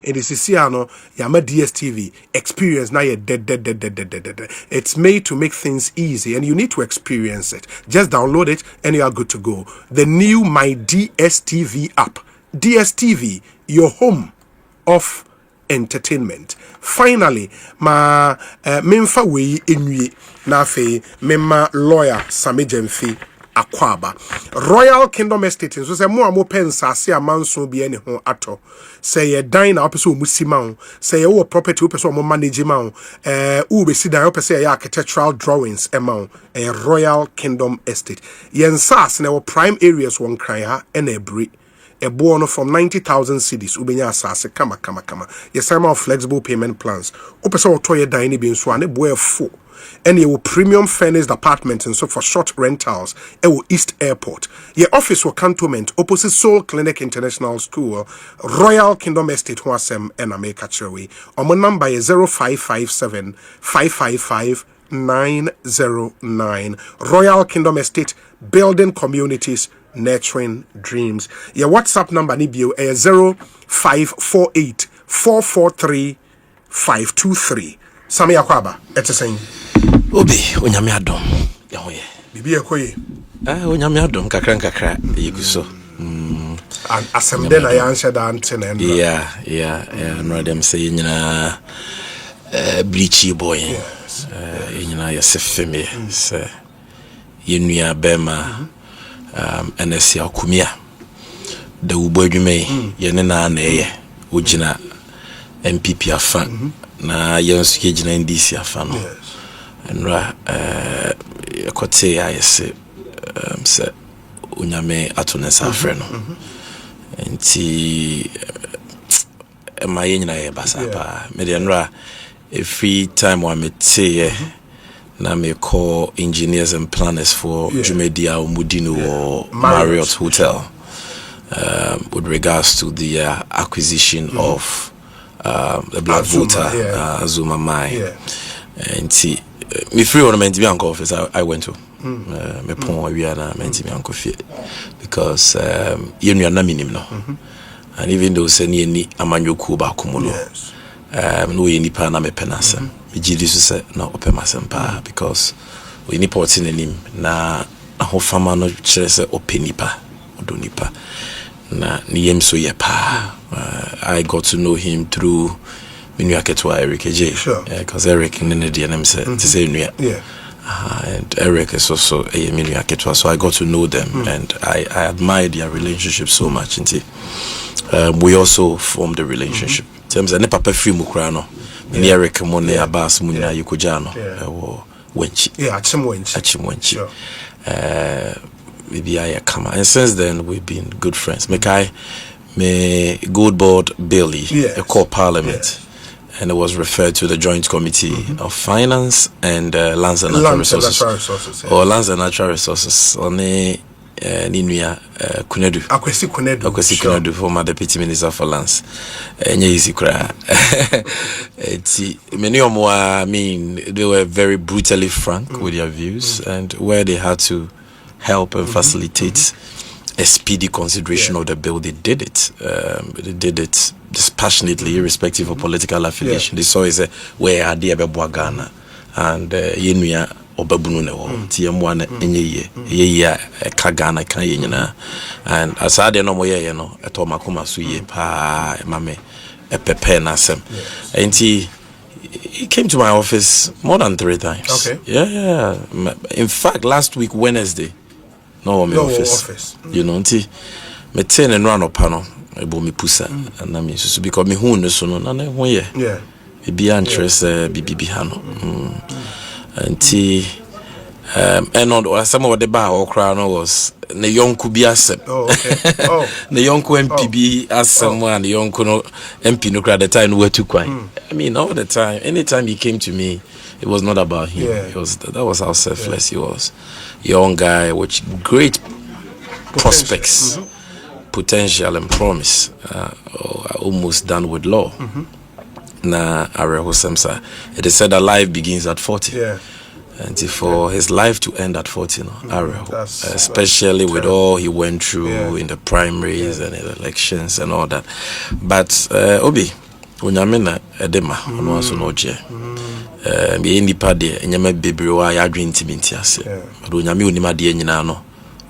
It is Siciano, Yama DSTV experience now. It's made to make things easy, and you need to experience it. Just download it, and you are good to go. The new My DSTV app, DSTV, your home of entertainment. Finally, ma memfa we inwi na fe memma lawyer Sammy Gyamfi akwaba Royal Kingdom Estate so say mo amopen sase amanso bi ene ho ato say ye dan na opeso omusima ho say ye wo property opeso mo manage ma ho wo be si dan opeso ye architectural drawings ema ho Royal Kingdom Estate yen sas na wo prime areas won kran ha ena ebri ebono from 90,000 cedis ubenya asase kama yes I'm of flexible payment plans opeso otoye dan ni bi nso ane boy full and you premium furnished apartments and so for short rentals East Airport. Your office will cantonment opposite Soul Clinic International School, Royal Kingdom Estate Huasem and America Cherry. On my number is 0557 555 909. Royal Kingdom Estate, building communities, nurturing dreams. Your WhatsApp number nibio is 0548 443 523. Sammy Akwaba, it's a saying. Obi, onyame adom. Yahoye. Bibi ekoye. Onyame adom kakra yiguso. And asem den I answer that antene. Yeah. No them say nyina bleachy boy. Yes. Nyina yesefeme. Say yenua bema NSC akumia. Da ubo adwume yene na eye. Ojina MPP afa na yensu ke gina NDC afa no. And kote I say se unyame atonesa freno enti my nyina ye basa pa me de nra every time wa mete na me call engineers and planners for Jumedia Mudino or Marriott Hotel with regards to the acquisition of the black voter Zuma Mai enti me free ornament be uncle office I went to me pon we na menti me uncle fie because you na minim no and even though say ni amanyoku ba komulo no ye nipa na me penasa me gidi so say na opemasem pa because we ni portin anim na ho fama no kire say openipa odonipa na ni yem so ye pa I got to know him through Minu aketwa Eric AJ. Sure. Because Eric in the DNM said to say and Eric is also a Minu aketwa, so I got to know them and I admired their relationship so much. We also formed a relationship. Terms and papa free mukrano. Mini Eric Mone Abbas Munya Yukujano. Wenchi. Yeah, Achimwenchi. Maybe I come. And since then we've been good friends. Me Goldbod Billy, a core parliament. And it was referred to the Joint Committee of Finance and Lands and Natural Resources. Or Lands and Natural Resources. On Ninuya Kunedu. Akwesi Kunedu, former Deputy Minister for Lands. Easy cry. Many of them, I mean, they were very brutally frank with their views, and where they had to help and facilitate a speedy consideration of the bill, they did it. They did it dispassionately, irrespective of political affiliation. They saw it where idea be Ghana and yenuya obabunu ne wo TM1 enye ye ka Ghana kan yenyina and asade no mo ye no eto makoma so ye pa mame epepe na sem enti he came to my office more than 3 times. Okay. Yeah. In fact, last week Wednesday, no office. You know, nti me ten and run up no ebo me pusa and I mean so because me hu no so no na ho ye. Yeah. E bi interest bibi ha no. Nti and on some of the bar or crown was the young could be asem. Oh, okay. Oh. The young MPB as someone the young no MP no crowd the time were too quiet. I mean all the time, anytime he came to me, it was not about him. It was that was how selfless he was. Young guy with great prospects, potential and promise. Almost done with law. Na Arehosemsa. It is said that life begins at 40. Yeah. And for his life to end at 40, especially with all he went through in the primaries and the elections and all that. But Obi, Onyamena edema ono aso no je be nipa de enyama bebre wa ya adwen timinti ase do onyame onima de nyina no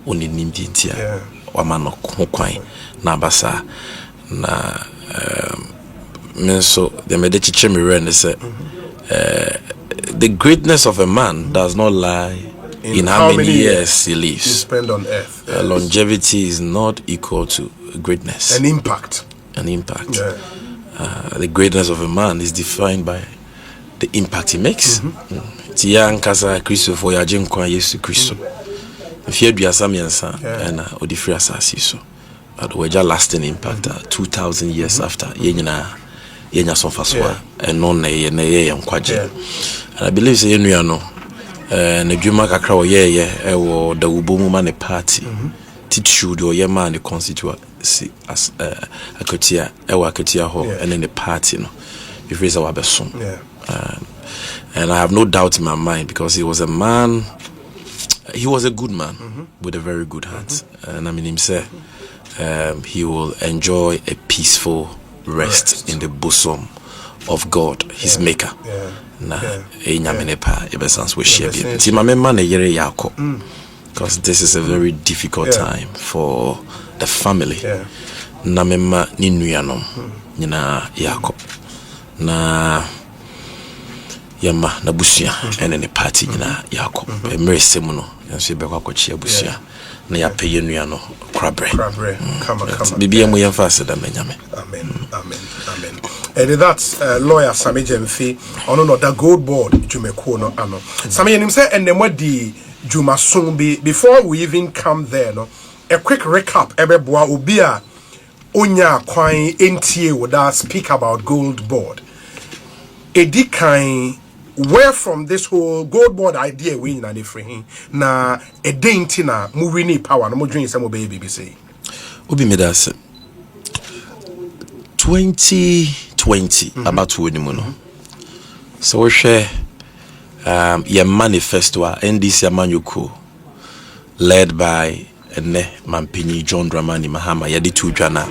oni nimbi ntia wa ma no kwan na basa na menso the medici me ren say the greatness of a man does not lie in how many years he lives. You spend on earth. Yes. Longevity is not equal to greatness. An impact. Yeah. The greatness of a man is defined by the impact he makes. Tia nkasa Kristo for ya jenkwa Yesu Kristo. If you do asamiansa and odifri asasi so. But we just lasting impact 2000 years after yenya sonfaswa and non na ye yankwaje. And I believe say no na dwuma kakra o ye wo da ubomu ma ne party titude o ye ma ne constituency as akotia akotia ho and in the party no if raise our besom and I have no doubt in my mind because he was a good man with a very good heart and I mean himself he will enjoy a peaceful rest in the bosom of God his maker na enyamenepa ebesans we share bi ti mamema na yere yako because this is a very difficult time for the family na mema ni nuanom nyina yako na yama na busia ene ne party nyina yako emeresem no yanso be kwa kwachi busia na ya peye nuano krabre kama bibia mo yemfa aseda menyame amen and that's lawyer Sammy Gyamfi ono no da Goldbod jumeko no ano Sammy yenim say enemo di juma song bi before we even come there no a quick recap ebeboa obi a onya kwan entie would speak about Goldbod edikan where from this whole Goldbod idea we na different na a dainty na movie ni power no mo dream some baby BBC obi medase 2020 about when no so we share your manifesto NDC Amanyuku led by ene mampini John Dramani Mahama yadi tudwana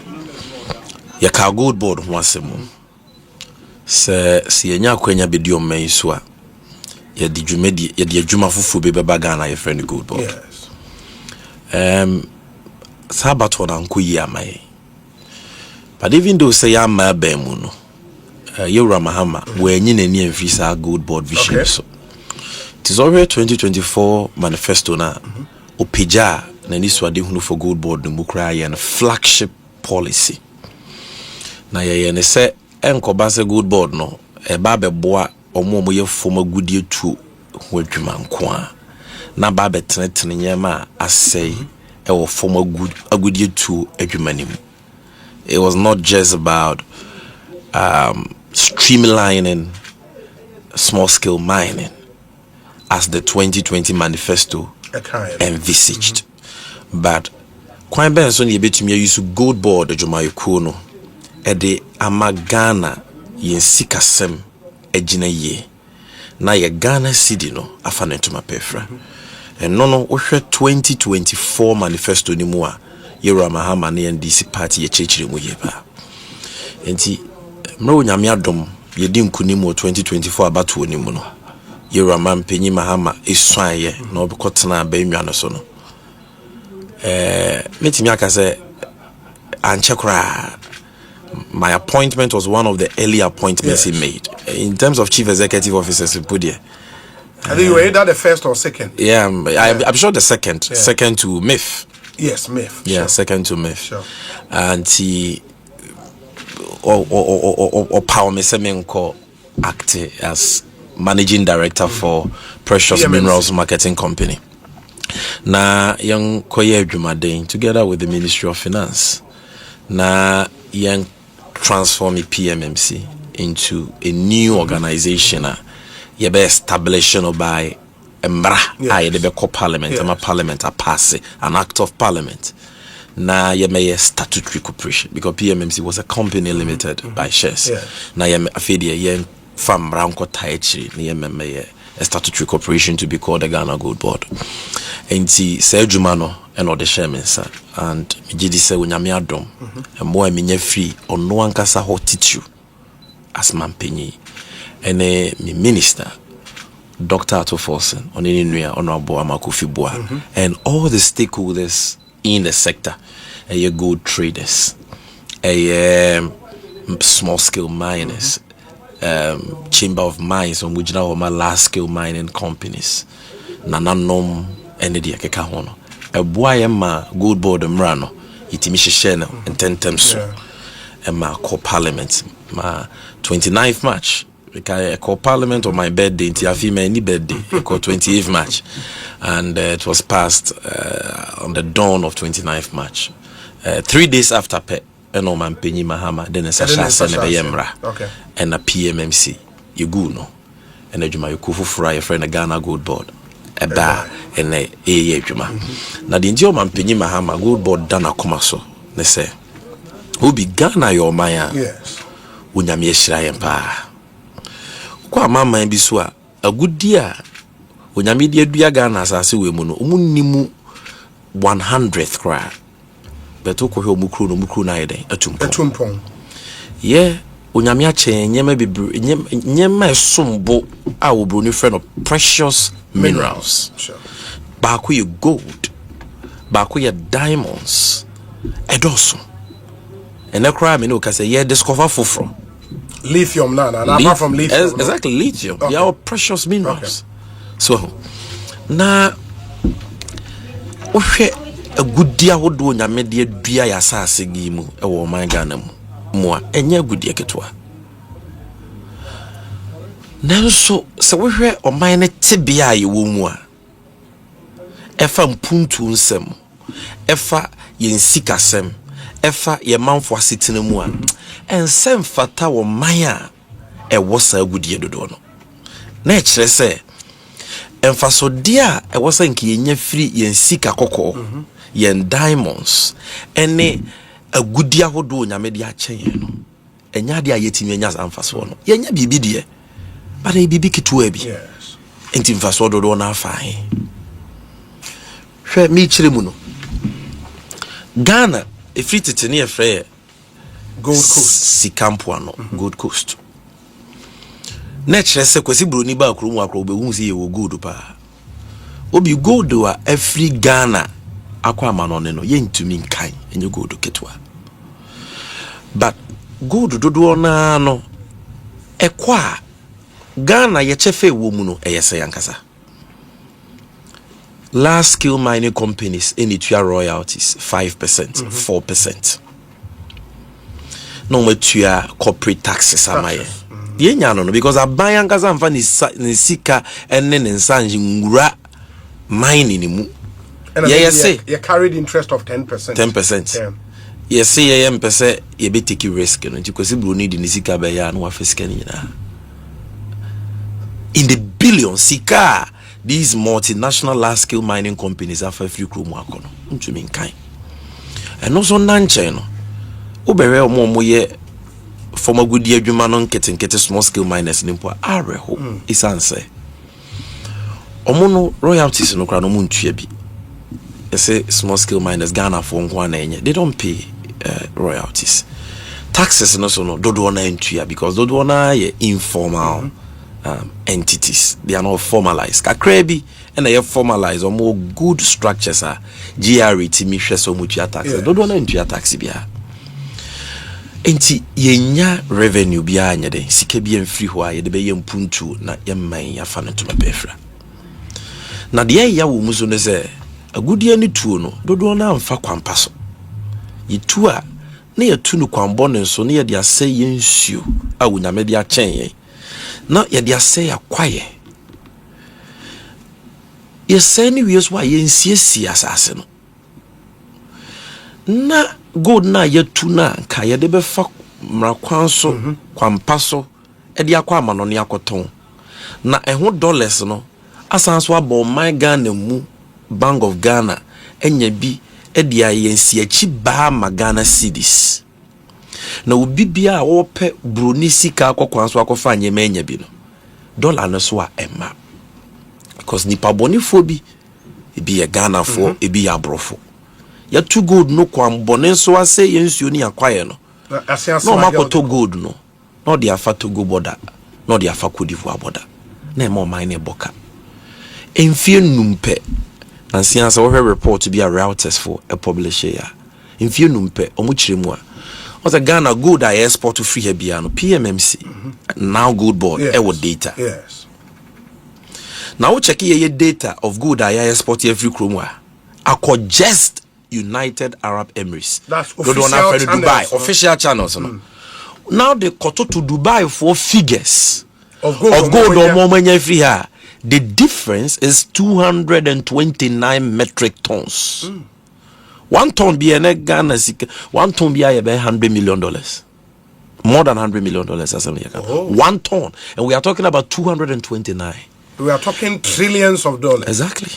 ya ka Goldbod ho asemu se yenya kwenya bedio mmenso a yadi dwumedi yadi adwuma fufu beba Ghana ye friend Goldbod yes sabato na nkoyi amaye but even though say ya ma ba mu no Yewura Mahama we nyi na ni amfisa Goldbod vision so it is already 2024 manifesto na opeja na ni swade hunu for Goldbod no mukra ye na flagship policy na ye ne se enkoba se Goldbod no e ba beboa omo ye foma gudie tu ho adwuma nko a na ba betenetene nyema asei e wo foma agudie tu adwuma nim. It was not just about streamlining small scale mining as the 2020 manifesto envisaged. But kwan ben so na yebetumi use Goldbod adwumayeko no e de amagana yen sikasem agina ye na ye Ghana city no afa no ntoma pefra and no wohwe 2024 manifesto ni mu a Yewura Mahama na NDC party ye chechire mu ye ba enti mro nyame adom ye di nkunimu 2024 abato ni mu no Yewura Mampenyi Mahama esuan ye na obekotena ba enwa no so no metimi aka say anchekra my appointment was one of the early appointments he made in terms of chief executive officers in Pudia. I think you were either the first or second. Yeah, I'm sure the second. Second to MIF. Yes, MIF. Yeah, sure. Second to MIF. Sure. And he or Power Mesemenko acting as managing director for Precious Minerals Marketing Company. Na young Koye Jumaden together with the Ministry of Finance. Na young transform PMMC into a new organization. Yebe established by Embra, the Parliament, Parliament, a pass an act of Parliament. Na yeme statutory corporation because PMMC was a company limited by shares. Na yeme afedi yen fam ranko taichi na yeme a statutory corporation to be called the Ghana Goldbod. Enti se Jumano and the chairman sir and Mijidi se unyami adom and more minya free on no ankasa hot tissue as mampenyi ene me minister Dr. Atoforsen on any honorable Amakufibua and all the stakeholders in the sector, good traders, small scale miners, chamber of mines on which now my large scale mining companies, nananom and the Kekahono. A boy ma Goldbod mrano, itimisha shena and 10 times so, and my co-parliament, my 29th March. I call Parliament on my birthday, any birthday, I call 28th March, and it was passed on the dawn of 29th March. 3 days after and on man Penny Mahama, then a Sasha Senebeyemra, and a PMMC, you go no, and a Juma Yukufu Fry, a friend, a Ghana Goldbod, a bar, and a Juma. Now the Indio man Penny Mahama, Goldbod Dana Kumaso, they say, who be Ghana your Maya? Yes, Unyami Shrayan kwa mama mbiswa a good dear when ya media duagan as I say we mono umunimu 100th cry but oko he omukru na yeden atumpon yeah onyame ache nyema bebre nyema esombo a obro ni friend of precious minerals sure ba ko ye gold ba ko ye diamonds edoso ene cry me no ka say ye discover foforo lithium apart from lithium exactly lithium they are precious minerals so na ohwe a good dia wodo nyame de dua ya asase gi mu e wo man Ghana mu a enya agudie ketwa nanso se wohwe o man ne tebia ye wo mu a efa mpuntu nsem efa yensikasem efa ye manfo asetena mu a ensem fata wo maya e wosa agudie dodo no na ekire se emfaso dia e wosa nke yenya firi yensika kokko yen diamonds ene agudie hodo nyame de achen no enya de ayetimi enya amfaso no yenya bibi de but e bibi kitu abi yes enti mfaso dodo na afai hwe mi kire mu no Ghana e free titini e free Gold Coast Sikampo no Gold Coast nature se kwesi broni ba akro mu akro obehu se ye wo gold pa obi gold wa every Ghana akwa amanone no ye ntumi nkan enye gold ketwa but gold dodo na no ekwa Ghana ye chefe wo mu no eyese yankasa large scale mining companies in the royalties 5% 4%. No mature corporate taxes amaye. Yenya no because aban ankaza mfa ni sika enne ne nsanji ngura mining mu. Yes, you carried interest of 10%. 10%. Yes, say mpese ye be take risk no because bro need ni sika be ya no wa fisika ni na. In the billions sika these multinational large scale mining companies have a few crew more kono ntumi nkan. And also nanche no obere omo ye former good year adwuma no nkete small scale miners nimpo areho isanse omo no royalties no kra no muntua bi say small scale miners Ghana for nko na enye they don't pay royalties taxes no so no dodo na ntua because dodo na ye informal entities they are not formalized kakrebi and they formalized or more good structures are GRE timi hwe so mutua taxes dodo na ntua tax bia enti yenya revenue bia anya den sika bia mfiri ho a ye de be ye mpuntu na ye man ya fa no to befra na de ya wo muzo ne se agudie ni tuo no dodo na amfa kwampa so yitu a na ye tu no kwambo ne so na ye de asɛ ye nsuo a wo nyame de akyɛn ye na ye de asɛ ya kwaye ye sɛ ni wies wa ye nsiesie asase no na gold na yetu na ka ye de be fa mrakwan so kwampa so e de akwa amano ne akoton na eho dollars no asanso abo my Ghana mu Bank of Ghana enya bi e de ayensi achi ba ma Ghana cedis na obi bia a wo pe broni sika akokwan so akofa anyema enya bi no dollar no so a ema because ni pabonifo bi e bi ye Ghana fo e bi ya brofo ya too good no kwambone so ase yensuo ni akwaye no no makoto good no not the afa Togo border, not the afa Cote d'Ivoire border. Na more mine boka. Enfie numpe. And see as our report to be a routers for a publisher. Enfie numpe omuchire mu a. Was a Ghana good I export to free Hebiano PMMC. Now Goldbod with data. Yes. Now check your data of good I export every chroma. I could just United Arab Emirates. That's official channels. Dubai, official channels. Now they got to Dubai for figures of gold or more money free here. The difference is 229 metric tons. 1 ton be a Ghana 1 ton be $100 million. More than $100 million as 1 ton. And we are talking about 229. We are talking trillions of dollars. Exactly.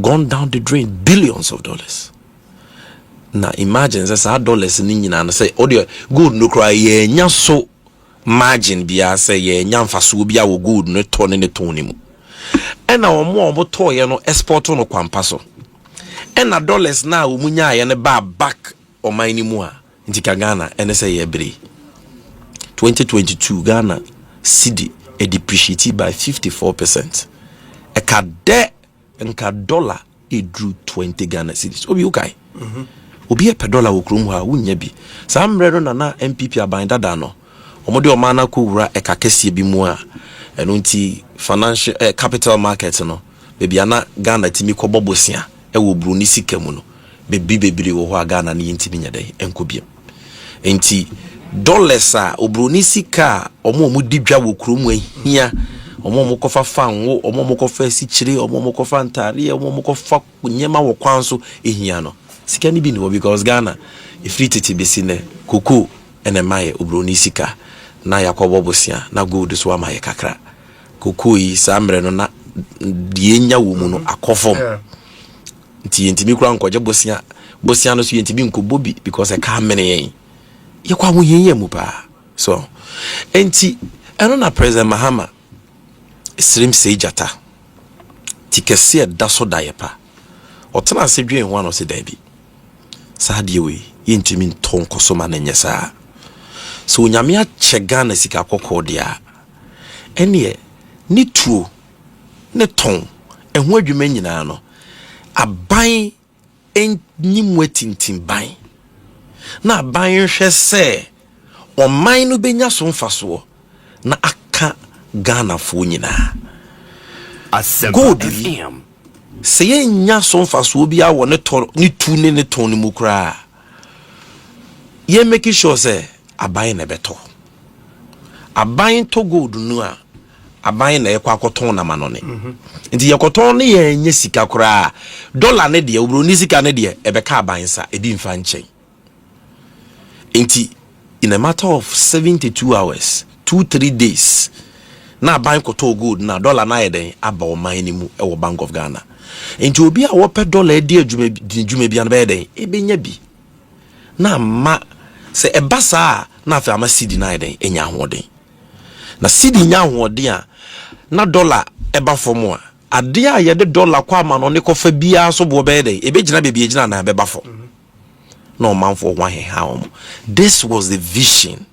Gone down the drain, billions of dollars. Now imagine that's our dollars in and say, oh dear, good no cry ye so margin be I say ye nyamfasu be our good no turn in the tonimu. And our more toy no export no kwampaso. And our dollars now munya and bar back or my anymore in Ghana and say every 2022 Ghana cedi a depreciated by 54%. A cade and dollar it drew 20 Ghana cedis. Obi okay. Obi a per dollar ukrumwa wunyebi. Some redon na MPP abinda dano. Omodi omana kura eka kesi bimwa. Enunti financial capital market no. Baby ana Ghana timi ko bobosia. Ewo bruni sikemu no. Bebi wo Ghana ni intimi nyade enkobiem. Enti dollars a obroni sika omo mu didwa wo kromu ahia omo mo kofa fanwo omo mo kofa sichire omo mo kofa ntare omo mo kofa nyema wo kwanso ehia no sika ni bi no because Ghana ifri tete besine koko ene maye obroni sika na yakobo bosia na gold so amaye kakra koko yi samre no na die nya wo mu no akofom ntimi kura nkoje bosia no so yentimi nkobobi because e ka mene yen yakwa mu yenye mu pa so enti eno na president Mahama srim sejata tikese da so da yepa otena asedwen ho ano se da bi sa de we yentimi nton koso ma na nyesa so onyame a chegana sika kokko dia ene ni tuo ne ton eho adwuma nyina no aban enyim wetintin ban na ban hwe se o man no benya so mfaso na aka Ghana fo nyina good FM se yenya so mfaso bi a wo ne to ne tu ne ton mu kra ye make sure se aban na beto aban to gold nu a aban na ekwa akoton na manone nti yekoton ne yenya sika kra dollar ne de obro ni sika ne de ebeka aban sa ebi mfa nchen. In a matter of 72 hours, 2-3 days, na bank koto good na dollar na eden aba o mine mu e wo Bank of Ghana. Enti obi a wo pe dollar e di adwuma bia na be eden e benya bi. Na ma se e basa na afa ama cedi na eden enya hoden. Na cedi nya hoden a na dollar e ba fo mu a ade a ye de dollar kwa ma no ne kofa bia so bo be eden e be gina be gina na be ba fo. No man for one home. This was the vision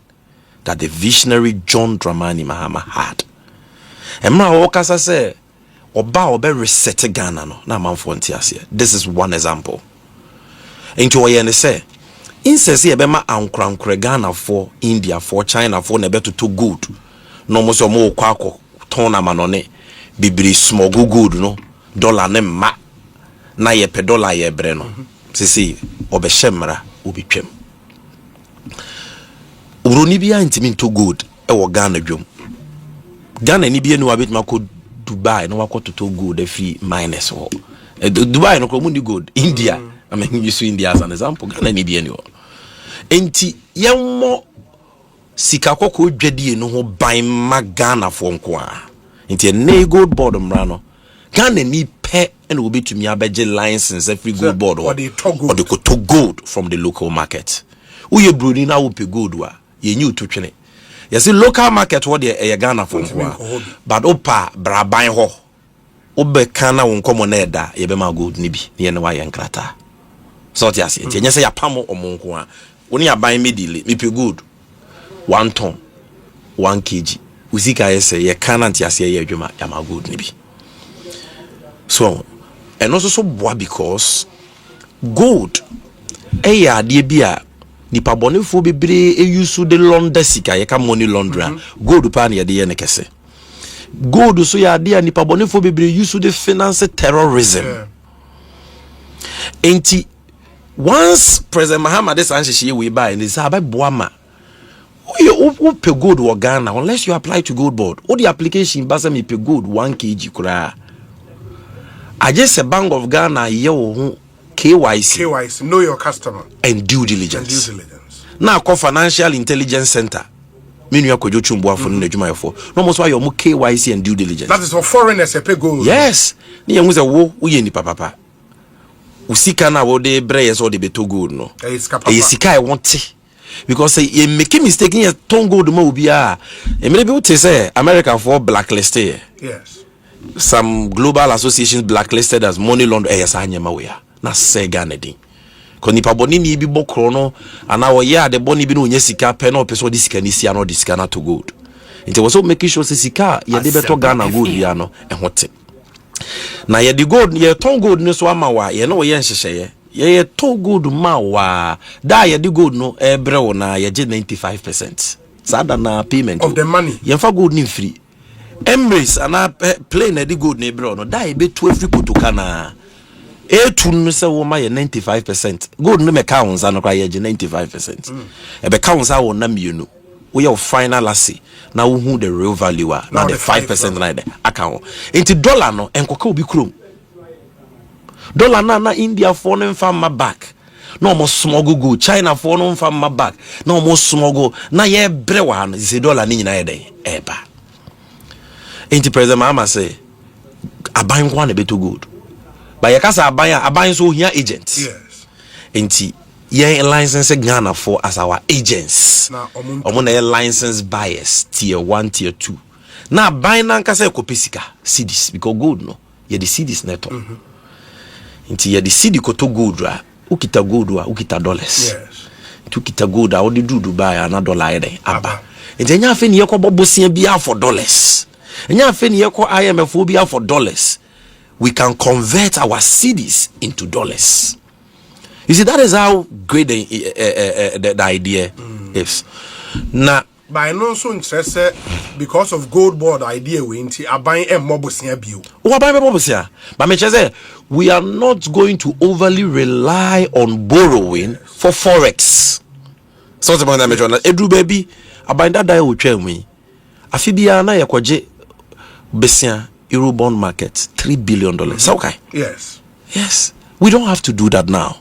that the visionary John Dramani Mahama had. And now Okasa say Oba obe reset Ghana no na man for ntiase. This is one example. Into oyene say insesi ebema ankurankure Ghana for India for China for na beto to good. No mo so mo kwako ton na manone bibiri smuggle good no dollar ne ma na ye pe dollar ye bre no. Sisi obeshemra obitwem uroni bia ntimi to good e wo Ghana dwom Ghana ni bia ni wabetma ko Dubai no wakoto to good e free minus ho Dubai no ko mu ni good India I mean you see India as an example Ghana ni bia ni ho enti yemmo sika kokko dwadie no ho ban ma Ghana fo nko a enti e Goldbod mra no Ghana ni pe and will be to me abeje license every Goldbod or the to gold from the local market. We brewing now will pay gold wa ye new to chene. You see local market what the Ghana for but opa braban ho obe kana won komoneda ye be ma gold ni bi ne ne wa ye nkrata. So ti ase ti nya say ya pamo omonko a woni aban medile me pay gold 1 ton 1 kg usika yese ye can't yase ye adwuma yama gold ni bi so and also so boa because gold ade bia nipa bonefo bebre use the launder sika ye ka money laundering gold pa na ye ne kese gold so ya ade nipa bonefo bebre use the finance terrorism enti once President Muhammad Sanchechi we buy and say abai boama you pay gold or Ghana unless you apply to Goldbod all the application basa me pay gold 1 kg kura I just a Bank of Ghana yo KYC know your customer and due diligence now call Financial Intelligence Center menu akojo chumbo afo na adwuma yefo no mo so ayo mo KYC and due diligence that is for foreigners pay gold yes ni yemu se wo ye ni papa usika na wo de breye so de beto gold no e sika e wonte because you make a mistake in your tongue gold mo bia e me be what say America for blacklisted yes some global associations blacklisted as money laundering yes anyama we na say Ghana din ko nipa boni ni bi bokro no ana wo ya de boni bi no nya sika pe na opeso di sika ni sia no di sika na to gold it was so making sure say sika ye de beto Ghana gold ya no e hote na ye di gold ye ton gold ni so ama wa ye no ye nhyehyeye ye to gold ma wa da ye di gold no ebre wo na ye je 95% sada na payment of the money ye fa gold ni free Embrace ana plane na di gold na ebre no da ye be to free kotoka na etu no se wo ma ye 95% gold no me ka wonza no kwa ye je 95% e be ka wonza wo na mienu wo ye final assay na wo hu the real value na the 5% na de aka ho enti dollar no enkoka obi krom dollar na India for no mfa back no mo smuggle go China for no mfa back no mo smuggle na ye brewa no ze dollar ni nyina ye den eba enti President Mahama say aban kwa na beto gold ba ye kasa aban so hia agent yes enti ye license Ghana for as our agents na omo na license buyers tier 1 tier 2 na aban na nkasa ekopesika cedis because gold no ye the cedis neto inti ye the cedi koto gold ra ukita gold wa ukita dollars yes ukita gold a odi du Dubai na dollar ede aba inti enya afi ne yekọ bobosia bia for dollars enya afi ne yekọ IMF bia for dollars we can convert our cedis into dollars. You see, that is how great the idea is. Now, by no so interest because of Goldbod idea we inti aban mobosia bio. What about mobosia? But me say we are not going to overly rely on borrowing for forex. So the man me John Edu baby aban that die wo twa mu. Afi bia na yakwaje besia Euro bond market $3 billion. Okay. Yes. We don't have to do that now.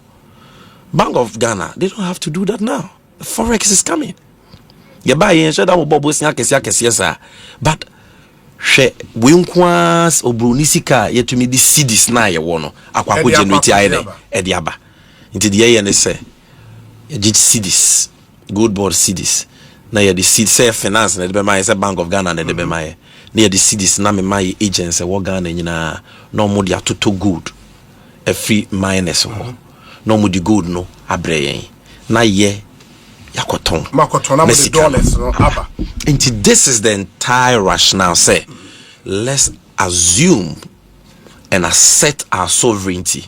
Bank of Ghana, they don't have to do that now. The forex is coming. You buy and share that with Bobo Siaka, but she winkwas obrunisika yet to me the cedis na ye wono akwa ko generate aye ediaba into the year and say ye cedis Goldbod cedis na ye the seed say finance na de be my say Bank of Ghana na de be my na the cedis na me my agents e wo Ghana nyina no mo dia toto gold e free minus ho no mo di gold no abreye na ye yakoton na with the dollars no aba into this is the entire rationale say let's assume and assert our sovereignty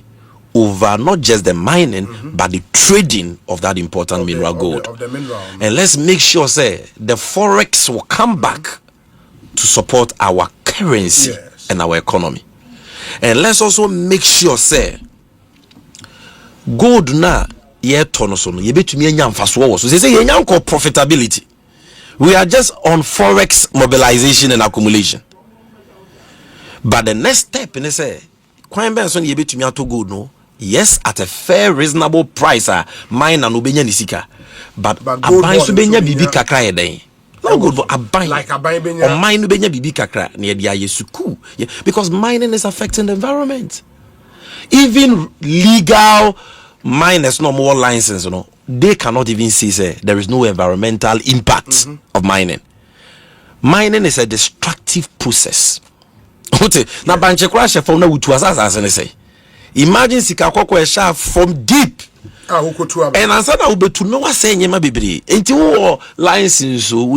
over not just the mining but the trading of that important mineral gold of the mineral. And let's make sure say the forex will come back to support our currency and our economy. And let's also make sure say gold na ye tonoso no ye betumi anya mfaso wo so say ye nya nko profitability. We are just on forex mobilization and accumulation. But the next step in say kwan ben so ye betumi ato gold no yes at a fair reasonable price mine na no benya ni sika but aban so benya bibi kakra ye den no gold but aban like aban benya or mine no benya bibi kakra na ye dia yesuku because mining is affecting the environment. Even legal miners no more license, you know, they cannot even say there is no environmental impact of mining. Mining is a destructive process. Now banche crash from na wutu asasa say. Imagine sika kwakwa sha from deep And answer na ube to know what say nyema bebre. Enti wo license so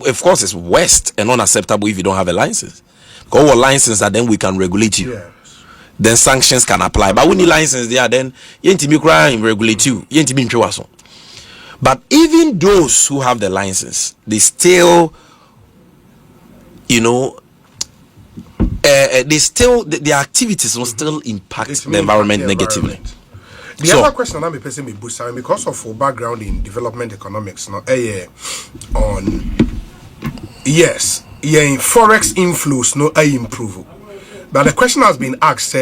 of course it's worst and unacceptable if you don't have a license. Because our license that then we can regulate you. Yes. Then sanctions can apply. But when you license there, then you ain't me crime regulate you. You ain't me in. But even those who have the license, they still, you know, their activities will still impact the environment negatively. The other question I'm person me boost because of our background in development economics, no, on yes, in forex inflows, no, improve. But the question has been asked,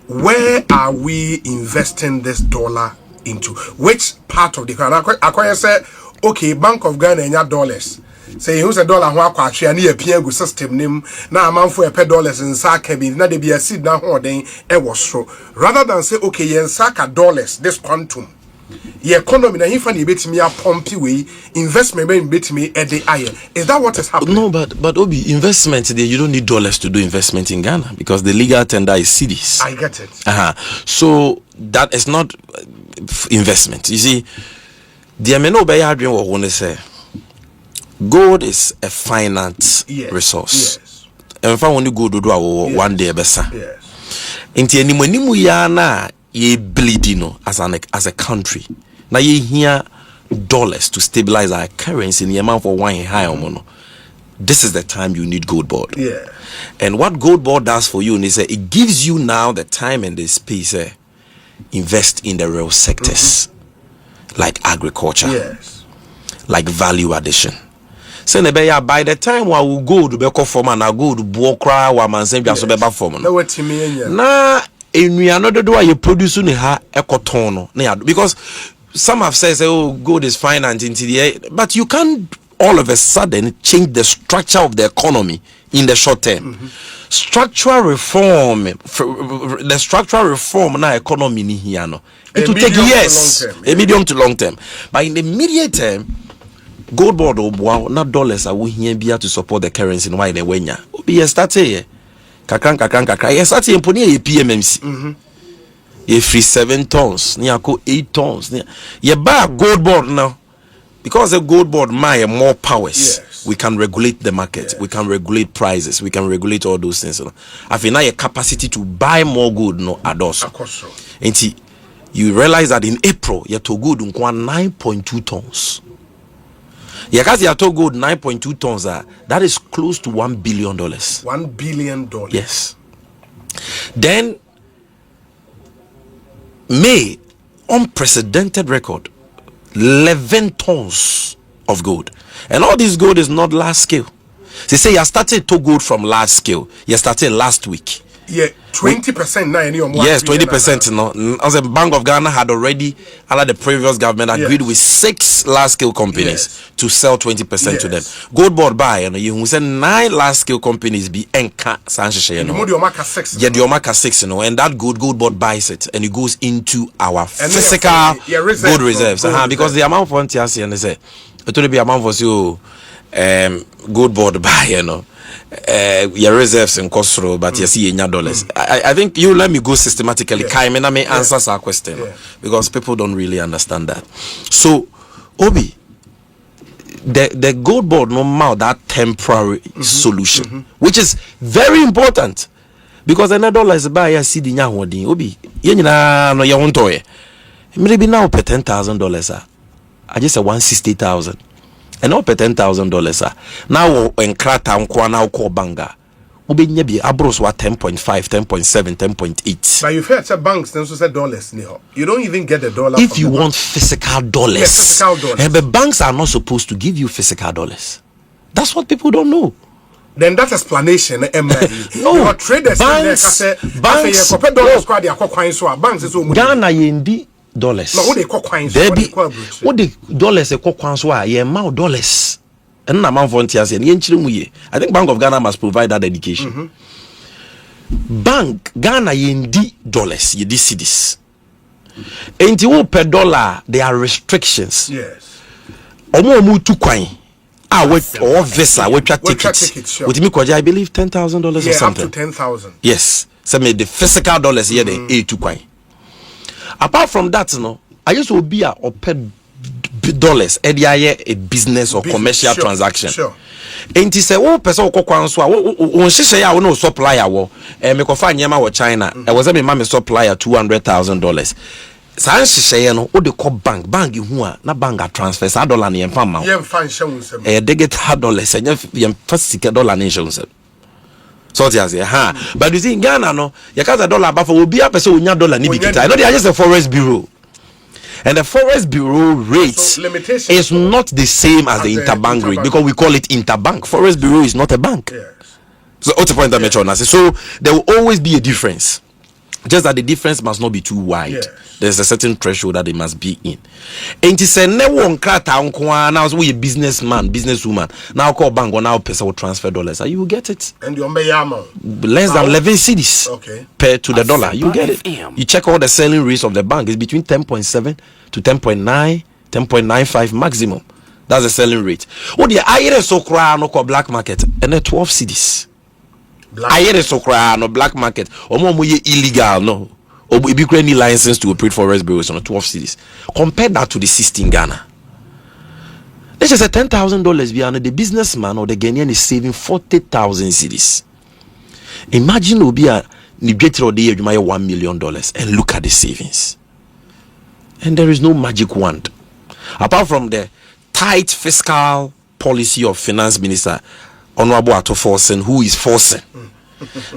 where are we investing this dollar into? Which part of the economy? I say, okay, Bank of Ghana and your dollars. Say use a dollar who are actually near PNG system name now a man for a $10 in Sakabi, not to be a seed now or then it was so. Rather than say, okay, yen Saka dollars, this quantum. The economy, if I bit me a pumpy way, investment may bit me at the iron. Is that what is happening? No, but Obi, investment there, you don't need dollars to do investment in Ghana because the legal tender is cedis. I get it. So that is not investment. You see, the ameno by Adrian will want to say. Gold is a finite resource. And if I want to go to do one day, yes. Inti any manimu ya na ye bleeding as a country. Now ye hear dollars to stabilize our currency in the amount for one high mono. This is the time you need Goldbod. Yeah. And what Goldbod does for you is it gives you now the time and the space invest in the real sectors like agriculture, yes, like value addition. Say by the time we will go to be form and I go to Bokra wa mansen bia so be ba form no what me enya na enuano do you produce ni ha ekoton no na because some have said oh gold is fine and into the air, but you can't all of a sudden change the structure of the economy in the short term. Structural reform, the structural reform na economy ni here no, it will take years, a medium to long term, but in the immediate term Goldbod or not dollars are we here be to support the currency in why they wenya. Obi start here. Kakran. Yes, start here pony a PMMC. Ye free 7 tons, near 8 tons. Ye buy Goldbod now. Because the Goldbod my more powers. Yes. We can regulate the market, we can regulate prices, we can regulate all those things. I feel now your capacity to buy more gold no adoso. And you realize that in April you to gold 9.2 tons. Because you told gold 9.2 tons that is close to $1 billion. $1 billion. Yes. Then May, unprecedented record, 11 tons of gold. And all this gold is not large scale. They say you started to gold from large scale. You started last week. Yeah, 20% now. Yes, 20%. No, as the Bank of Ghana had already, under the previous government, agreed with 6 large-scale companies to sell 20% to them. Goldbod buy, and you said 9 large-scale companies be enka sanction. Yeah, the Omaka 6, and that Goldbod buys it, and it goes into our physical gold reserves. Because the amount for NTRC, and they say it will be amount for you, Goldbod buy, your reserves in Kosro, but you see in your dollars. I think you let me go systematically. Kaimena may answer our question because people don't really understand that. So, Obi, the Goldbod no more that temporary solution, which is very important because the dollar is by a CD nyawodi. Obi, yenina no yawontoye. Maybe now pay $10,000. I just say 160,000. And now pay $10,000. Now when Krata and now call Banga, Ubi be abros what 10.5, 10.7, 10.8. But you've heard banks then said dollars. You don't even get the dollar. If you want physical dollars, physical dollars. And the banks are not supposed to give you physical dollars. That's what people don't know. Then that explanation, no, traders banks, Ghana yendi dollars. No, what they call coins. What the dollars they call coins? Why? Yeah, more dollars. And na man volunteers and I think Bank of Ghana must provide that education. Bank Ghana yendi dollars, yendi cedis. And you per dollar there are restrictions. Yes. Omo tu coin. Or visa, we track tickets. With me, I believe $10,000 or something. Up to 10,000. Yes. So me the physical dollars here the A2 coin. Apart from that, I used to be or pay dollars a business or commercial transaction. Sure. And he said, oh, person ko kwan so a she say no supplier wo me ko fa nyema wo China e was me ma supplier $200,000. San she no o de ko bank hu a na bank a transfer sa dollar na yemfa ma Yem fan shewun sem. digital dollars and yemfa sika dollar na shewun sem. So ti ase ha, but you see in Ghana no you can the dollar ba for obi a person onya dollar ni bikita. I know they are just a forest bureau. And the Forest Bureau rate is not the same as the interbank rate because we call it interbank. Forest Bureau is not a bank. Yes. So what's the point that mentioned? So there will always be a difference. Just that the difference must not be too wide. Yes. There's a certain threshold that they must be in. And it's a never on now we a businessman, businesswoman. Now call bank or now person will transfer dollars. You will get it. And your mayama. Less than 11 cedis per to the dollar. You get it. You check all the selling rates of the bank. It's between 10.7 to 10.9, 10.95 maximum. That's the selling rate. Oh, the ayer so cry no black market and then 12 cedis. Ayer so cry no black market. Or more illegal no. Or if you create any license to operate forest bureaus on 12 cities, compare that to the 16 Ghana. Let's just say $10,000 beyond the businessman or the Ghanaian is saving 40,000 cedis. Imagine Obia negate or the year you might $1 million and look at the savings. And there is no magic wand. Apart from the tight fiscal policy of Finance Minister Honorable Ato Forsen, who is forcing.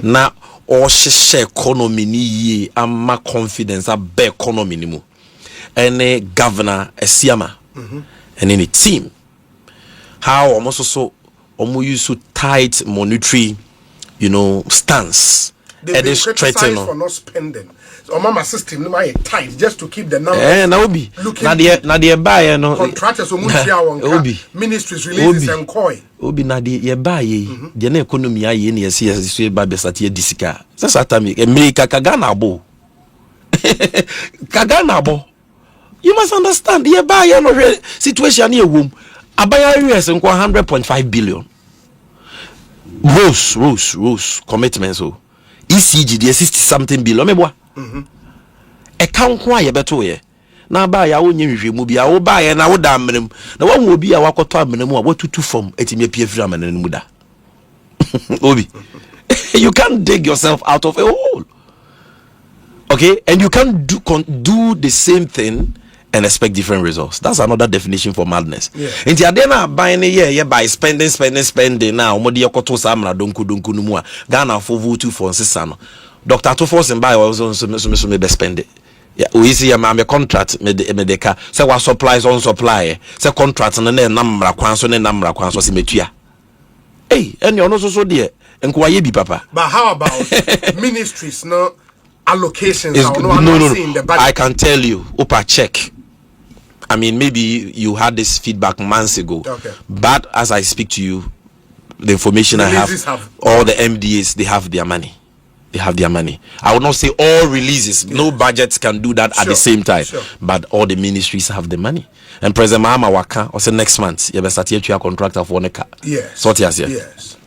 Now or share economy ni ye ama confidence a be economy ni mu any governor a siama and any team how almost so use so tight monetary stance They've been criticized for not spending. So mama system no tight just to keep the numbers. Na obi na de buy no contractors ministries releases and koi obi na de buy de na economy aye na yesi so ba besate disika sasa me Ghana abo Ghana abo. You must understand the buy no situation here wom abaya US nko 100.5 billion rose commitments so ECG the 60 something billion meboa account kwa ye beto ye na ba ya wonye hwehwemu bia wo ba ye na wo da amnem na wo wo bi a wakoto amnem a watutu fom etime pie fira amnem mu da obi you can't dig yourself out of a hole, okay, and you can't do the same thing and expect different results. That's another definition for madness. Inti adena buying ye by spending now omodi yakoto samra donku no mu a Ghana for vote for nsesa Dr. Tofos and buy also so me be spend it. Yeah, we see a contract me de ka say what supplies on supply say contract na namra kwan so si metua. Hey, and you also so there enko aye bi papa. But how about ministries no allocations no. The budget? I can tell you, Opa check. I mean, maybe you had this feedback months ago, but as I speak to you, the information releases I have all the MDAs, they have their money. I would not say all releases. No budgets can do that at the same time. But all the ministries have the money. And President Mahama Waka also next month, you better start your contractor for Neka. Yes. So yes.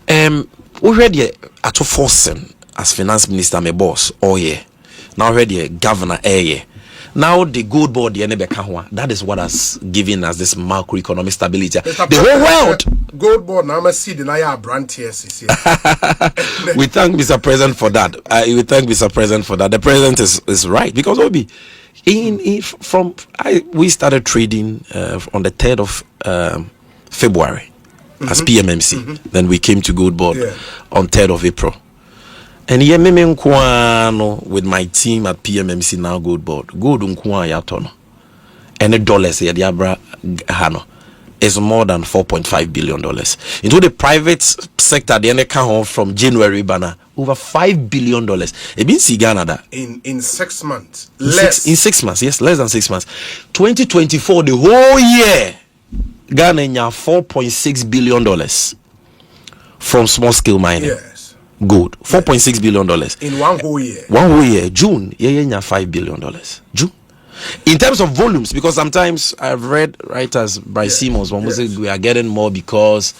And already at Forsen as finance minister, my boss, now already governor, now the Goldbod, that is what has given us this macroeconomic stability. The whole world. Goldbod, now I see the Naya brand here. We thank Mr. President for that. The president is right because Obi, we started trading on the 3rd of February as PMMC. Then we came to Goldbod on 3rd of April. And ye me with my team at PMMC now Goldbod. Gold unkwa ya tono. And the dollars ya diabra hano is more than $4.5 billion. Into the private sector, the account from January bana over $5 billion. It means Ghana that in 6 months. In 6 months, yes, less than 6 months. 2024, the whole year, Ghana $4.6 billion from small scale mining. Yes. Gold. $4.6 billion. In one whole year. June, $5 billion. June. In terms of volumes, because sometimes I've read writers by Simons when we say we are getting more because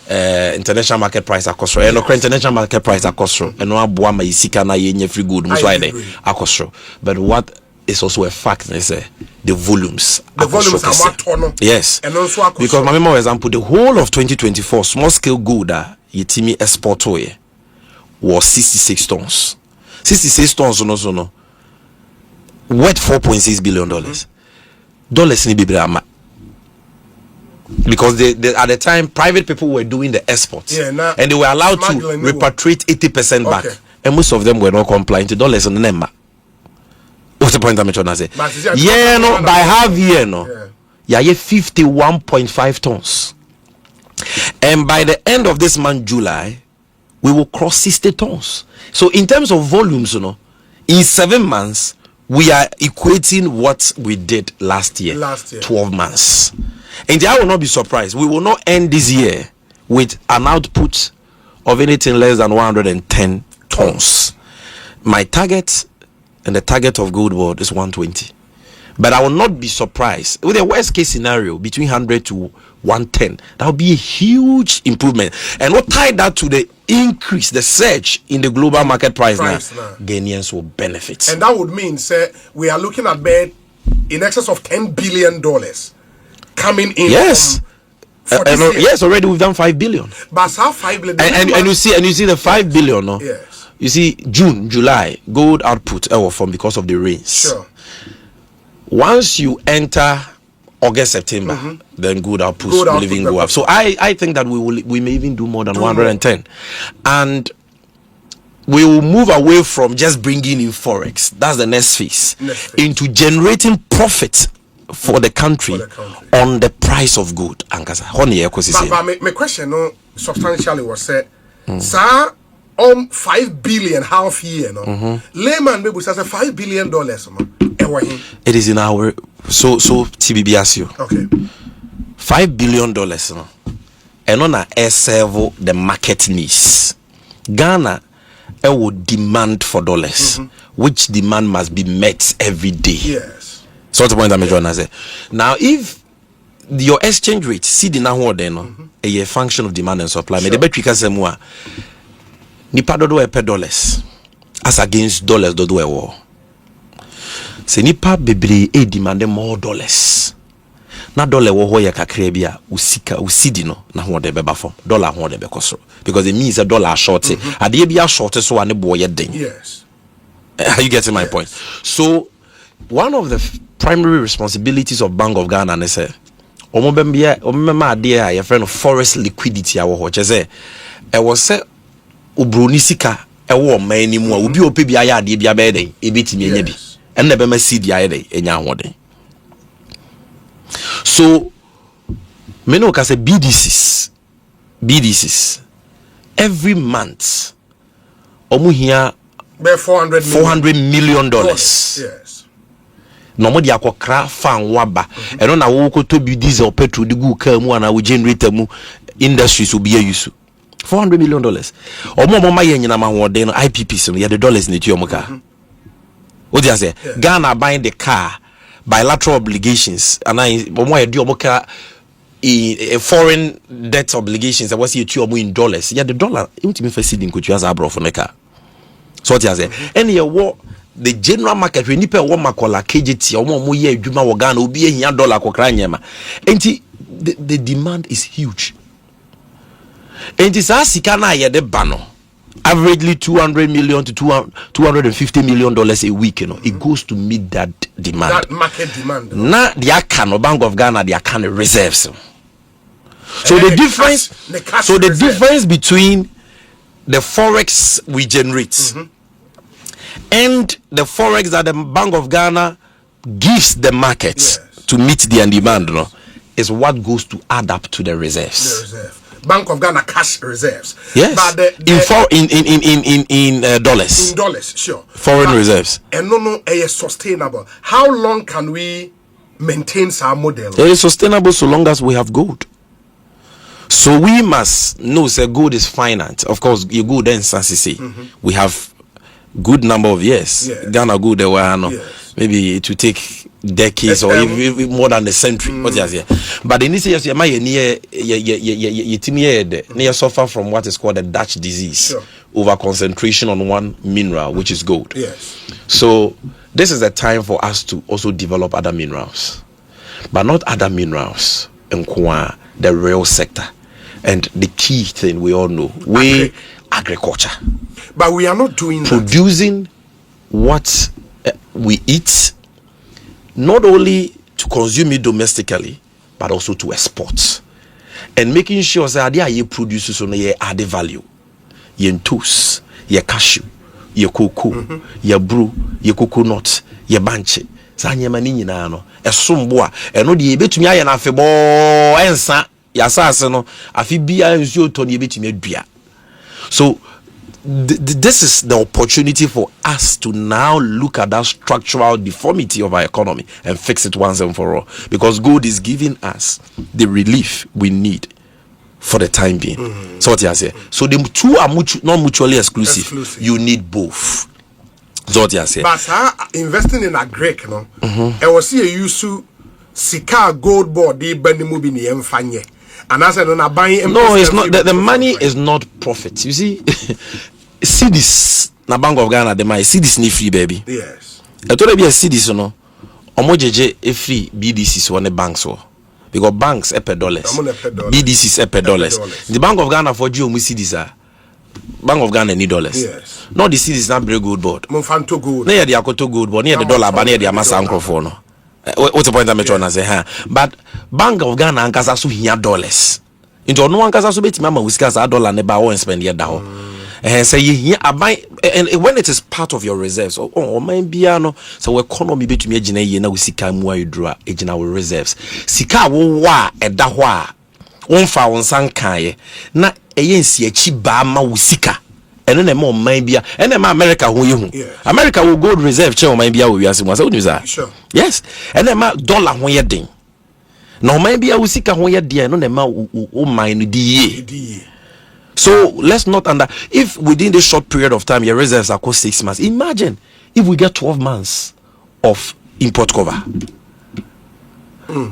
international market price are cost. International market price are cost. And no boama isika na yenye free good. But what is also a fact. They say the volumes. The volumes are what tono. Yes. And also because my memory example, the whole of 2024 small scale gold yetimi export was 66 tons. 66 tons no worth $4.6 billion. Dollars ni bibrama. Because they at the time private people were doing the exports, and they were allowed to repatriate 80% back, and most of them were not compliant to dollars on the number. What's the point I'm trying to say? Yeah, no, by half year, no, yeah, 51.5 tons, and by the end of this month, July, we will cross 60 tons. So in terms of volumes, in 7 months, we are equating what we did last year. 12 months. And I will not be surprised. We will not end this year with an output of anything less than 110 tons. My target and the target of Goldbod is 120. But I will not be surprised with a worst case scenario between 100 to 110. That will be a huge improvement. And what tied that to the increase, the surge in the global market price now, Ghanaians will benefit. And that would mean, say, we are looking at bed in excess of $10 billion coming in. Yes. Yes, already we've done 5 billion. But how 5 billion? And you see the 5 billion, no? Yes. You see, June, July, gold output from because of the rains. Sure. Once you enter August, September, then gold output will even go up. So I think that we may even do more than 110. And we will move away from just bringing in forex. That's the next phase. Into generating profit for the country on the price of gold. But my question no substantially was said, sir, 5 billion half year, no? Layman maybe says $5 billion. It is in our so TBB as you. Okay. $5 billion, no? And on a serve the market needs. Ghana would demand for dollars, which demand must be met every day. Yes. So what's the point I'm trying to say? Now, if your exchange rate, see the now then, a function of demand and supply, me the better can say more. Nipa do $1 dollars as against dollars do a war. Se nipa bebre demand more dollars. Na dollar wo hoye kakra bia usidi no na ho de beba form dollar ho de be kosoro because it means a dollar short ade bia short so ane bo ye den. Yes. Are you getting my point? So one of the primary responsibilities of Bank of Ghana is say omema ade a your friend of forest liquidity a wo ho che say e wo say obroni sika e wo man ni mu a obi ope bia ya ade bia be den e betimi enya bi enne be ma cedi aye den enya ho den. So, many can say BDCs every month, omu here $400 million. Yes. No more dia kwakra fan waba. Eno na wo ko to bi diesel petrol di gu ka mu ana wo generator mu industries will be use. $400 million. Omo ma ye nyina ma ho den no IPPs no ya the dollars ni ti omo ka. What do you say? Ghana buying the car bilateral obligations and I foreign debt obligations. I was here to in dollars. Yeah, the dollar. You me facing could you as a bro for car. So what you say? Any what the general market when you pay one makola KGT or more year Juma Wagana will be a dollar kokranyama. And the demand is huge. And this asikana ya de bano. Averagely $200 million to $250 million a week, it goes to meet that demand. That market demand. Now the account of Bank of Ghana, the account reserves. So the difference between the forex we generate and the forex that the Bank of Ghana gives the markets to meet their demand, is what goes to add up to the reserves. The reserve. Bank of Ghana cash reserves. Yes. But in dollars. In dollars, sure. Foreign reserves. And no, sustainable. How long can we maintain our model? It is sustainable so long as we have gold. So we must know that gold is finite. Of course, you go then say we have good number of years. Ghana gold there were maybe it will take decades or even more than a century. What you say? But in this case, you suffer from what is called a Dutch disease, over concentration on one mineral, which is gold. Yes. So this is a time for us to also develop other minerals, but not other minerals in the real sector. And the key thing we all know, agriculture. But we are not doing producing what we eat, not only to consume it domestically, but also to export. And making sure that they produce on a added value. Ye toast, ye cashew, ye cocoa, ye brew, ye coconut, ye banche. Sanya manini na no. Esumboa. Eno di ebe tumi aye na afebo ensa. Ya sase no. Afi bia nsuo toni ebe tumi adua. So this is the opportunity for us to now look at that structural deformity of our economy and fix it once and for all. Because gold is giving us the relief we need for the time being. So what you say? So the two are not mutually exclusive. You need both. So what you say? But investing in a Greek, no, I was see a use Sika Goldbod, the Bendimubi ni Mfanye. And I said, no, it's not. The money is not profit. You see, CDs na Bank of Ghana. The money CDs ni free, baby. Yes. I told you CDs, no. Omojeje free BDCs one the banks so because banks per dollars. BDCs per dollars. The Bank of Ghana for you CDs are. Bank of Ghana need dollars. Yes. Not the CDs not very good board. Monfanto gold. Near the Akoto gold board. Near the dollar, but near the Amasa Uncle for no. What's the point I'm trying to say? But Bank of Ghana and Kasasu here dollars. Into no one Kasasu bet mama whiskas a dollar never and spend your down. And say here buy and when it is part of your reserves my piano so economy bet me jina ye na usika mu ayudra ejina we reserves. Sika wo wa eda ho a wonfa wonsan kan na eyensi achi ba ma usika. And then more mind bia and then America who you America will gold reserve chair mind bia we ask one sure. Yes, and then my dollar when you ding. No mind bia we sika when you dear no ma o mine di. So let's not if within this short period of time your reserves are cost 6 months. Imagine if we get 12 months of import cover.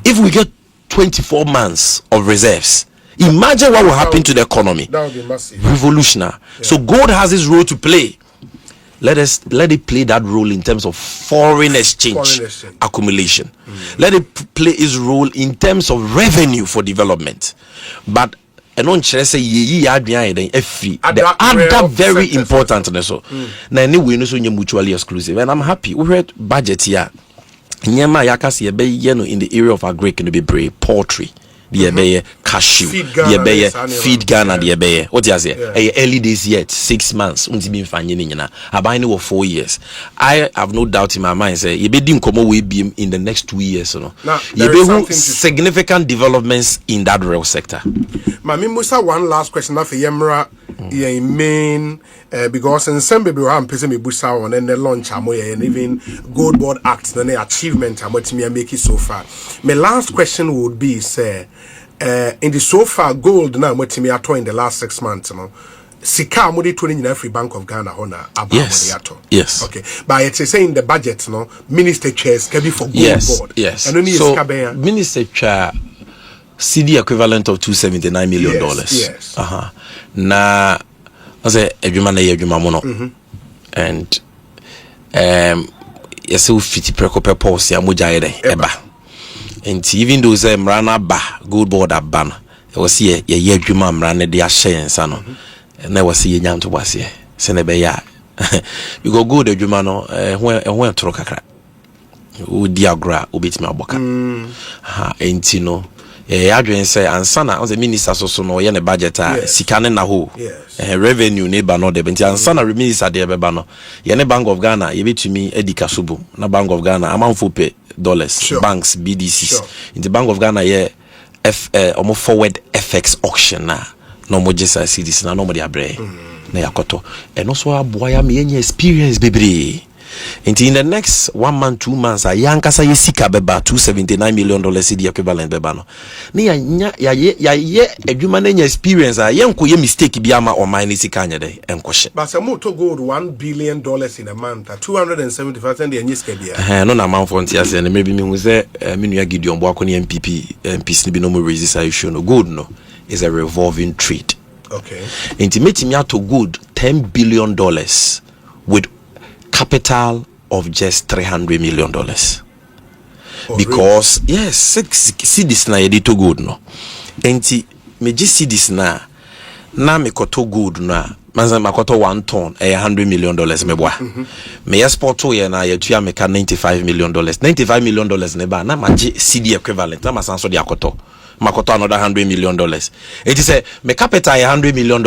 If we get 24 months of reserves. Imagine what will happen to the economy. That would be massive. Revolutionary. Yeah. So gold has its role to play. Let it play that role in terms of foreign exchange accumulation. Let it play its role in terms of revenue for development. But the other very important so na anyway no so mutually exclusive, and I'm happy we heard budget here nyema yakase be in the area of agric no be brave poultry the be cashew the be feed Ghana the be what you say early days yet 6 months unti be mfanye ni nyina aban no 4 years. I have no doubt in my mind say you be din komo we be in the next 2 years no you be significant developments in that real sector. Mami Musa, one last question after Yemra main because in some baby I'm person me busa on and the launch amoya and even Goldbod Act and the achievement I'm what me make it so far. My last question would be say in the so far gold now what me ato in the last 6 months no sika modi 20 in every Bank of Ghana hona about yes okay but it's saying the budget no minister chairs can be for Goldbod yes and only so minister chair CD equivalent of $279 million. Yes. Na I say edwuma na edwuma mo no. And yes we fit prekope pause ya moja ede eba. And even though say mrana ba Goldbod aba no. E was ye edwuma mrana de ahye nsa no. Na was ye nyanto wase. Se na be ya. Because gold edwuma no ho toro kakra. O diagra obetimi aboka. Enti no adwen say ansana on the minister so no ye ne budget sikane na ho revenue ne ba no de benti ansana minister de beba no ye ne Bank of Ghana ye betumi edika subo na Bank of Ghana amanfo pe dollars banks BDCs in the Bank of Ghana ye omo forward FX auction na no mo jesa CDs na no mo de abre na yakoto eno so aboa ya me yenye experience bebre. In the next 1 month, 2 months, a yankasa yesika beba $279 million CD equivalent beba no. Ni ya edwuma experience a yenko ye mistake biama or mine sika nya de enkoshe. But some motor gold $1 billion in a month, 275 and the nyiska bia. No na man for ntiase and maybe me say me nua Gideon Boako ni MPs ni bi no mo raise issue no gold no is a revolving trade. Okay. Intimate me to gold $10 billion with capital of just $300 million. Oh, Because really? Yes, 6 cedis na yedi to gold no. Enti me just cedis na me koto gold na manza makoto 1 ton $100 million me boa. Me export to ye na yetua me ka $95 million. $95 million ne ba na maji cedi equivalent na masanso de akoto. Makoto another $100 million. It is a me capital $100 million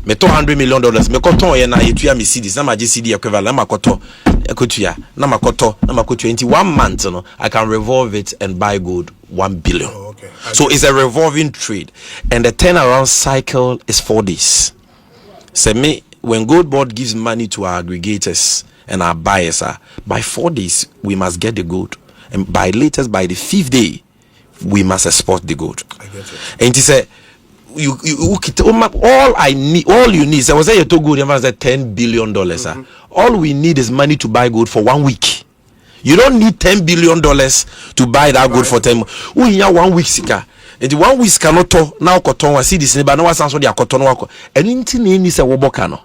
me to $100 million me koto ye na yetua me cedis na maji cedi equivalent na makoto ekotua na makoto 1 month no I can revolve it and buy gold 1 billion. Oh, okay. So it's a revolving trade and the turnaround cycle is 4 days. Say me when Goldbod gives money to our aggregators and our buyers by 4 days we must get the gold and by the 5th day we must export the gold. I get it. And he said all you need. So I was saying to gold $10 billion. All we need is money to buy gold for 1 week. You don't need $10 billion to buy that gold for 10. We have 1 week sika. And the 1 week cannot talk now. Cotton was see this neighbor. No one sounds so they are cotton work. And anything is a wobokano.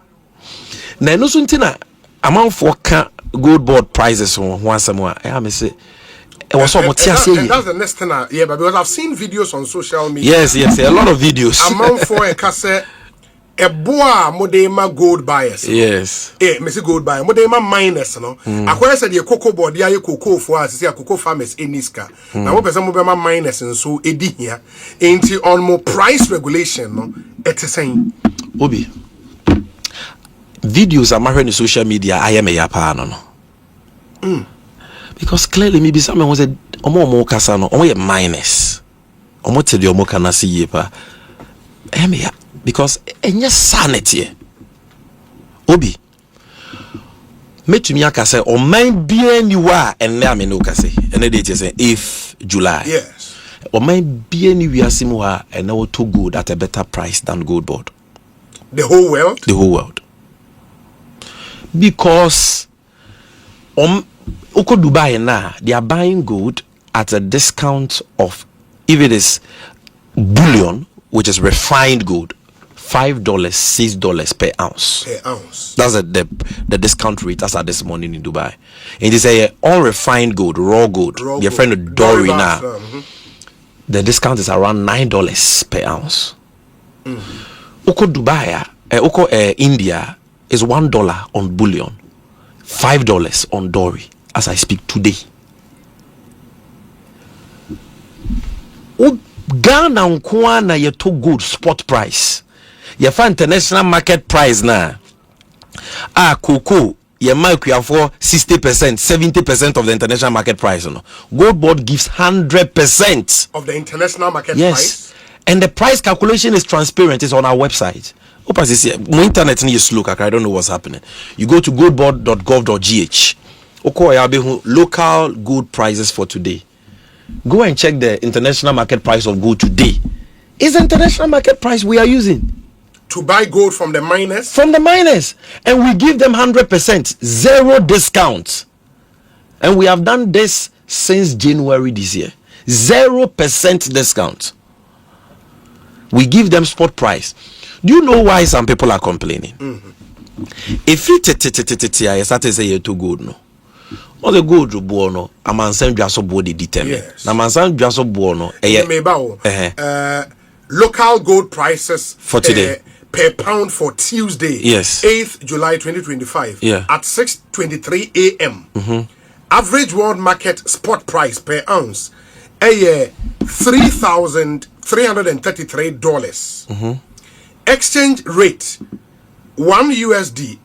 Now no suntina amount for Goldbod prices on once more. I am say. And that's the next thing, but because I've seen videos on social media. Yes, a lot of videos. Amount for a cassette, a boa modema gold buyers. Yes. Mr. Gold buyer, modema miners, no. I said the cocoa board, the cocoa for us, the cocoa farmers in Niska. Now, what person modema miners and so edi here, ain't on more price regulation, no. It's the same. Obi. Videos are married in social media. I am a yapano. Because clearly maybe someone was a omo kasano omo minus omo tell you omo kana see yepa because enya sanity obi metumi aka say o man bia ni wa enne ame no ka say enne dey say if July yes o man bia ni wiase mu ha enne wo to gold at a better price than Goldbod the whole world because Uko Dubai now they are buying gold at a discount of, if it is bullion, which is refined gold, $5, $6 per ounce. That's the discount rate as at this morning in Dubai. And they say all refined gold, raw gold. Your friend Dory now. The discount is around $9 per ounce. Uko Dubai, Uko India is $1 on bullion, $5 on Dory. As I speak today, Ghana nkwana ye to gold spot price. Ye fa international market price na. Cocoa ye mark you for 60%, 70% of the international market price. No, Goldbod gives 100% of the international market price. Yes, and the price calculation is transparent. It's on our website. My internet is slow. I don't know what's happening. You go to goldbod.gov.gh. Local gold prices for today. Go and check the international market price of gold today. Is the international market price we are using to buy gold from the miners? From the miners, and we give them 100%, zero discount. And we have done this since January this year. 0% discount. We give them spot price. Do you know why some people are complaining? If it I started say to gold no. All the gold buono, a man send just body determine. Na man send just buono. Local gold prices for today per pound for Tuesday, yes, 8th July 2025, at 6:23 a.m. Average world market spot price per ounce, $3,333. Exchange rate, $1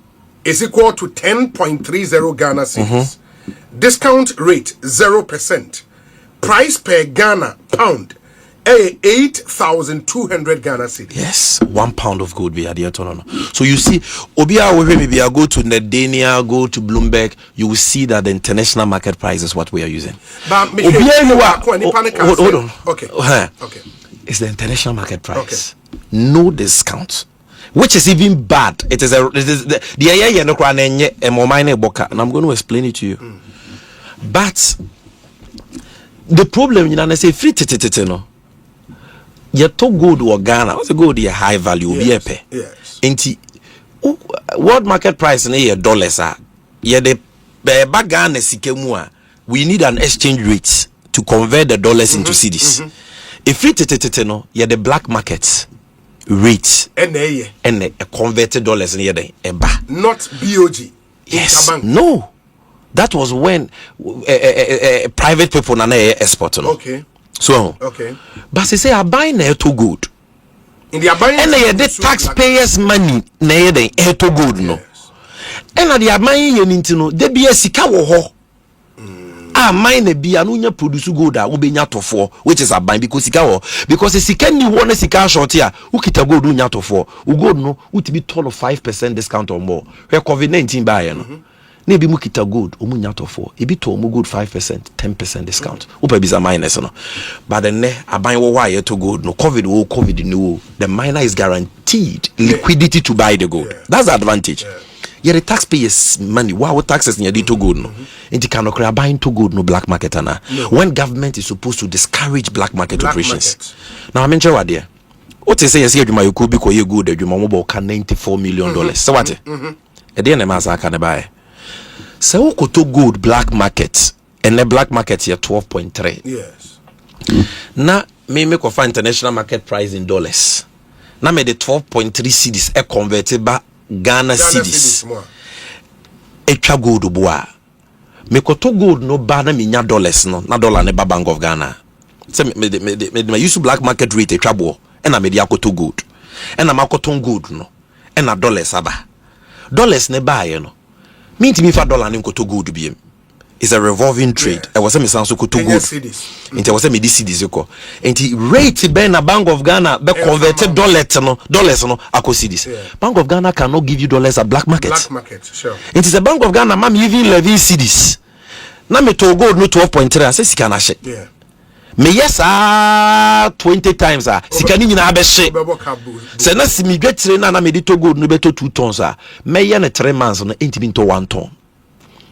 is equal to 10.30 Ghana cedis. Discount rate 0%. Price per Ghana pound 8,200 Ghana cedis. Yes, 1 pound of gold be at the autonomy. So you see, Obia maybe I go to Nedania, go to Bloomberg, you will see that the international market price is what we are using. But hold on. Okay. It's the international market price. No discount. Which is even bad. It is and I'm going to explain it to you. But the problem, I say free no. You to gold or Ghana. What's the gold? A high value. Yes. World market price in $dollars. The Ghana sikemua, we need an exchange rate to convert the dollars into cedis. If it no, the black market rate and a converted dollars in not BOG. Yes, no. That was when private people na export. Okay. So okay. But they say I buy na to good. In the buying and the taxpayers' money na to good no. And they are buying no. They be a sika wo ho. Mine be anunya produce gold a wo be nyato for, which is a buy because sika wo, because the sika ni one sika short here. Who kita gold nyato for? U gold no. Who to be told of 5% discount or more. Where COVID-19 buy no. Maybe mu kita good omu nyato for e bi to omu good 5% 10% discount upa bisa minus no but then aban wo why to gold no covid no the miner is guaranteed liquidity to buy the gold. That's the advantage. Yeah, the taxpayers money wow taxes near to gold no inti cannot buying to gold no black market ana when government is supposed to discourage black market operations. Now I mention what there what say yes adwuma you could be ko ye good adwuma mo bo ka $94 million so what e dey na ma sa ka ne buy. So we to gold black market and the black market here 12.3. Yes. Now me make of international market price in dollars. Now me the 12.3 cedis e converted by Ghana cedis. Etwa gold boa. Me ko to gold no ba na me nya dollars no na dollar ne ba Bank of Ghana. So me use black market rate etwa bo e na me dia ko to gold. E na ma ko to gold no. E na dollars aba. Dollars ne ba ye no. Me for dollar name to good BM. It's a revolving trade. I was a miss to good. It was a midi cities. And rate ben a Bank of Ghana be converted dollars no ako cedis. Bank of Ghana cannot give you dollars at black market. Black market, sure. It is a Bank of Ghana, ma'am, even levy cedis. Na me to gold no 12.3. I say sikana she. Yeah. Me yes 20 times sikani nyina abehye se na simi dwetire na me to gold no beto 2 tons me ye ne 3 months no enti to 1 ton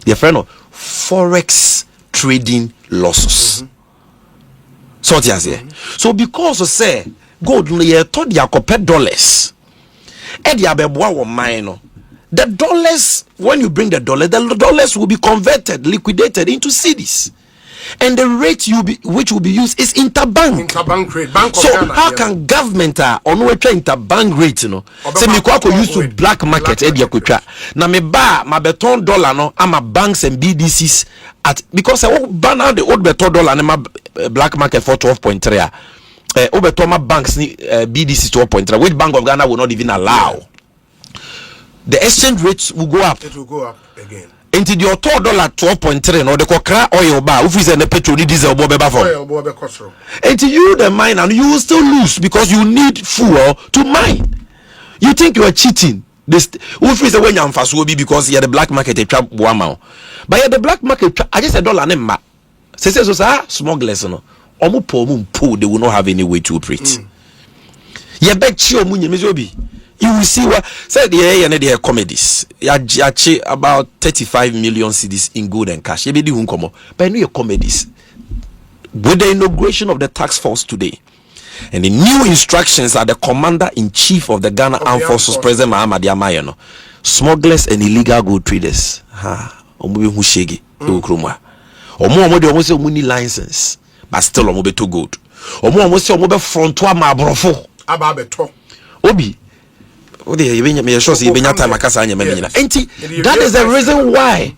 your friend no forex trading losses so it is so because say gold no ye to dia copper dollars e dia beboa wo man no the dollars when you bring the dollars will be converted liquidated into cedis. And the rate which will be used is interbank rate. Bank of so Ghana, how can government on which interbank rate say me ko use to black market e dia kwatwa na me ba ma beton dollar no ama banks and BDCs at because I ban out the old beton dollar na ma black market for 12.3 beton ma banks ni BDC 12.3 which Bank of Ghana will not even allow. The exchange rates will go up. It will go up again. Into the $12.3 no the kokra oil bar if is the petrol diesel bo beba for oil bo be cost. Into you the mine and you will still lose because you need fuel to mine. You think you are cheating. This if is when you am be because you are the black market a trap boama. But you the black market I just $1 name say so smugglers no omo po they will not have any way to operate. You bet you omo nyeme you will see what said the comedies. Yachi about 35 million cedis in gold and cash. But I know your comedies. With the inauguration of the task force today and the new instructions are the commander-in-chief of the Ghana Armed Forces, President Mahammad Yamayano, smugglers and illegal gold traders. License, but still to gold. Obi. That is the reason why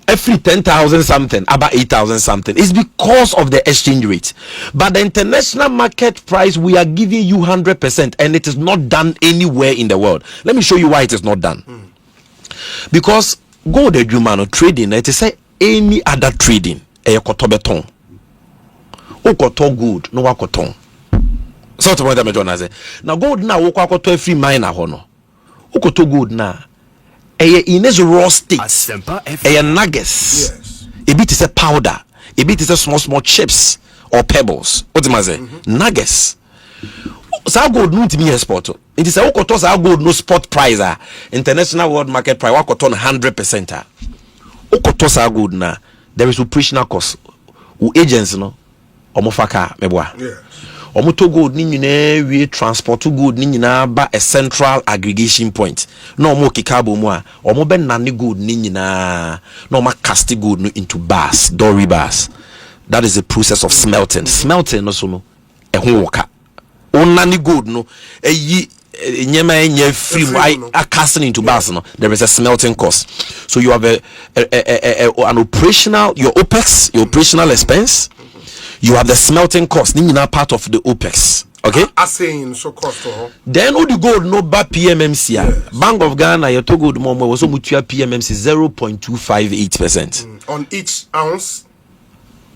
every 10,000 something about 8,000 something is because of the exchange rate. But the international market price we are giving you 100% and it is not done anywhere in the world. Let me show you why it is not done. Because gold trading it is any other trading kotobeton gold no wakoton. So to what I say now gold now wo kwa to free mine ahono ukoto gold na in its raw state nuggets a bit is a powder a bit is a small chips or pebbles what am I say nuggets so gold no to me export it is a ukoto so gold no spot price international world market price wakoto 100% ukoto so gold na there is operational cost agents no omofaka meboa omoto gold ni nyina we transport gold ni nyina ba a central aggregation point no omo kikabo mu a omo be nane gold ni nyina no omo cast gold no into bars, dory bars. That is the process of smelting. Smelting no so no ehun woka onane gold no eyi nyema enye free I casting into bars no there is a smelting cost. So you have an operational your operational expense. You have the smelting cost. Ni na part of the OPEX. Okay? Assaying so cost. Then all the gold no ba PMMC. Yes. Bank of Ghana your to gold more was so mutua PMMC 0.258%. On each ounce.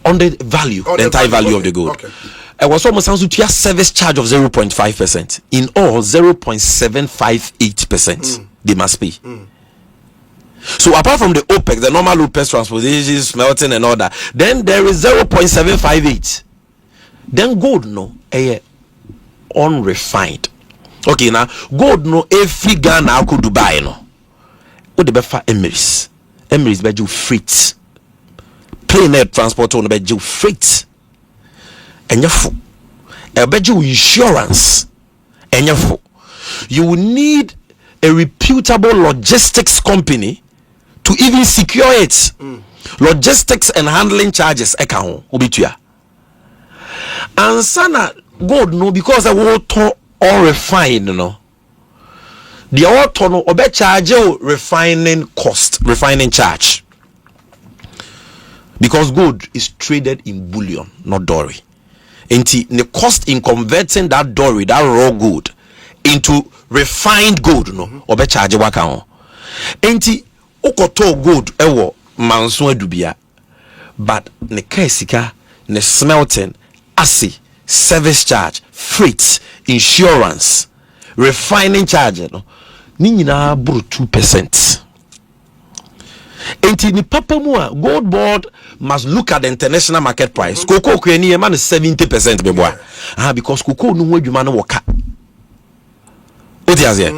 On the value, on the entire value of the gold. Okay. It was almost a service charge of 0.5%. In all, 0.758% they must pay. So apart from the OPEX, the normal OPEX, transportation, smelting and all that, then there is 0.758. Then gold no unrefined. Okay, now gold no every Ghana could Dubai no. What the befa Emirates be do freight. Plane air transport on be do freight. Enyafu. E be do insurance. Enyafu. You will need a reputable logistics company to even secure it. Logistics and handling charges eka obitua. And sana gold no because I want to all refine no. The auto no obe charge refining cost, refining charge. Because gold is traded in bullion, not dory. And the cost in converting that dory, that raw gold, into refined gold no obe charge waka on. Enti okoto gold ewo manso adubia but ne kasika ne smelting assay service charge freight insurance refining charge no ni nyina buru 2%. Enti ni papa mu a Goldbod must look at the international market price. Cocoa kwani e man 70% be boa. Because cocoa no ho adwuma no woka. Odiaze.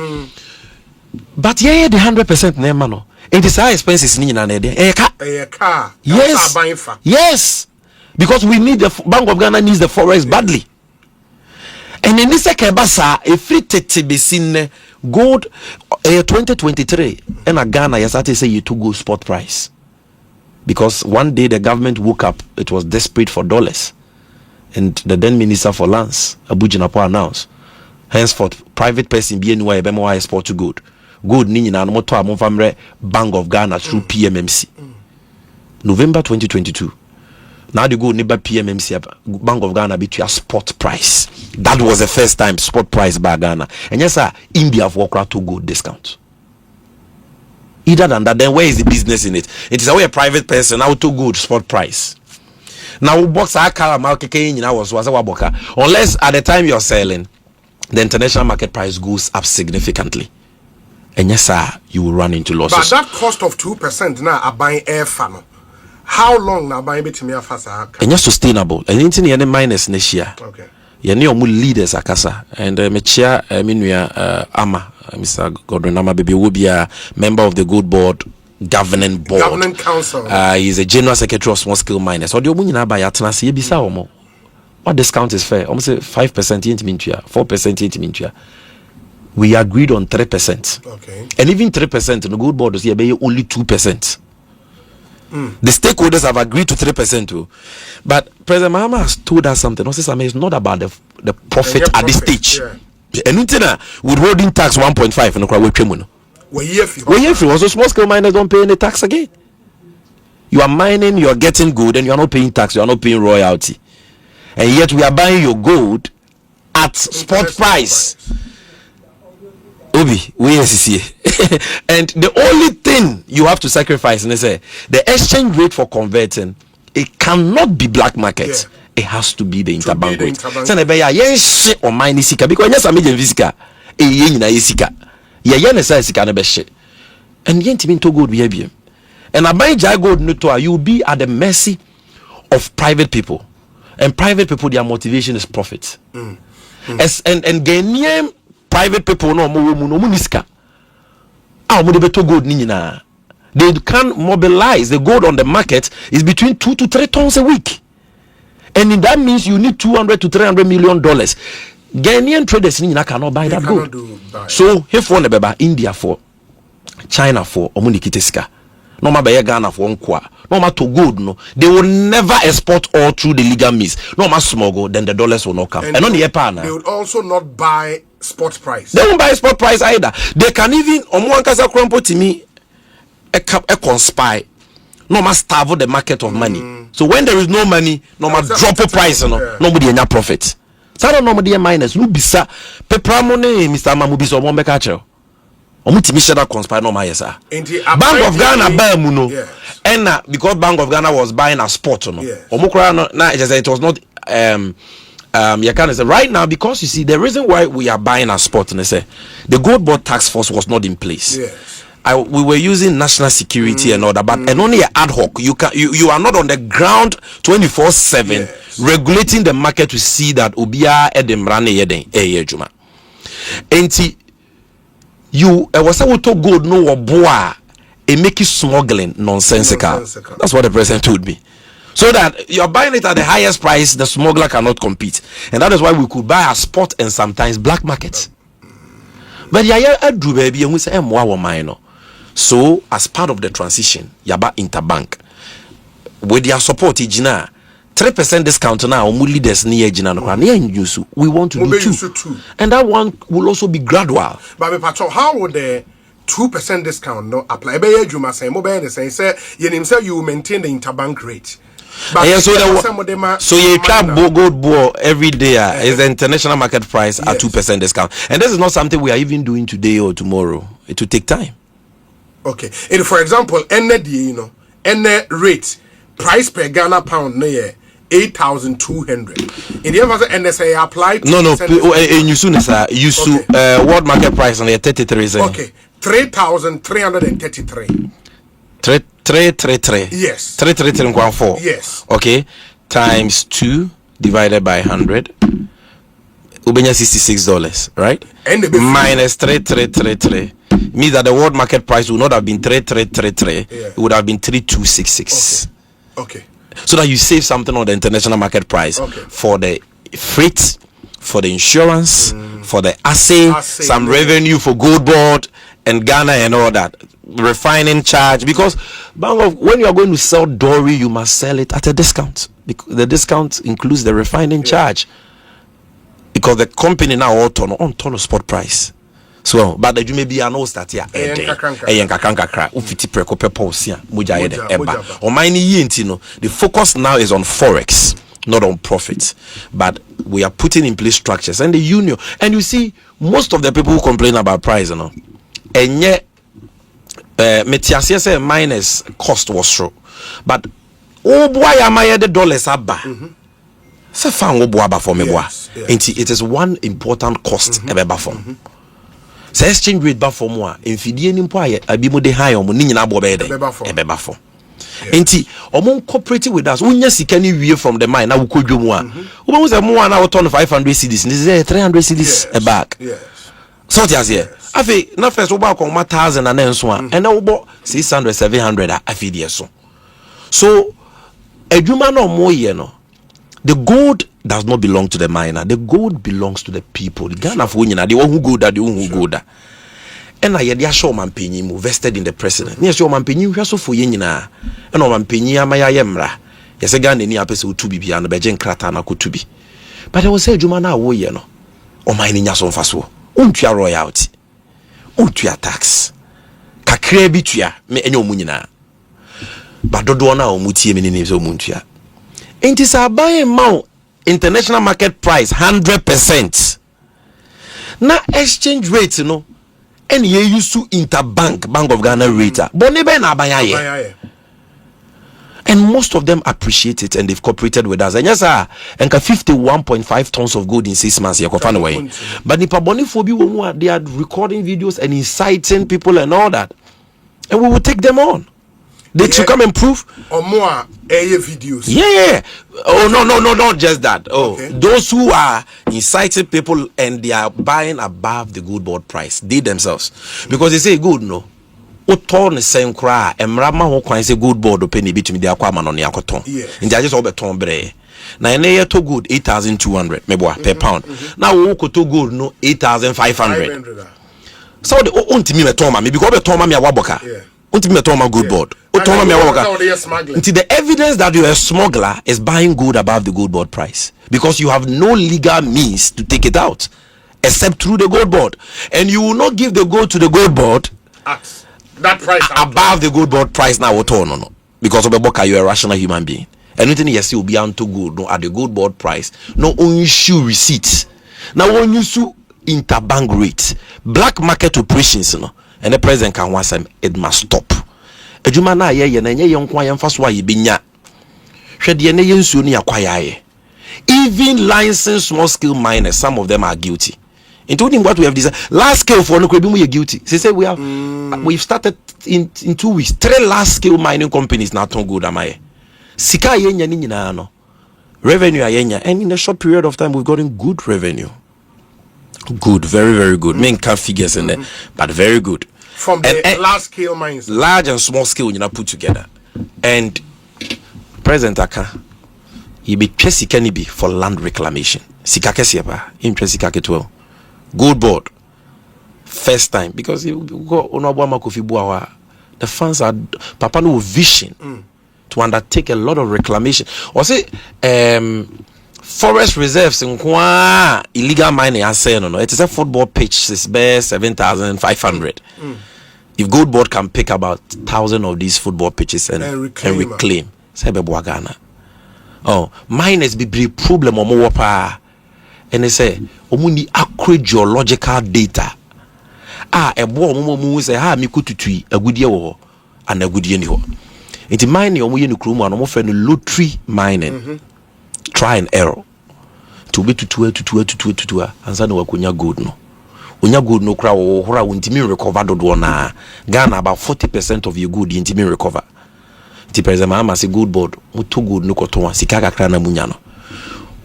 But yeah, the 100% na ma no. It is high expenses ni nyina na dey. Car. Yes. Yes. Because we need the Bank of Ghana needs the forex badly. And in this basa a free tete besin gold 2023 and a Ghana yes I say you to go spot price. Because one day the government woke up, it was desperate for dollars. And the then Minister for Lands, Abu Jinapo, announced henceforth private person be anywhere bemo export to gold. Gold ni na moto amfamre Bank of Ghana through PMMC. November 2022. Now the gold neighbor PMMC Bank of Ghana be to a spot price. That was the first time spot price by Ghana. And yes sir, India have walked out to gold discount. Either than that, then where is the business in it? It is a private person out to gold spot price. Now box unless at the time you're selling, the international market price goes up significantly. And yes sir, you will run into losses. But that cost of 2% now are buying air funnel. How long now buying bit me a fasa? And you're sustainable. And anything any minus next year. Okay. You know leaders akasa. And me chair Ama Mr. Gordon Ama Baby will be a member of the Goldbod governing board. Governing council. He's a general secretary of small scale miners. Or the omunyina buy atana se bisa omo. What discount is fair? Almost say 5% intimintua, 4% intimintua. We agreed on 3%. Okay. And even 3% in the Goldbod is only 2%. The stakeholders have agreed to 3% too. But President Mahama has told us something. It's not about the profit at this stage. Anything withholding tax 1.5 in the crowd. We also small scale miners don't pay any tax again. You are mining, you are getting gold, and you are not paying tax, you are not paying royalty. And yet we are buying your gold at spot price. Obi, we see. And the only thing you have to sacrifice is the exchange rate for converting. It cannot be black market. Yeah. It has to be the interbank rate. So yes or mine sika because yes Sammy Gyamfi sika e yen na sika. Ye yen say sika na be hye. And yen timi to gold be biem. And abai jai gold no to you will be at the mercy of private people. And private people their motivation is profit. As and Ghanaian private people no mo sika. Mo de beto gold ni nyina. They can mobilize the gold on the market is between 2 to 3 tons a week. And that means you need $200 to $300 million. Ghanaian traders cannot buy that gold. So here for India for China for Omunikiteska. No matter Ghana for Nkwa. No matter to gold, no, they will never export all through the legal means. No matter smuggle, then the dollars will not come. And on the partner, they would also not buy spot price. They won't buy spot price either. They can even Omuankasa Krompo to me a conspire. No matter starve the market of money. So when there is no money, no matter drop a price, nobody any profit. So I don't know nobody minus. No bisa pepramone Mr. Mamubiso Mombekacho. That conspire no my sir. Bank of Ghana buy muno. And because Bank of Ghana was buying a spot no. Omukra no it was not you can say right now, because you see the reason why we are buying a spot and say the Goldbod task force was not in place. We were using national security and all that, but and only ad hoc. You are not on the ground 24/7 regulating the market to see that Obia Edemrane Yeden Juma. Enti you was able to gold no boa and make it smuggling nonsensical. That's what the president told me. So that you're buying it at the highest price, the smuggler cannot compete. And that is why we could buy a spot and sometimes black markets. But I do baby and we say minor. So as part of the transition, Yaba Interbank with their support, Ijina 3% discount now, leaders near Jina. We want to do two. And that one will also be gradual. But how would the 2% discount no apply? You maintain the interbank rate. But so you trap Goldbod every day is the international market price at 2% discount. And this is not something we are even doing today or tomorrow. It will take time. Okay. And for example, any rate price per Ghana pound near 8,200. In the other NSA applied. No. You soon world market price on the 33. Okay, 3,333. 333. Yes. 333.4. Yes. Okay, times 2 divided by 100. Ubenya $66, right? And the minus 3,333 means that the world market price would not have been 3,333. It would have been 3,266. Okay. So that you save something on the international market price for the freight, for the insurance, for the assay, some revenue for Goldbod and Ghana and all that. Refining charge, because when you are going to sell Dory, you must sell it at a discount. Because the discount includes the refining charge. Because the company now all on spot price. So, but the may be an old start here. The focus now is on forex, not on profits. But we are putting in place structures and the union. And you see, most of the people who complain about price, and yet Metiasia minus cost was true. But oh boy, am I the dollars abba? So found for me. It is one important cost ever from. So exchange rate ba for more. Infidie ni mpo aye abimo de high omo ni nyina bo be de ebeba for. Enti omo cooperative with us. Unya sika ni wie from the mine na wo kodwom a. Wo be say mo na wo turn 500 cedis. Ni say 300 cedis a bag. So it is here. Afi na first wo ba ko 1000 na enso a. And na wo bo 600 700 a afi de so. So adwuma na omo ye no. The gold does not belong to the miner. The gold belongs to the people. The Ghana for they want who go that, they want who go that. And I had show man penny vested in the president. Yes, your man penny we so for yina. And man penny amaya yemra. Yes, a Ghana ni apese to be and the Bejen krata na to be. But I will say Jumana wo ye no. O mining yason faso. Untua royalty. Untua tax. Kakre bitua me enyo munyina. But dodo na o mutie me ni so muntua. It is a buy amount international market price 100%. Now exchange rate, and you used to interbank Bank of Ghana rate. And most of them appreciate it and they've cooperated with us. And yes, sir, and 51.5 tons of gold in 6 months. But the Paboniphobia, they are recording videos and inciting people and all that. And we will take them on. They should come and prove or more videos. Yeah. Oh no, not just that. Oh, okay. Those who are inciting people and they are buying above the Goldbod price, they themselves, because they say good no. O turn the same cry. Emrama who can say Goldbod or penny between the aquaman on the aquaton. And they just all beton bre. Now ene to gold 8,200 meboa per pound. Now we go to gold no 8,500. So the untimi metoma me because betoma me awaboka. Untimi metoma Goldbod. Utoma me awaboka. Until the evidence that you are a smuggler is buying gold above the Goldbod price because you have no legal means to take it out except through the Goldbod, and you will not give the gold to the Goldbod at that price above the Goldbod price now no because of the boka you are a rational human being. Anything you see will be onto gold no at the Goldbod price no only issue receipts. Now when you sue interbank rate black market operations no and the president can want some it must stop. Ejuma na ye na nye yonkwa yemfa so aye benya hwede ne yensuo ne yakwaya even licensed small scale miners, some of them are guilty, including what we have decided. Large scale for no we are guilty. They say we've started in 2 weeks 3 large scale mining companies now turn good am I sika yenya ni nyina no revenue ayenya, and in a short period of time we've gotten good revenue. Good, very very good. Main can't figures in there, but very good from the large scale mines, large and small scale you know put together. And President Aka he be sika ni be for land reclamation. Sika kesi ba interest sika ketwo Goldbod first time because he go onobwa Kofi Buawa. The fans are papa no vision to undertake a lot of reclamation or say forest reserves in illegal mining I say no it is a football pitch is best 7,500. If Goldbod can pick about 1,000 of these football pitches and reclaim say be Ghana. Oh, miners be problem or more pa, and they say omuni accurate geological data. A boy mu say ha mi kututui agudie wo and agudie ni ho. It mining omo ye no krum an omo fe no lottery mining. Try and error. To be tutu ansa na wakonya gold no. Onya gold no kra wo hora wontimi recover dodo na. Ghana about 40% of your gold intimi recover. Ti president ma say Goldbod muto gold no koto sika kakra na munya no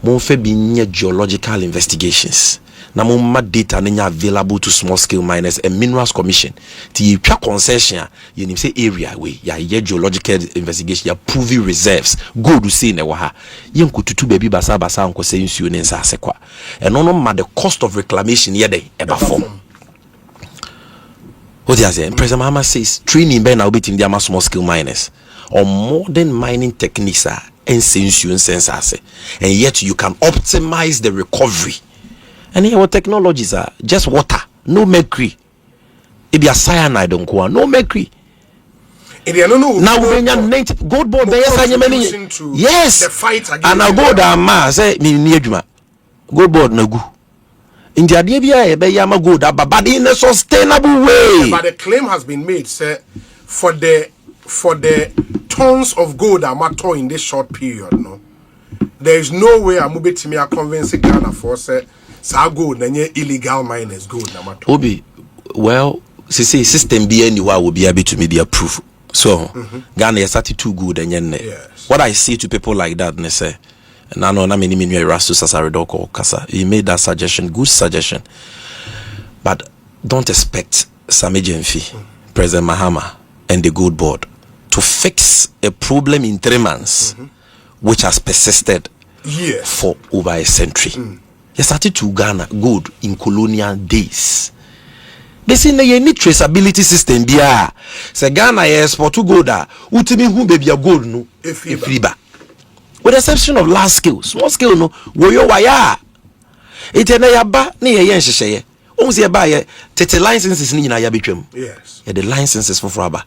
mo fe bi nye geological investigations na mo ma data na nya available to small scale miners and minerals commission ti twa concession you nim say area we ya geological investigation ya prove reserves gold say na wa ha ye nkotutu baby basa nko say nsuo ne nsa asekwa and no ma the cost of reclamation ye dey eba form. What you say president Mahama says training be na obetim dia small scale miners or modern mining techniques are and yet you can optimize the recovery. And here what technologies are just water, no mercury. It be a cyanide no mercury. Now when you're native Goldbod yes the fight against and I'll go down ma say me near Goldbod no go. In the idea be yama go that but in a sustainable way. But the claim has been made say for the tons of gold I'm at in this short period, no, there is no way I'm able to convince Ghana for say gold and illegal miners gold. Obi, well, see system be anywhere will be able to maybe approve. So Ghana is 32 good and yes. What I see to people like that, they say, and I know na many Erastus Sasaridoko Kasa. He made that suggestion, good suggestion, but don't expect Sammy Gyamfi, President Mahama, and the Goldbod to fix a problem in 3 months, which has persisted for over a century. They started to Ghana gold in colonial days. They say na any traceability system bia. Say Ghana export to gold ultimi hu baby gold no efriba. With the exception of large scale, small scale no wo yo waya. Ite na yaba na ye nhyehyeye. Omu se ba ye tete licenses ni nyina ya betwam. Yes. Yeah, the licenses for fraba.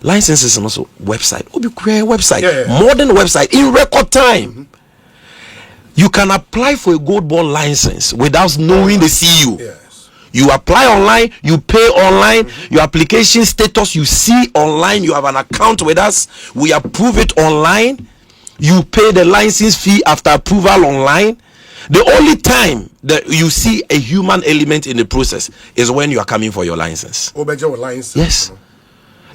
Licenses and also website. Obi create website. Modern website in record time. You can apply for a Goldbod license without knowing the CEO. Yes. You apply online, you pay online, your application status you see online, you have an account with us, we approve it online, you pay the license fee after approval online. The only time that you see a human element in the process is when you are coming for your license. Yes.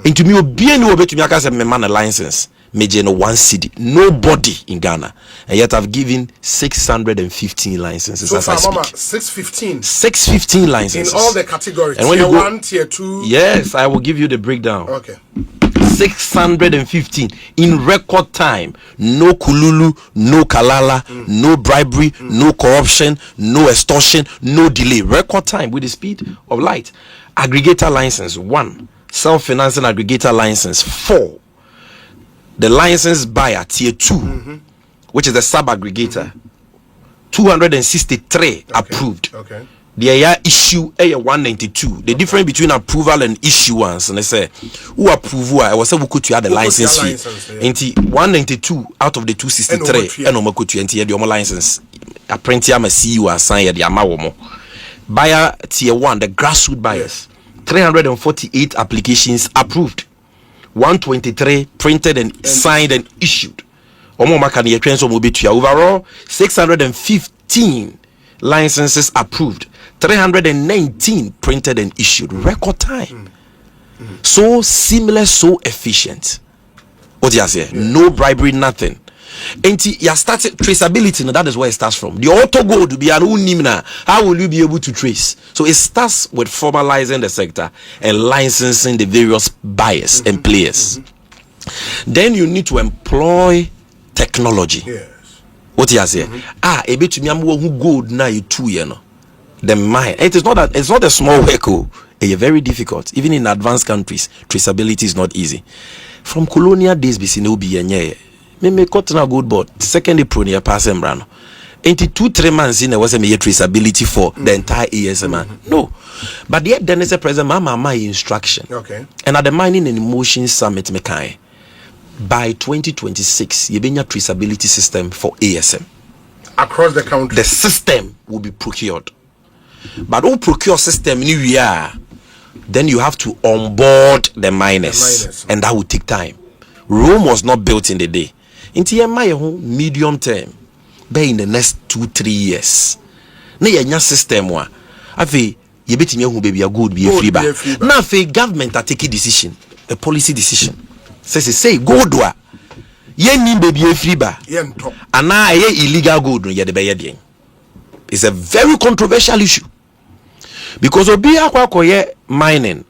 And to me, I say me man a license. Me no 1 city. Nobody in Ghana, and yet I've given 615 licenses. So as I speak. 615 licenses in all the categories. And when tier you go, 1, tier 2. Yes, I will give you the breakdown. Okay. 615 in record time. No kululu, no kalala, no bribery, no corruption, no extortion, no delay. Record time with the speed of light. Aggregator license 1, self-financing aggregator license 4. The license buyer tier 2, which is the sub-aggregator, 263 approved. Okay. The issue a 192. The difference between approval and issuance, and they say who approve I was able to add the license fee. Into 192 out of the 263 and no could enter the license. Apprentice am a CEO assign the amawomo. Buyer tier 1, the grassroots buyers, 348 applications approved, 123 printed and signed and issued. Overall, 615 licenses approved, 319 printed and issued. Record time. So seamless, so efficient. What do you say? No bribery, nothing. And you started traceability, that is where it starts from. The auto gold to be an unimna. How will you be able to trace? So it starts with formalizing the sector and licensing the various buyers and players. Then you need to employ technology. Yes. What you say? A bit to me who gold now you 2 years no. The mine. It's not a small work. It's very difficult. Even in advanced countries, traceability is not easy. From colonial days, me cut na Goldbod. Second April near passing brand. Into 2-3 months in there was a traceability for the entire ESM. No, but yet then is a present my instruction. Okay. And at the Mining and Emotion Summit, mekai. By 2026, you bring a traceability system for ASM across the country. The system will be procured, but all procure system new year, then you have to onboard the miners, and that will take time. Rome was not built in the day. Into my medium term, be in the next 2-3 years. Na yenya system wa. Afi ye betimi hu baby a good be a free ba. Na afi government are taking decision, a policy decision. Say gold wa ye nim baby a free ba ana ye illegal gold no ye de be ye. It's a very controversial issue because obi akwakoye mining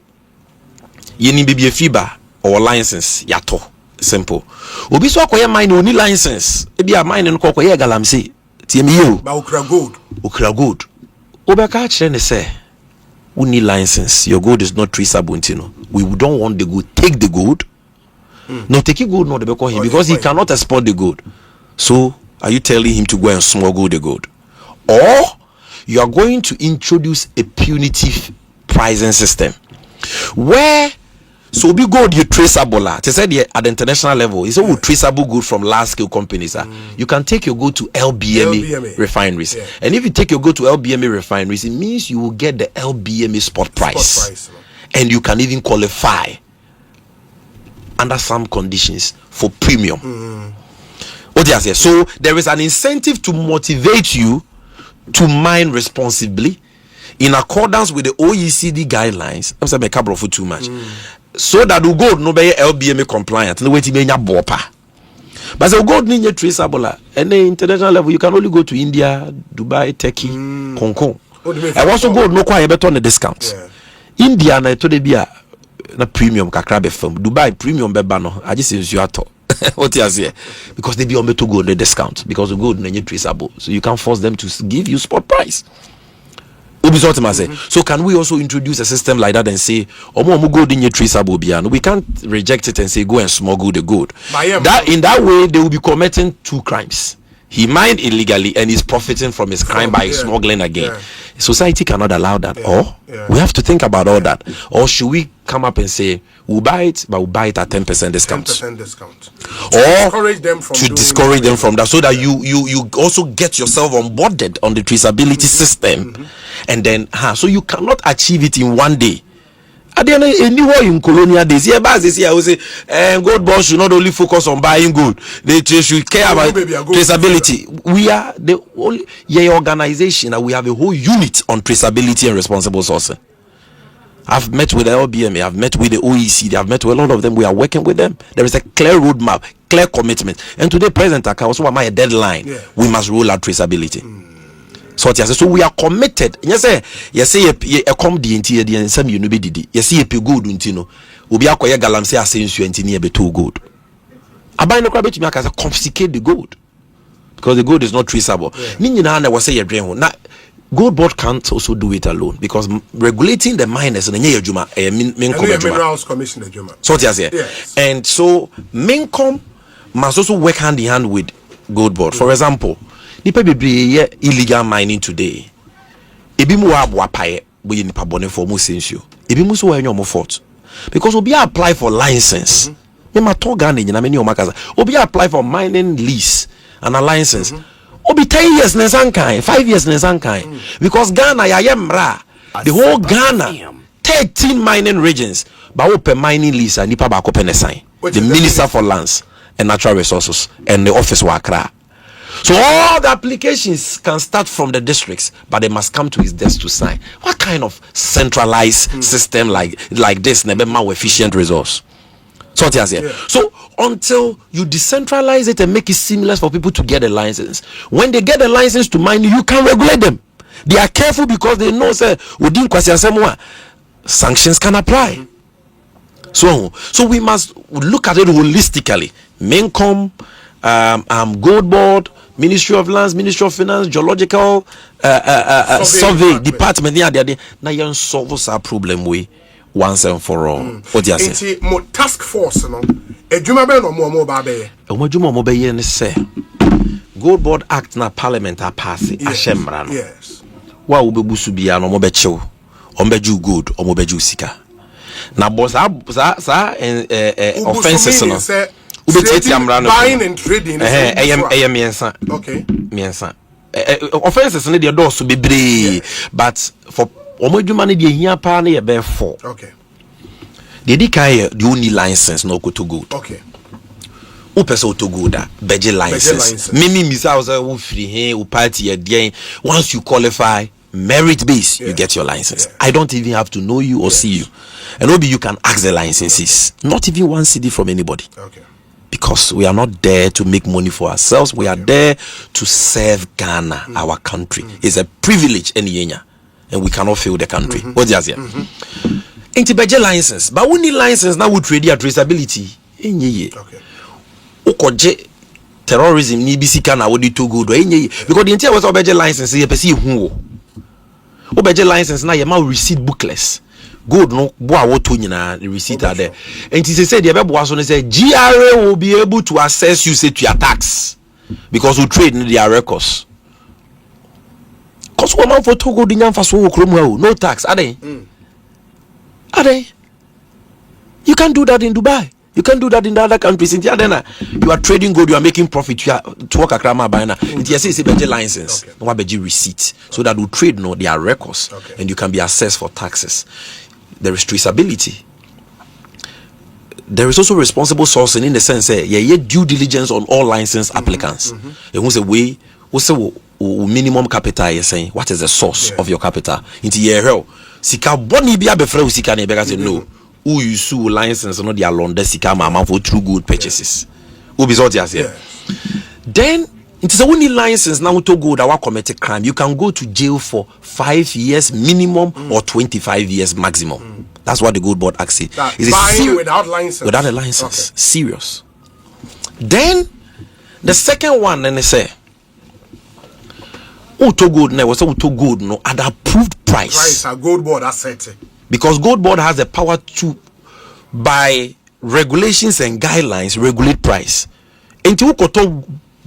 ye nim baby a free ba or license yato simple. Obi so akoye mining oni license e bia mining ko akoye galamse tie me yo ba okra gold obeka kire ne say we need license, your gold is not traceable, we don't want the gold. Take the gold. No, take it gold, not the because he cannot export the gold. So, are you telling him to go and smuggle the gold? Or you are going to introduce a punitive pricing system where so be gold you traceable. They said at the international level, it's all traceable good from large scale companies. You can take your gold to LBMA refineries. Yeah. And if you take your gold to LBMA refineries, it means you will get the LBMA spot price. And you can even qualify under some conditions for premium. What do you say? So there is an incentive to motivate you to mine responsibly in accordance with the OECD guidelines. I'm saying I for too much. So that the gold no be LBMA compliant. No wait be bopa. But the gold need traceable. And the international level, you can only go to India, Dubai, Turkey, Hong Kong. I also gold no quite better on the discounts. Yeah. India na to be a na premium kakra be from Dubai premium be ba no. I just use you at all. What you say? Because they be on to go the discount because the gold need traceable. So you can't force them to give you spot price. So can we also introduce a system like that and say omo gold in your traceable biano? We can't reject it and say go and smuggle the gold. That in that way they will be committing 2 crimes. He mined illegally and is profiting from his crime by smuggling again. Yeah. Society cannot allow that. Or we have to think about all that. Or should we come up and say we'll buy it, but we'll buy it at 10% discount. 10% discount. Or to discourage them from that, so that you also get yourself onboarded on the traceability system. And then so you cannot achieve it in one day. At the end, anywhere in colonial days, I would say, Goldbod should not only focus on buying gold; they should care about traceability. We are the only organization, and we have a whole unit on traceability and responsible sourcing. I've met with the LBMA, I've met with the OECD, I've met with a lot of them. We are working with them. There is a clear roadmap, clear commitment. And today, President Aka also a deadline. Yeah. We must roll out traceability. So we are committed. Yes, say you come the interior and some you know be did. Yes, you good untino. obi akoye galamsey asensu antini e beto gold aban no kwa betumi aka say confiscate the gold because the gold is not traceable ni nyina na wose ye dwen ho na Goldbod can't also do it alone because regulating the miners and Minerals Commission so yes. And so Mincom must also work hand in hand with Goldbod. For example, nipa bebre illegal mining today. Ebi mu abwa pae we nipa bone for mo sensio. Ebi mu so wa enyo mo fault. Because obi apply for license. Me ma to Ghana nyina me ni o makaza. Obi apply for mining lease and a license. Obi 10 years nesankai, 5 years nesankai. Because Ghana ya yemra, the whole Ghana, 13 mining regions, but open mining lease and nipa ba ko penesign. The Minister for Lands and Natural Resources and the office wakra. So all the applications can start from the districts, but they must come to his desk to sign. What kind of centralized system like this never more efficient resource? So until you decentralize it and make it seamless for people to get a license, when they get a license to mine, you can regulate them. They are careful because they know say within sanctions can apply. So we must look at it holistically. Mincom, Goldbod, Ministry of Lands, Ministry of Finance, Geological Survey Department. Now you solve our problem we once and for all. What do you say? Mo task force no. Ejuma be no mo ba be. Ejuma mo be ye ne say. Goldbod Act na Parliament a pass ashemra no. Yes. Wa wo bebusu bia no mo be chew. O be ju good, o mo be ju sika. Na boss offenses no. Buying and trading. Miensa. Okay. Miensa. Offenses no dey do so bebre, but for omodwuma ne dey hia pa na ye be 4. Okay. They decay the only license no go to good. Okay. Who person to go that beje license. Mimi misa was who free here who party again. Once you qualify merit base, you get your license. I don't even have to know you or see you. And maybe you can ask the licenses. Not even one CD from anybody. Okay. Because we are not there to make money for ourselves. We are there to serve Ghana, our country. It's a privilege in Yenya. And we cannot fail the country. What do you say? Into beje license. But we need license now with traceability. Okay. Ukoje terrorism ni bisika na wodi to good because the entire was beje license ye pesi hu o beje license na ye ma receipt bookless good no bo a woto nyina the receipt are there and he said the bebo so say GRA will be able to assess you say to your tax because we trade in their records cause woman for to go di nyamfa so wo krom no tax are they you can do that in Dubai. You can do that in the other countries. In the you are trading gold, you are making profit. You are to work a crama by now. It's a better license, no better receipt, so that we trade no their records, and you can be assessed for taxes. There is traceability. There is also responsible sourcing in the sense that due diligence on all license applicants. It was a way. Also, minimum capital. You're saying what is the source of your capital? Into your sika boni biya befre sika ne beka say no. Who you sue license no their London sika mama for true good purchases. Who be sort here. Then it is a only license now to go that commit a crime. You can go to jail for 5 years minimum or 25 years maximum. That's what the Goldbod Act says. Buying without license. Without a license. Serious. Then the second one then they say to gold now was to gold no at approved price. A Goldbod asset. Because Goldbod has the power to, by regulations and guidelines, regulate price. Until you got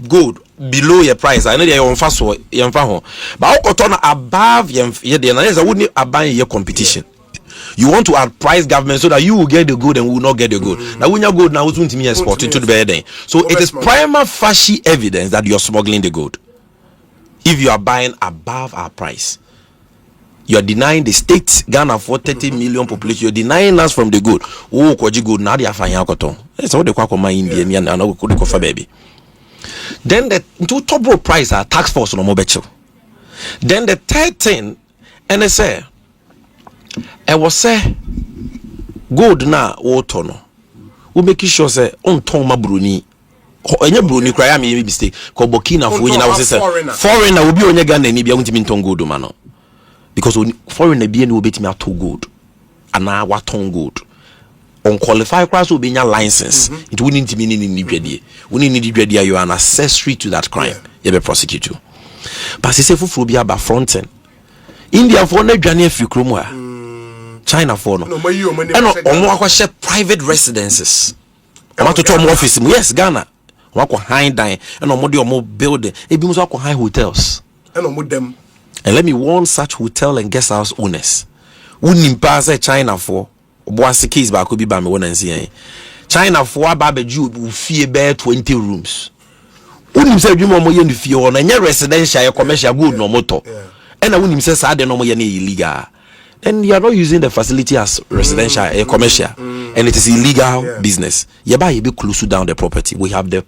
gold below your price, I know you're on fast or you're on, but you got above your competition. You want to outprice government so that you will get the good and will not get the good. Now when you gold now, it's going to be export into the bed. So it is prima facie evidence that you're smuggling the gold. If you are buying above our price. You are denying the state Ghana for 30 million population. You are denying us from the good. Oh, koji good. Now they are fine. It's all the kwakoma Indian and no could for baby. Then the two top row price are tax force no more. Then the third thing, and I say, I was say, good na water no. We make sure say on ton ma bruni. Onye bruni cry me mistake. Ko Burkina for you now say foreigner will be onye Ghana ni bia untimi ton good man. Because foreign be any bit me to good and now what on good unqualified class will be your license. It wouldn't mean in the we need to you are an accessory to that crime. You be prosecute you. But say for be about fronting. India for no Johnny Fukrumwa. China for no. And private residences. I want to talk more office. Yes, Ghana. Wako high dine and on more building. It be wako high hotels. And let me warn such hotel and guest house owners. Wouldn't pass China for was the case, but could be by me one and see. China for Baba Jew will fear bear 20 rooms. Wouldn't say you more in the field and your residential commercial good no motor. And I wouldn't say sad no more illegal. And you are not using the facility as residential commercial, and it is illegal business. You be close down the property. We have the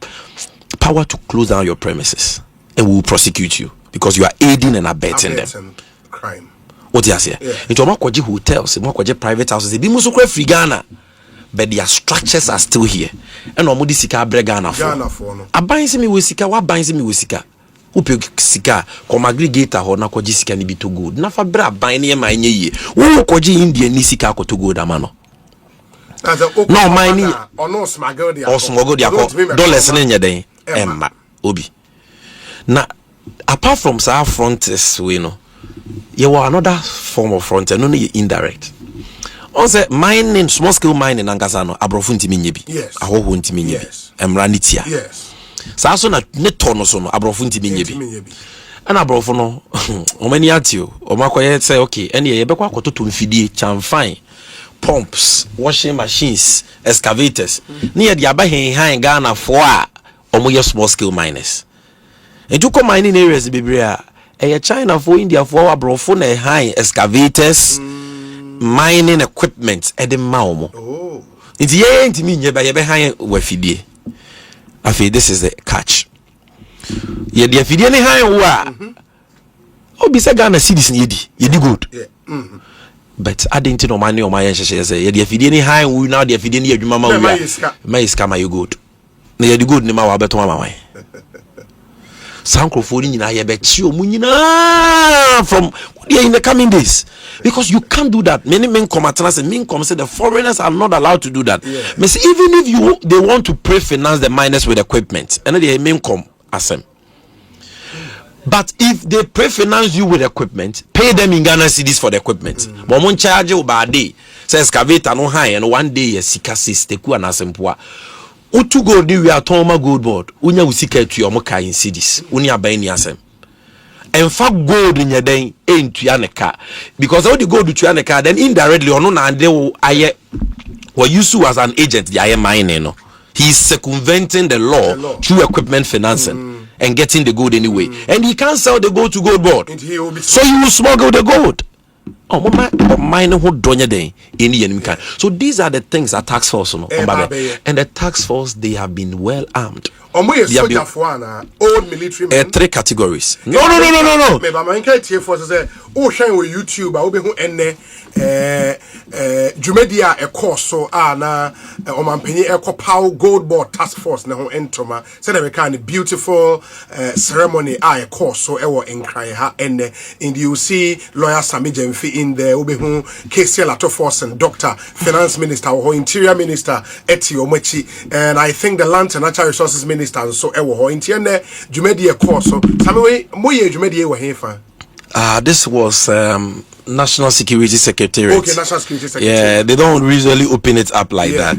power to close down your premises, and we will prosecute you because you are aiding and abetting them. Crime. What you say? Into more hotels, more private houses. They be musu free Ghana, but their structures are still here. And no more sika bre Ghana for. No. Abansi mi wesika, wa abansi mi wesika. Upe sika, kom aggregator ho na koji sika ni bi to good. Na fa bra ban ne ma nye ye. Wo koji India ni sika ko to good amano. No mine ono smuggle dia. O smuggle dia ko dollars ne nya den. Emma obi. Na apart from sa fronts we know. You were another form of front and only indirect. Also, mining, small scale mining, Angasano, Abrofunti Minyebi. Yes. Ahohunti Minyebi. Yes. Emranitia. Yes. Sasso na netonosono, Abrofunti Minyebi. And Abrofono, Omeni at you, Omakoye say, okay, and ye bekwa koto mfidi, chamfine, pumps, washing machines, excavators. Near the Abahe high Ghana for Omoya small scale miners. And you come mining areas, Bibria. China for India for our brofone high excavators, mining equipment at the Maumo. Oh, it's ye ain't mean ye by ye behind wefidi. I feel this is the catch. Ye the fidi high wa. Oh, beside Ghana citizen ye do good. But I didn't know money on my say ye the fidi high we now the fidi ye mama we my scam you good. Ye the good ni ma wa beto mama. Sankrofoni nyina ye bechi omunyina from in the coming days because you can't do that. Many men come at us and men come say the foreigners are not allowed to do that. But even if they want to pre-finance the miners with equipment, and then they men come as them. But if they pre-finance you with equipment, pay them in Ghana cedis for the equipment. But one charge you by day, say excavator no high, and one day a sikasis teku and asempoa. Utu gold we are Toma Goldbod. Unya usika to your moka in cities. Unya bayni asem. And fact gold in your day ain't to yaneka. Because all the gold to yaneka, then indirectly or no and they were used to as an agent, the I mining. No. He's circumventing the law through equipment financing and getting the gold anyway. And he can't sell the gold to Goldbod. So you will smuggle the gold. Oh, mine who donya day in the enemy. So these are the things that tax force and the tax force they have been well armed. Old military men. 3 categories. No. Me ba man kai tie force say o hwan we YouTube a wo be hu enne Jumedia Ekoso na Omampenyi Ekopow Goldbod task force na ho entoma say the kind of beautiful ceremony Ekoso ewo enkran ha enne and you see lawyer Sammy Gyamfi in there wo be hu KCL ato force and doctor finance minister or interior minister eti omachi and I think the land and natural resources minister and so ewo ho entienne Jumedia Ekoso Sammy moye Jumedia wo hefa. This was National Security Secretariat. Okay, National Security Secretariat. Yeah, they don't usually open it up like that.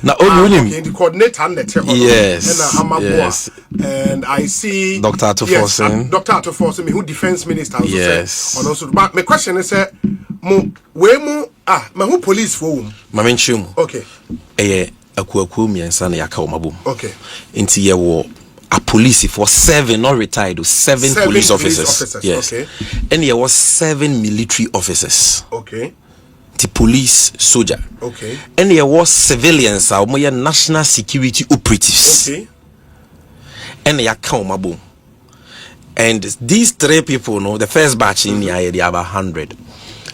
Now, okay, the coordinator and the yes. And I see Dr. Atoforsen. Dr. Atoforsen, who defense minister. Yes. And also, but my question is, who police for whom? Mamenchum. Okay. Akuaku miensa na yaka omabum. Okay. Inti yewo a police for 7 not retired, 7 police officers. Yes. Okay. And there was 7 military officers. Okay. The police soldier. Okay. And there was civilians, national security operatives. Okay. And they are and these 3 people, the first batch in the area, they have 100.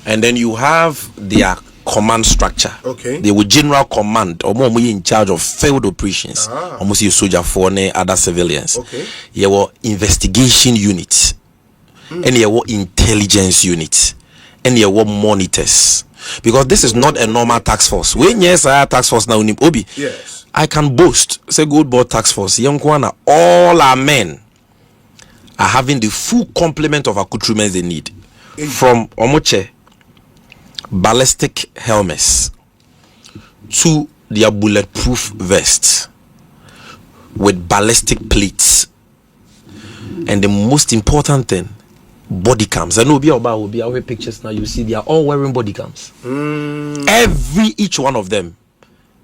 And then you have their command structure. Okay. They were general command or more in charge of field operations. Almost you soldier for other civilians. Okay. There were investigation units. And there were intelligence units. And there were monitors. because this is not a normal task force. When yes, I task force now in Obi. Yes. I can boast, say Goldbod task force, young Kwana, all our men are having the full complement of accoutrements they need. From Omoche, ballistic helmets, to their bulletproof vests with ballistic plates, and the most important thing, body cams. I know will be our pictures now. You see, they are all wearing body cams. Each one of them.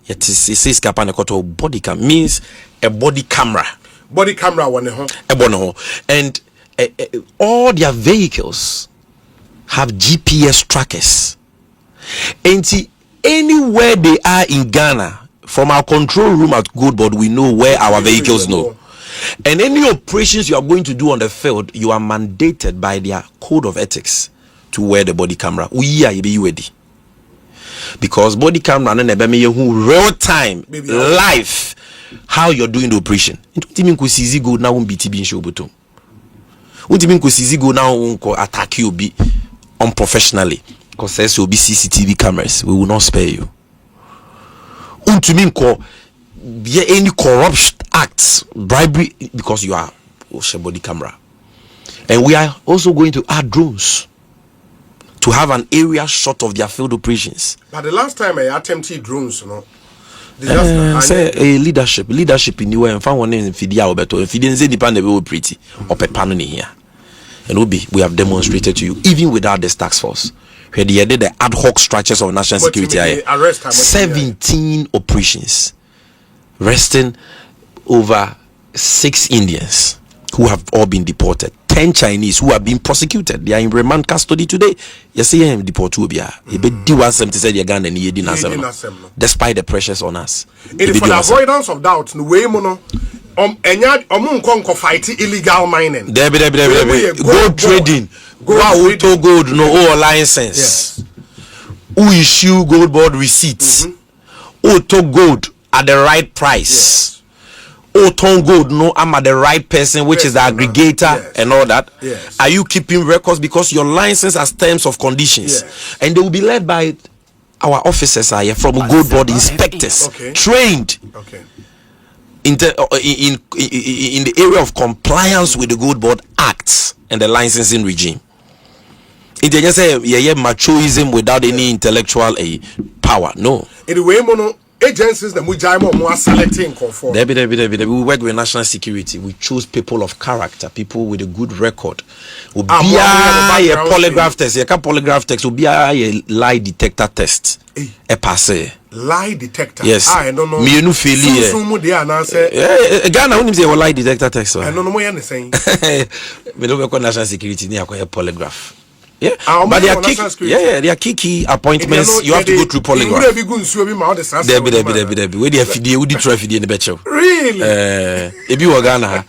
It says body cam means a body camera. Body camera one and all their vehicles have GPS trackers. And see, anywhere they are in Ghana, from our control room at Goldbod, we know where our vehicles know. And any operations you are going to do on the field, you are mandated by their code of ethics to wear the body camera. We are ready. Because body camera and real time live how you're doing the operation. It go now BTB show button. Go now attack you be unprofessionally because there's will be CCTV cameras. We will not spare you. Any corrupt acts, bribery, because you are body camera. And we are also going to add drones to have an area shot of their field operations. But the last time I attempted drones, say leadership in the and found one in Fidia Obeto. If you didn't say the pan the pretty or panoni here. And we have demonstrated to you, even without this task force, where they did the ad hoc structures of national security. 17 operations, resting over 6 Indians who have all been deported. 10 Chinese who have been prosecuted. They are in remand custody today. You see him deport to despite the pressures on us. For the avoidance of doubt, no way mono. Fight illegal mining. Gold trading. Gold no license. Yes. Who issue Goldbod receipts? Who took gold at the right price? Yes. Ton gold no I'm at the right person, which is the aggregator and all that. Yes. Are you keeping records because your license has terms of conditions? Yes. And they will be led by our officers are here from Goldbod inspectors, trained in the area of compliance with the Goldbod Acts and the licensing regime. It just say machoism without any intellectual power. No. Anyway, mono agencies that we are selecting for. We work with national security. We choose people of character, people with a good record. A polygraph test. You can polygraph test. Will be a lie detector test. A passe. Lie detector. Yes. I don't know. Me no feel it. Ghana only say lie detector test. I don't know what you're saying. Me don't work on national security. Ni akwa polygraph. Yeah, but they are key appointments. You have to go through polygraph. Really? If you are Ghana,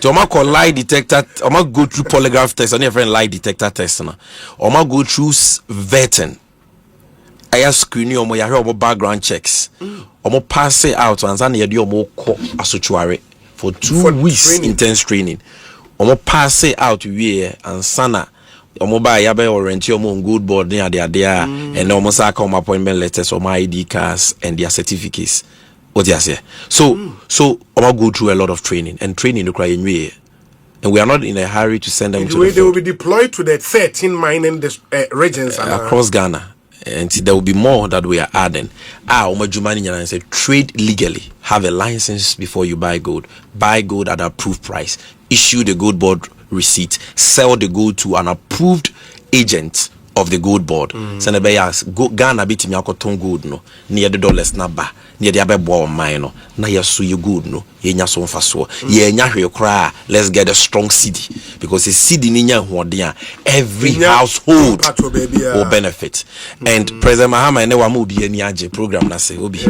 to call lie detector, go through polygraph test. On your friend lie detector test, go through vetting. I ask screening or my background checks. Pass it out and then you do more for 2 weeks intense training. Pass it out and sana. Omoba yabe warranty on Goldbod near there and almost appointment letters or my ID cards and their certificates. What you say? So go through a lot of training and training require in way. And we are not in a hurry to send them to the they will be deployed to the 13 mining regions across Ghana. And there will be more that we are adding. And say trade legally, have a license before you buy gold at an approved price, issue the Goldbod receipt, sell the gold to an approved agent of the Goldbod. Ghana bit me akoton gold no near the dollars naba near the abebo mine no na yasu you good no yenya so mfaso yenya hwe kra. Let's get a strong city because a city ninya hoden every household will benefit. And President Mahama and wa mu bi ani age program na say obi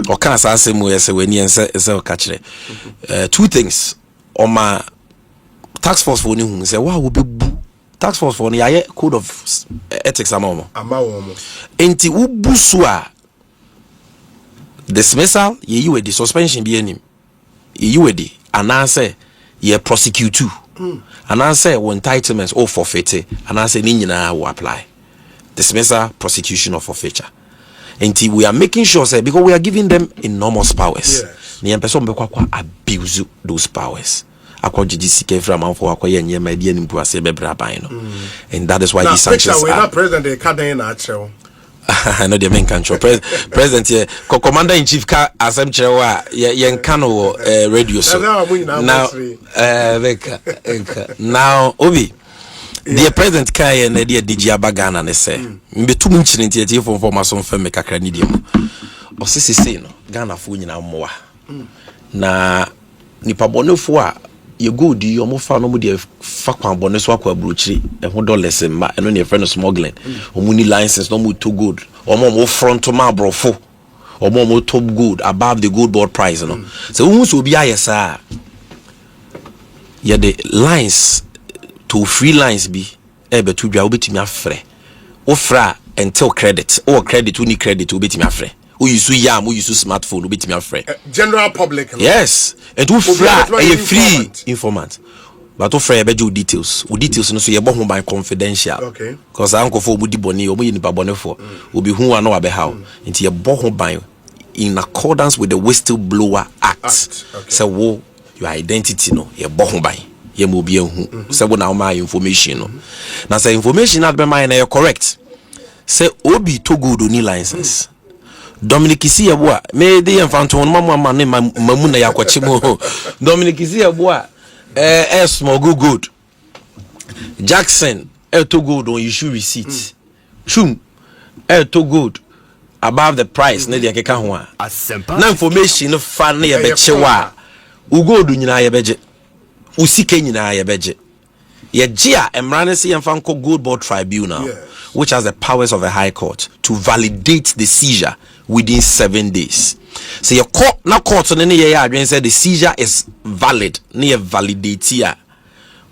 o kan sa asem we say we ni ense o ka kire 2 things on my tax force for ni say wa will be tax force for ni aye code of ethics amawo enti ubusu a dismissal ye you the suspension be anim you the anase ye prosecute and answer when entitlements or forfeit and answer ni nyina will apply. dismissal, prosecution, or forfeiture. Until we are making sure, say, because we are giving them enormous powers. Ni person be kwa abuse those powers. And that is why these sanctions are. President I know the main country. President here, Commander in Chief ka asem chewa yen kano radio so. Now Obi the president kai na the DJ Abagana ne say mbetu munchine ntie for information for me kakra ni dem. Osisi say no Ghana fo nyina mmoa. Na nipa bonefo a ye go di yo mo fa no mo de fa kwan bone so akwa bruchiri e ho dollars ma eno ne friend smuggling omo ni license no mo to good omo front ma brofo omo top good above the Goldbod price no so who so bi ayesa ye the lines to free lines bi e betu dwa obetimi afre wo fra until credit or credit we need credit obetimi afre o use yam o use smartphone obetimi afre general public yes and who fra a free informant but to free bejo details no so ye bo ho by confidential okay because anko for budi boni o mo ye nipa boni for obi hu ano abe how nti ye bo ho by in accordance with the Whistleblower Act. Okay. So wo your identity no ye bo ho by ye mo bi hu so wo na my information no na say information that be my na correct say obi to good oni license Dominic Isiabua me dey enfanto mama ne mamu na yakwachi mo Dominic Isiabua small good Jackson to good on issue receipt chum to good above the price na dey keka ho a na information fa na ye bechewa ugodu nyina ye beje usike nyina ye beje ye gia emrane se yemfa nko Goldbod tribunal which has the powers of a high court to validate the seizure within 7 days. So your court na court on any year said the seizure is valid, near validate here.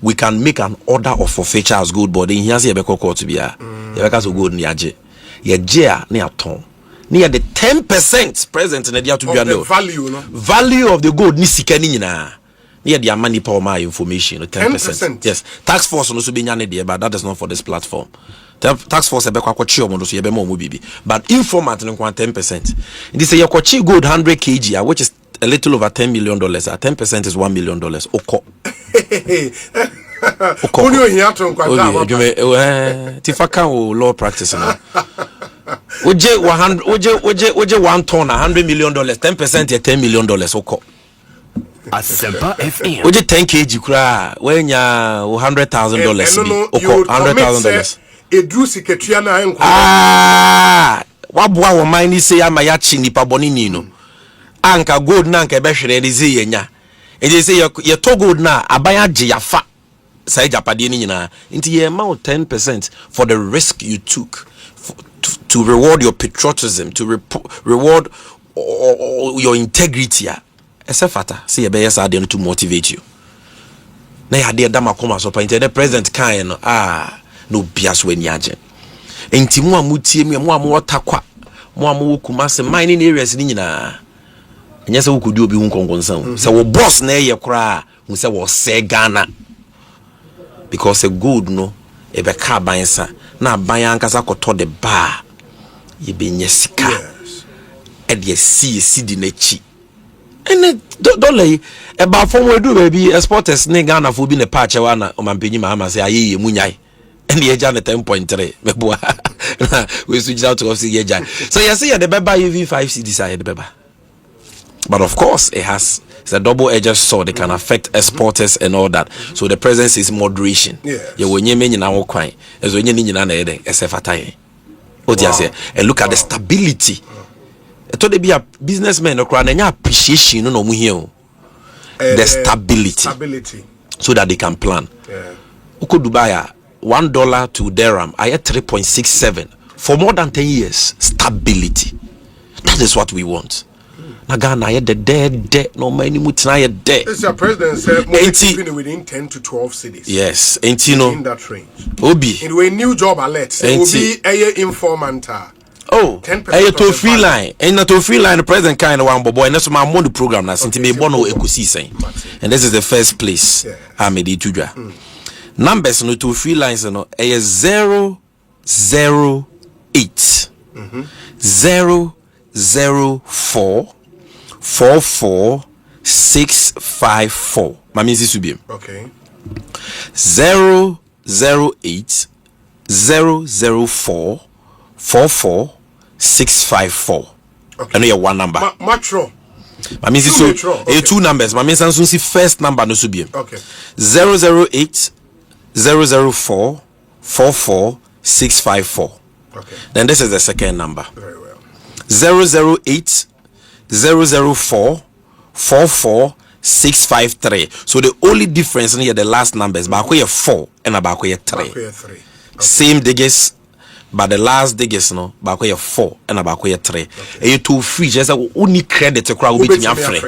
We can make an order of forfeiture as Goldbod. In here, see court to be a so good near J. Ye J near ton. Near the 10% present in the to be value, no? Value of the gold nisikeni na. Near the money power my information 10%. Yes, tax force no so be nyane but that is not for this platform. Tax force ebe kwa chio mondo so yebe mo bibi but informant no 10%. This say your kwachi gold 100 kg which is a little over $10 million. 10% is $1 million. Oko. Only here to kwata. Tifaka o law practice na. Oje 1 ton $100 million. 10% is $10 million. Oko. Asempa FM. Oje 10 kg kura wenya $100,000 oko $100,000. Edru siketua na enko wabua wo mine say ama ya chi nipa boni ni no anka gold na anka be hwere de ze yenya e dey say ye to gold na abaya gye yafa sai japade ni nyina nti ye ma 10% for the risk you took to reward your patriotism, to reward your integrity. Esefata say ye be yes ade to motivate you na ya de dama koma so pa the president kan no no bias when yaje enti mo amutie mo amotakwa mo amoku se mining areas ni nyina enya se wokodi obi hu nkonkonsan se wo boss na ye kora hu se wo se Ghana because a good no e be ka bansa na ban ankasa koto de ba ye be nyesika e de si di na chi ene dollar e ba fom wedu ba bi exporters ne Ghana fo bi ne pa chewa na o mampenyi ma ama se ayeye munyai and the agent 10.3 we switch out to see agent. So you see the beba UV5 CDs the beba. But of course it's a double-edged sword. It can affect exporters and all that. So the presence is moderation. You when you mean now quite as when you need an SFATA. What you say? And look at the stability. I thought they be a businessman or crown and appreciation no here. The stability. So that they can plan. Uko Dubai $1 to dirham, I had 3.67 for more than 10 years. Stability. That is what we want. Nagana, I had the dead. No many mutina dead. This your president said within 10 to 12 cities. Yes, and you know in that range. Obi. In a new job alert. Obi a informant. Oh, a to free line. And not to free line the president kind of one boy. And that's my money program now. Since me bono Ekosiisen. And this is the first place I made it to. Numbers no to free lines no 000 004 44654. Mami Zisubim. Okay. 008 004 44654. Okay. I know your one number. Matro. Mami Zisu. Two numbers. Mami Sansusi first number no subim. Okay. 008 004 44654. Okay. Then this is the second number. Very well. 008 004 44653. So the only difference in here, the last numbers, back 4 and back 3. Okay. Same digits, but the last digits no back 4 and back 3. And you too free just only credit to crowd with me afraid.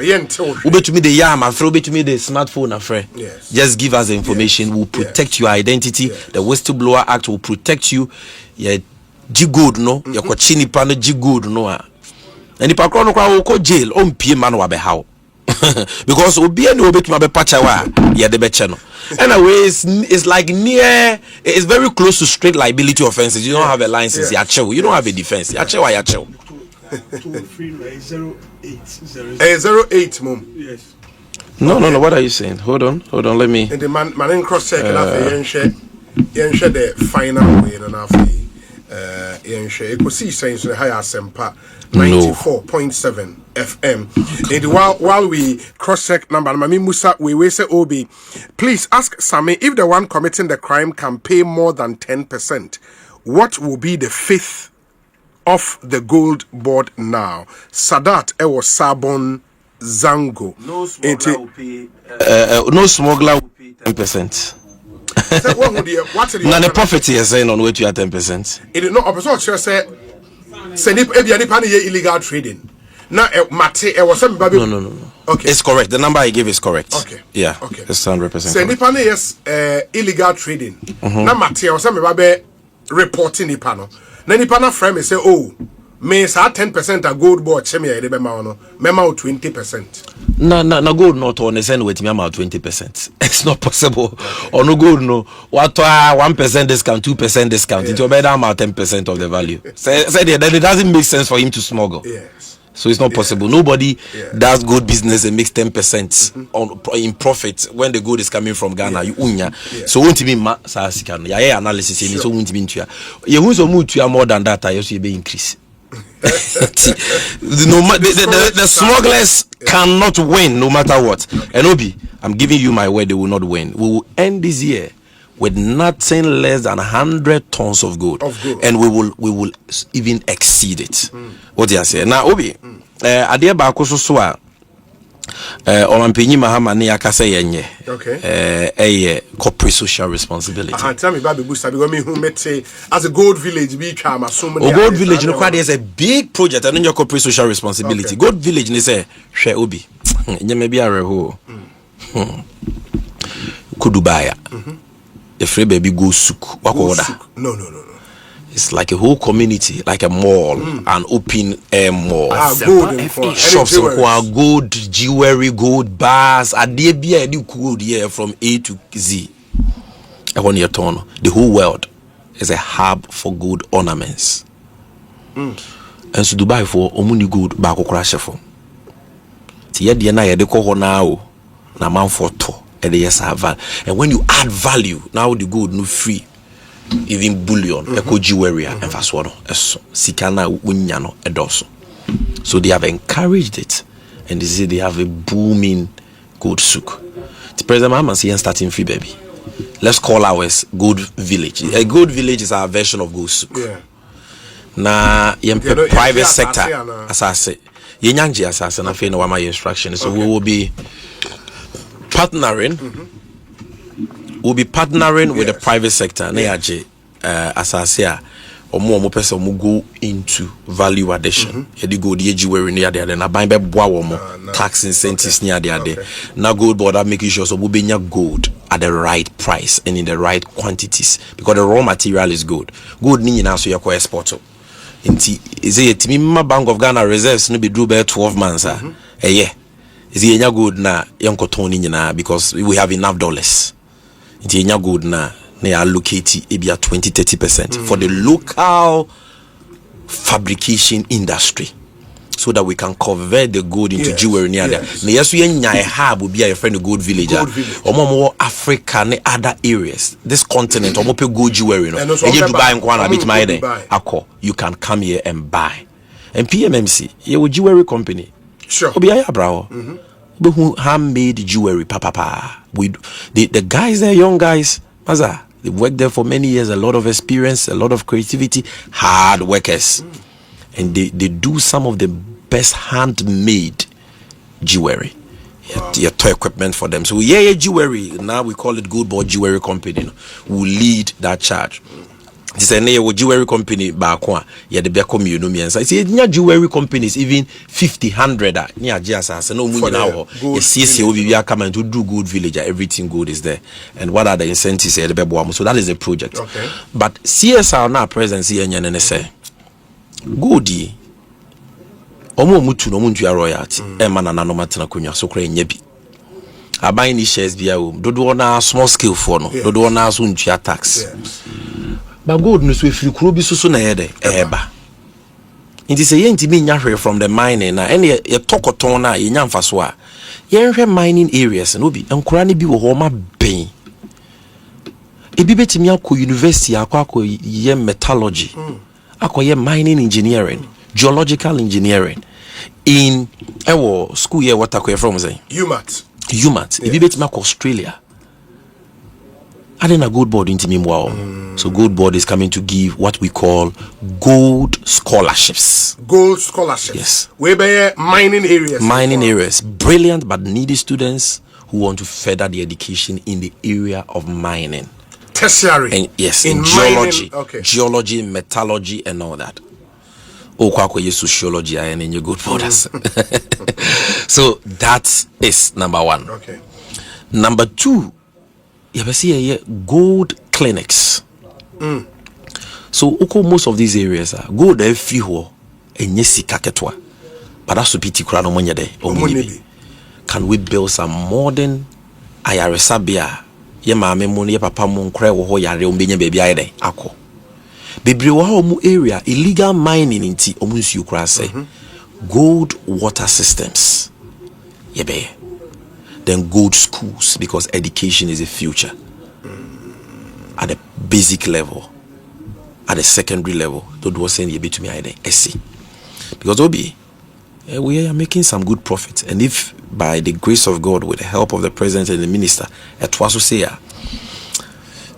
Ube to me the yam and throw to me the smartphone afraid. Yes. Just give us the information. Yes. We'll protect your identity. Yes. The Whistleblower Act will protect you. Yeah, good no. Your chini pano good no. And the pakro no ko jail on pie man wa be how. Because obi any obi to be patcha wa yeah the beche no. Anyway, it's like it's very close to straight liability offenses. You don't have a license, you chill. You don't have a defense, you chill. 08 mom. Yes. No. What are you saying? Hold on. Let me. And the man in cross check and after share the final way and after share Ekosiisen so higher sempa 94.7 FM. And while we cross check number, Mami Musa, we say Obi, please ask Sammy if the one committing the crime can pay more than 10%. What will be the fifth of the Goldbod now? Sadat Ewo Sabon Zango. No smuggler will pay. No smuggler will pay 10%. What's Now the profit is saying on way to 10%. It is not a person say illegal trading. Now, Mate, was some baby. No. Okay, it's correct. The number I give is correct. Okay. Yeah. Okay. It's 100%. Say Nipane yes, illegal trading. Now, Mate, was some baby reporting Nipano. Then Nipana frame say, oh, me say 10% a Goldbod chemi ya idebe maono. Mema 20%. No gold not on the same way to me about 20%. It's not possible. Or no gold no. What 1% discount, 2% discount. It's better about 10% of the value. Say that it doesn't make sense for him to smuggle. Yes. So it's not possible. Nobody does good business and makes 10% in profit when the gold is coming from Ghana. You unya. So won't be sasikan. Yeah, analysis in it. So won't be into ya. You who's more than that. I also be increase. The smugglers cannot win no matter what. And Obi, I'm giving you my word, they will not win. We will end this year with nothing less than 100 tons of gold. And we will even exceed it. What do you say? Now, Obi, adia ba so Omampinyi Mahama ni akase yenye. Okay. Corporate social responsibility. Tell me baby booster because me who met as a gold village be chama so many. Gold village no kwade is a big project and your corporate social responsibility. Gold village ni say hwe Obi. Nyeme bi areho. Kudubaya. The free baby go souk. Wako order. No. It's like a whole community, like a mall, an open air mall. Gold Shops and gold jewelry, gold bars. Gold here from A to Z. I want your turn. The whole world is a hub for gold ornaments. And so Dubai for omuni gold bako crash for. Tiye di na yede ko now na man for to. And when you add value, now the gold no free. Even bullion, eco jewelry, and fast water, sikana unyano, edoso. So they have encouraged it, and they have a booming gold souk. The president Mama is starting free baby. Let's call ours Gold Village. A Gold Village is our version of gold souk. Na private sector, as I say, yenyanji as I say, na my instructions. So we will be partnering. We'll be partnering with the private sector. As I say, or more person will go into value addition. You go the jewelry near there, then I buy tax incentives near there. Now Goldbod are making sure so we be gold at the right price and in the right quantities because the raw material is good. Gold ni na so you go export. Is it my Bank of Ghana reserves no be drew by 12 months yeah. Is it good na yanko toni na because we have enough dollars. It's good na they allocate maybe 20-30% for the local fabrication industry, so that we can convert the gold into jewelry near there. Yes, we have will be a friend of gold village. Or more Africa and other areas. This continent, or more gold jewelry. And you buy one bit my day. You can come here and buy. And PMMC, you jewelry company. Sure. Obi bro. But who handmade jewelry, papa. We the guys there, young guys, Maza, they worked there for many years, a lot of experience, a lot of creativity, hard workers. And they do some of the best handmade jewelry. Your toy equipment for them. So jewelry. Now we call it Goldbod Jewelry Company. Will lead that charge. This is a jewelry company back one. Yeah, the Beckham you know me and say jewelry companies even 50, 100. Near just no money now. Yes, we are coming to do good village. Everything good is there. And what are the incentives? So that is a project. Okay. But CSR now presence here and say goody. Omo mutu no muntu ya royalty mana na no matena kunwa so kra nya bi aban ni shares bia o dodo na small scale for no dodo na so ntua tax ba gold no so efiri kuro bi so na yede eba nti se yenti bi nya hwe from the mining na ene ye tokoton na ye nya mfaso a ye hwe mining areas no bi enkura ne bi wo ho ma ben ebi betimi akọ university akọ ye metallurgy akọ ye mining engineering, geological engineering in school year what I from say UMAT if you bet me Australia I didn't a Goldbod into me wow. So Goldbod is coming to give what we call gold scholarships. Yes, we by mining areas, brilliant but needy students who want to further their education in the area of mining, tertiary, and yes, in geology, geology, metallurgy and all that. Sociology and in your good borders. So that is number one. Okay. Number two, you see gold clinics. So most of these areas are gold few and yesika ketwa. But that's pity crowd on money there. Can we build some modern IRSabia? Ye mama money papa mon cry wo yare umbenya baby ide ako. Bebre mu area illegal mining inti omunsu ukra say gold water systems yebe then gold schools, because education is a future at the basic level, at the secondary level. Don't was saying yebe to me I see because obi we are making some good profit, and if by the grace of God with the help of the president and the minister at say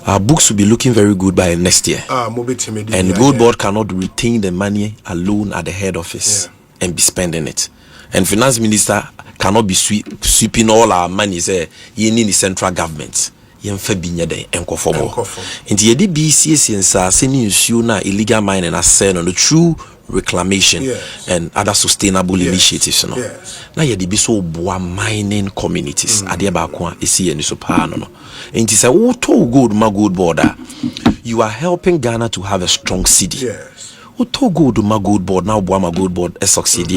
our books will be looking very good by next year. And Goldbod cannot retain the money alone at the head office and be spending it. And finance minister cannot be sweeping all our money. Say you need the central government. You binya de enkofomo. Inti yedi BCS yensa seni na illegal mining as said on the true reclamation and other sustainable initiatives. No. Now yedi be so boa mining communities. Adi ba kwa isi yeni so pa no. And he said, "Oh, to good, my good border. You are helping Ghana to have a strong city. Oh, to good, my good board. Now, my good board, a succeed.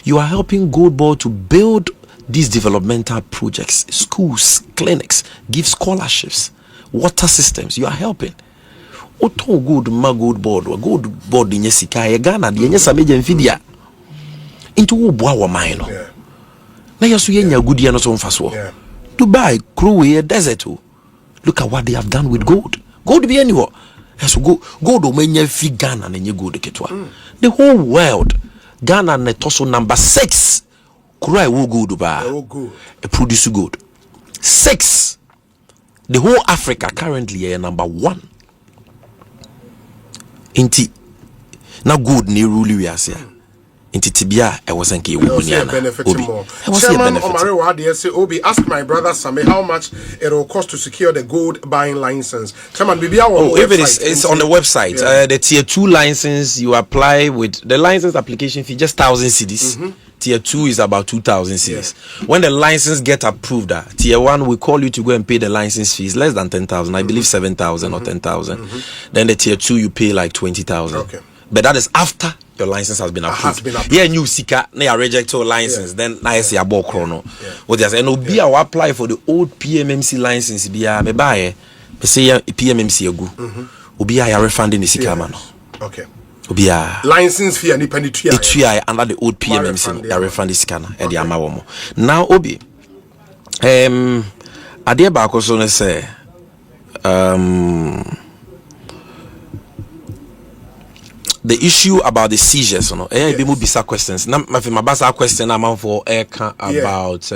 You are helping Goldbod to build these developmental projects, schools, clinics, give scholarships, water systems. You are helping. Oh, to good, my good board. Good board in Yesika, Ghana, the Sammy Gyamfi into Boa Mino. Now, you see, you're good, you're not so fast. Dubai, Crewe, desert. Look at what they have done with gold. Gold be anywhere. So gold omenya fi Ghana na nye gold ketwa. The whole world, Ghana na toso number 6. Kura wo gold ba. Produce gold. 6. The whole Africa currently number 1. Inti na gold ni rule we ase. Inti tibia e wasn't ke wo benefit more. Chairman Omare Wade say Obi ask my brother Sammy how much it will cost to secure the gold buying license. Chairman Bibia if it's on the website. The tier 2 license you apply with the license application fee just 1,000 cedis. Tier 2 is about 2,000 cedis. When the license get approved, tier 1 we call you to go and pay the license fees less than 10,000. I believe 7,000 or 10,000. Then the tier 2 you pay like 20,000. Okay. But that is after your license has been approved. Yeah, new sika, na reject your license. Then na see about chrono. What just and obi I apply for the old PMMC license. Be me buy say PMMC agu obi a refunding the sikama no okay obi a license fee and penny etua under the old PMMC ya refund the scanner e dey ama wo now obi ade ba ko so no say the issue about the seizures, you know, be more bizarre questions. Now, my basa question I'm for about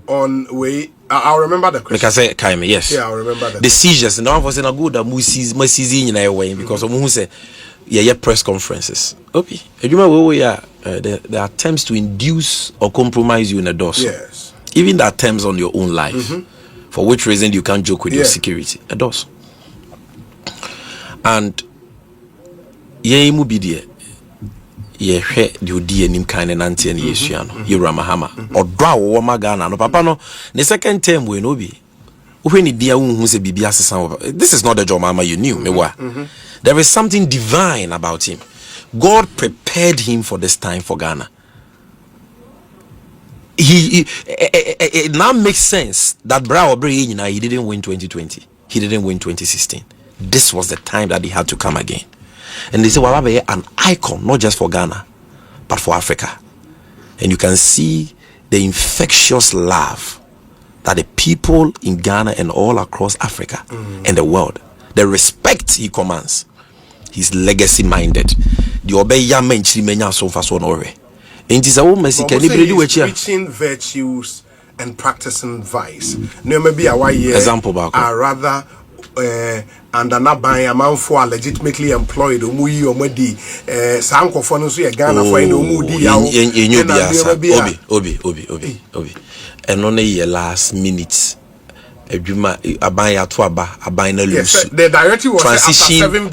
on way. I'll remember the question. Because I say, yes. Yeah, I'll remember the seizures. No one was in a good seizing in a way because of who say, yeah, press conferences. Okay, you remember we are there are attempts to induce or compromise you in a dose. Yes. Even the attempts on your own life, for which reason you can't joke with your security. A dose. And ye mu bi de ye hwe de odi anim kan na nante na yesua no yewura mahama odo a wo ma Ghana no papa no the second term we no bi wo ni dia wo hu se bibia sesa. This is not the John Mahama you knew me wa. There is something divine about him. God prepared him for this time for Ghana. It now makes sense that Bra Obre he didn't win 2020. He didn't win 2016. This was the time that he had to come again. And they say, Wababe, an icon, not just for Ghana, but for Africa. And you can see the infectious love that the people in Ghana and all across Africa and the world, the respect he commands, he's legacy minded. The obey young men, so fast one already. And it is a woman, preaching virtues and practicing vice. No, maybe a example, are rather. And by a man for legitimately employed Omui Omedi Sanko for so Ghana for Omudi Obi and only last minute abaya to abaya na lose the directive was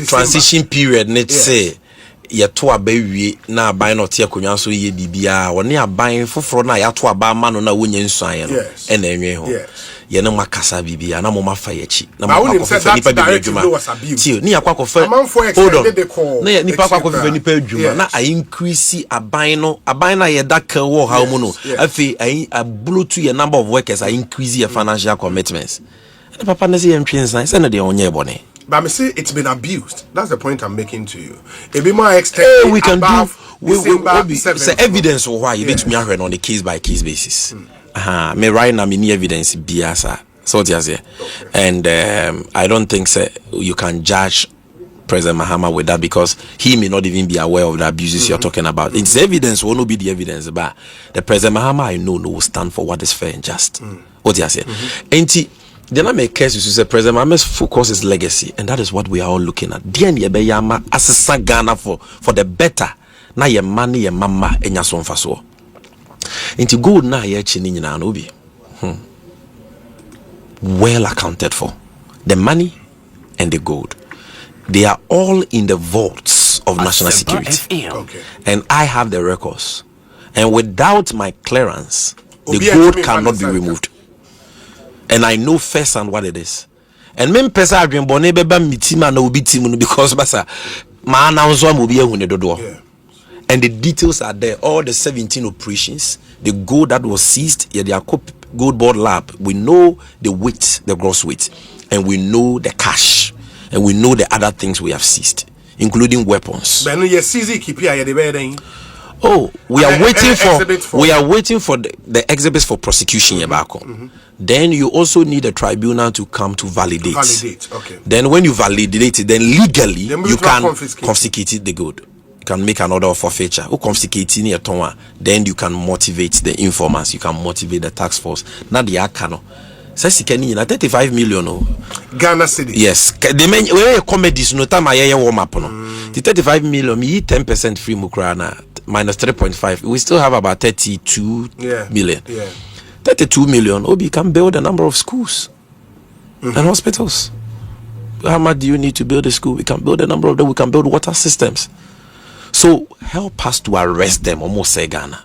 transition period net say ye to abawie na aban no te akonwa so ye bibia woni aban foforo na ya to aba ma no na wonya nsuan no e na enwe ho ye na makasa bibia na mo mafa yechi na mo akofo nipa bibia adwuma ti ni akwakofa hold on na nipa akwakofa nipa adwuma na I increase aban na ye daka wo ha mu no afi I blow to your number of workers I increase your financial commitments na papa na say yentwensan say na de onye bone. But I say it's been abused. That's the point I'm making to you. A bit more extent. We can do. Say evidence or why you bet me on a case by case basis. Me right now me evidence biasa. So just here, and I don't think you can judge President Mahama with that because he may not even be aware of the abuses you're talking about. It's evidence will not be the evidence, but the President Mahama I know will stand for what is fair and just. What you say? And then I make case you say President Mahama's focus is legacy, and that is what we are all looking at. Dian ye beyama asesa Ghana for the better. Na ye money ye mama enya so mfaso. Into gold na ye chini nyina no bi. Well accounted for. The money and the gold. They are all in the vaults of national security. Okay. And I have the records. And without my clearance, the gold cannot be removed. And I know firsthand what it is. And men pesa adwen bone beba mitima na obi timu because basa ma announce am obi ehune dodo. And the details are there. All the 17 operations, the gold that was seized, they are Goldbod lab. We know the weight, the gross weight, and we know the cash, and we know the other things we have seized, including weapons. Oh, we are waiting for the exhibits for prosecution. Then you also need a tribunal to come to validate. Okay. Then when you validate it, then legally you can confiscate the gold. You can make an order of forfeiture. Then you can motivate the informants. You can motivate the task force. Now the akano. Says 35 million. Ghana cedi. Yes. The men comedies no time I warm up. The 35 million, me 10% free mukrana minus 3.5. We still have about 32 million. 32 million. Obi can build a number of schools and hospitals. How much do you need to build a school? We can build a number of them. We can build water systems. So help us to arrest them, almost say Ghana.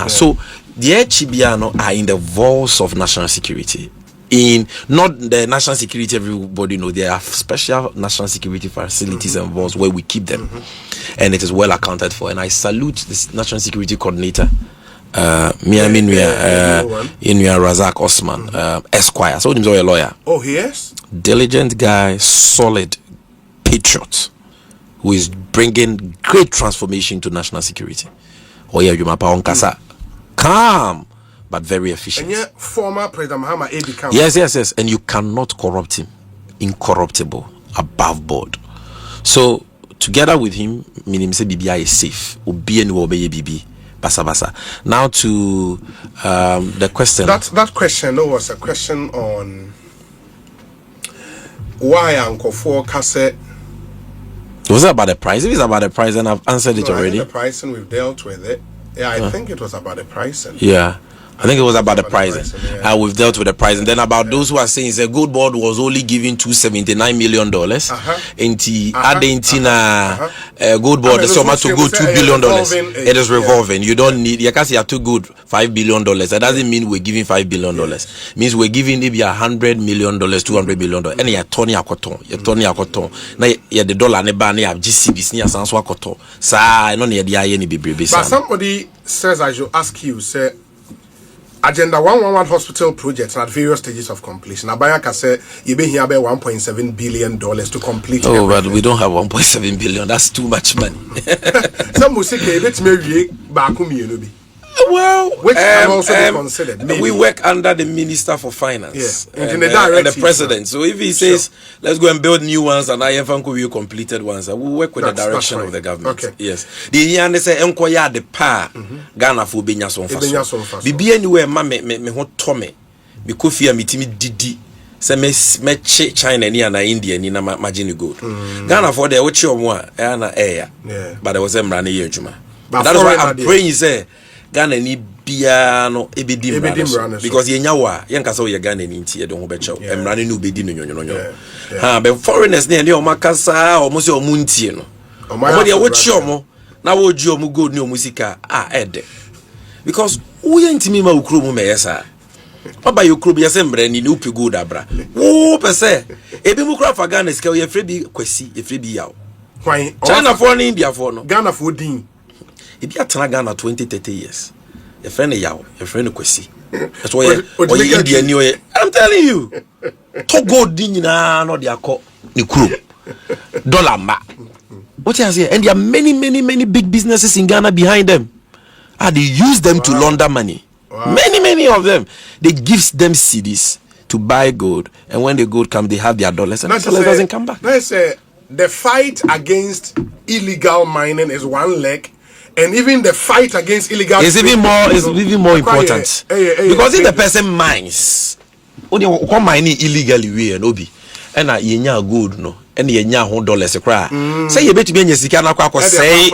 So the Chibiano are in the vaults of national security. In not the national security, everybody know there are special national security facilities and vaults where we keep them, and it is well accounted for. And I salute this national security coordinator Inua Razak Osman, Esquire. So he's a lawyer. Oh, he is? Diligent guy, solid patriot, who is bringing great transformation to national security. Oh yeah, you mapa onkasa. Calm, but very efficient. And yet, former President Mahama A.B. Kamara. Yes. And you cannot corrupt him. Incorruptible, above board. So, together with him, meaning say BBI is safe. BB. Basa. Now to the question. That question was a question on why Uncle Four Cassette. Was it about the price? If it's about the price, then I've answered it already. The pricing, we've dealt with it. Yeah, I think it was about the pricing. Yeah. I think it was about the pricing. We've dealt with the price. And then about those who are saying the Goldbod was only giving $279 million. Goldbod, so much to go $2 billion. It is revolving. You don't need, you can say you're too good, $5 billion. That doesn't mean we're giving $5 billion. It means we're giving maybe $100 million, $200 million. And you're turning a cotton. Now, you're the dollar, and you have GCBs, near Sanswa cotton. So, I don't need the INB. But somebody says, I should ask you, say, Agenda 111 hospital projects at various stages of completion. Abayaka said you be here about $1.7 billion to complete. Oh, everything. But we don't have $1.7 billion. That's too much money. Some will say, let's maybe back home, you know. Well, which can also be considered. Maybe. We work under the Minister for Finance and the President. So if he says, let's go and build new ones and IFM will completed ones, we work with the direction of the government. Okay. Yes. The year say enkoya the pa Ghana for benya son faso. Bibi anywhere ma me ho tome. Me kofia mitimi didi. Se me China ni na India ni na margin gold. Ghana for the which omo a na air. But there was a mrane ye adwuma. That is why I'm praying say Ghana ni bia no ebedi mrane because yenya wa yenka say ye Ghana ni nti ye don ho bechew mrane no bedi no nyonyo ha be foreigners ne o makasa o mo se o mu ntie no o mo de wo chi o mo na wo ji o mu gold ni o mu sika ede because wo ye ntimi ma ukro mu me yesa oba yo kro bia se mrane ni upi gold abra wo pese ebi mu kra fa Ghana sika ye frebi kwasi ye frebi yawo China for ni India for no Ghana for din if you are Ghana 20-30 years, your friend Yao, your friend Kwesi. That's why you Indian New Year. I'm telling you. To go dinina no dia ko ni crew. Dollar ma. What you say? And there are many big businesses in Ghana behind them. They use them to launder money. Many of them. They gives them CDs to buy gold, and when the gold come, they have their dollars, and the dollars doesn't come back. Let's say the fight against illegal mining is one leg. And even the fight against illegal is even more important. Because if the person mines, only come mining illegally we and obi, and yenya gold no, and yenya $100 a cry. Say you bet to be in your sika na kwa say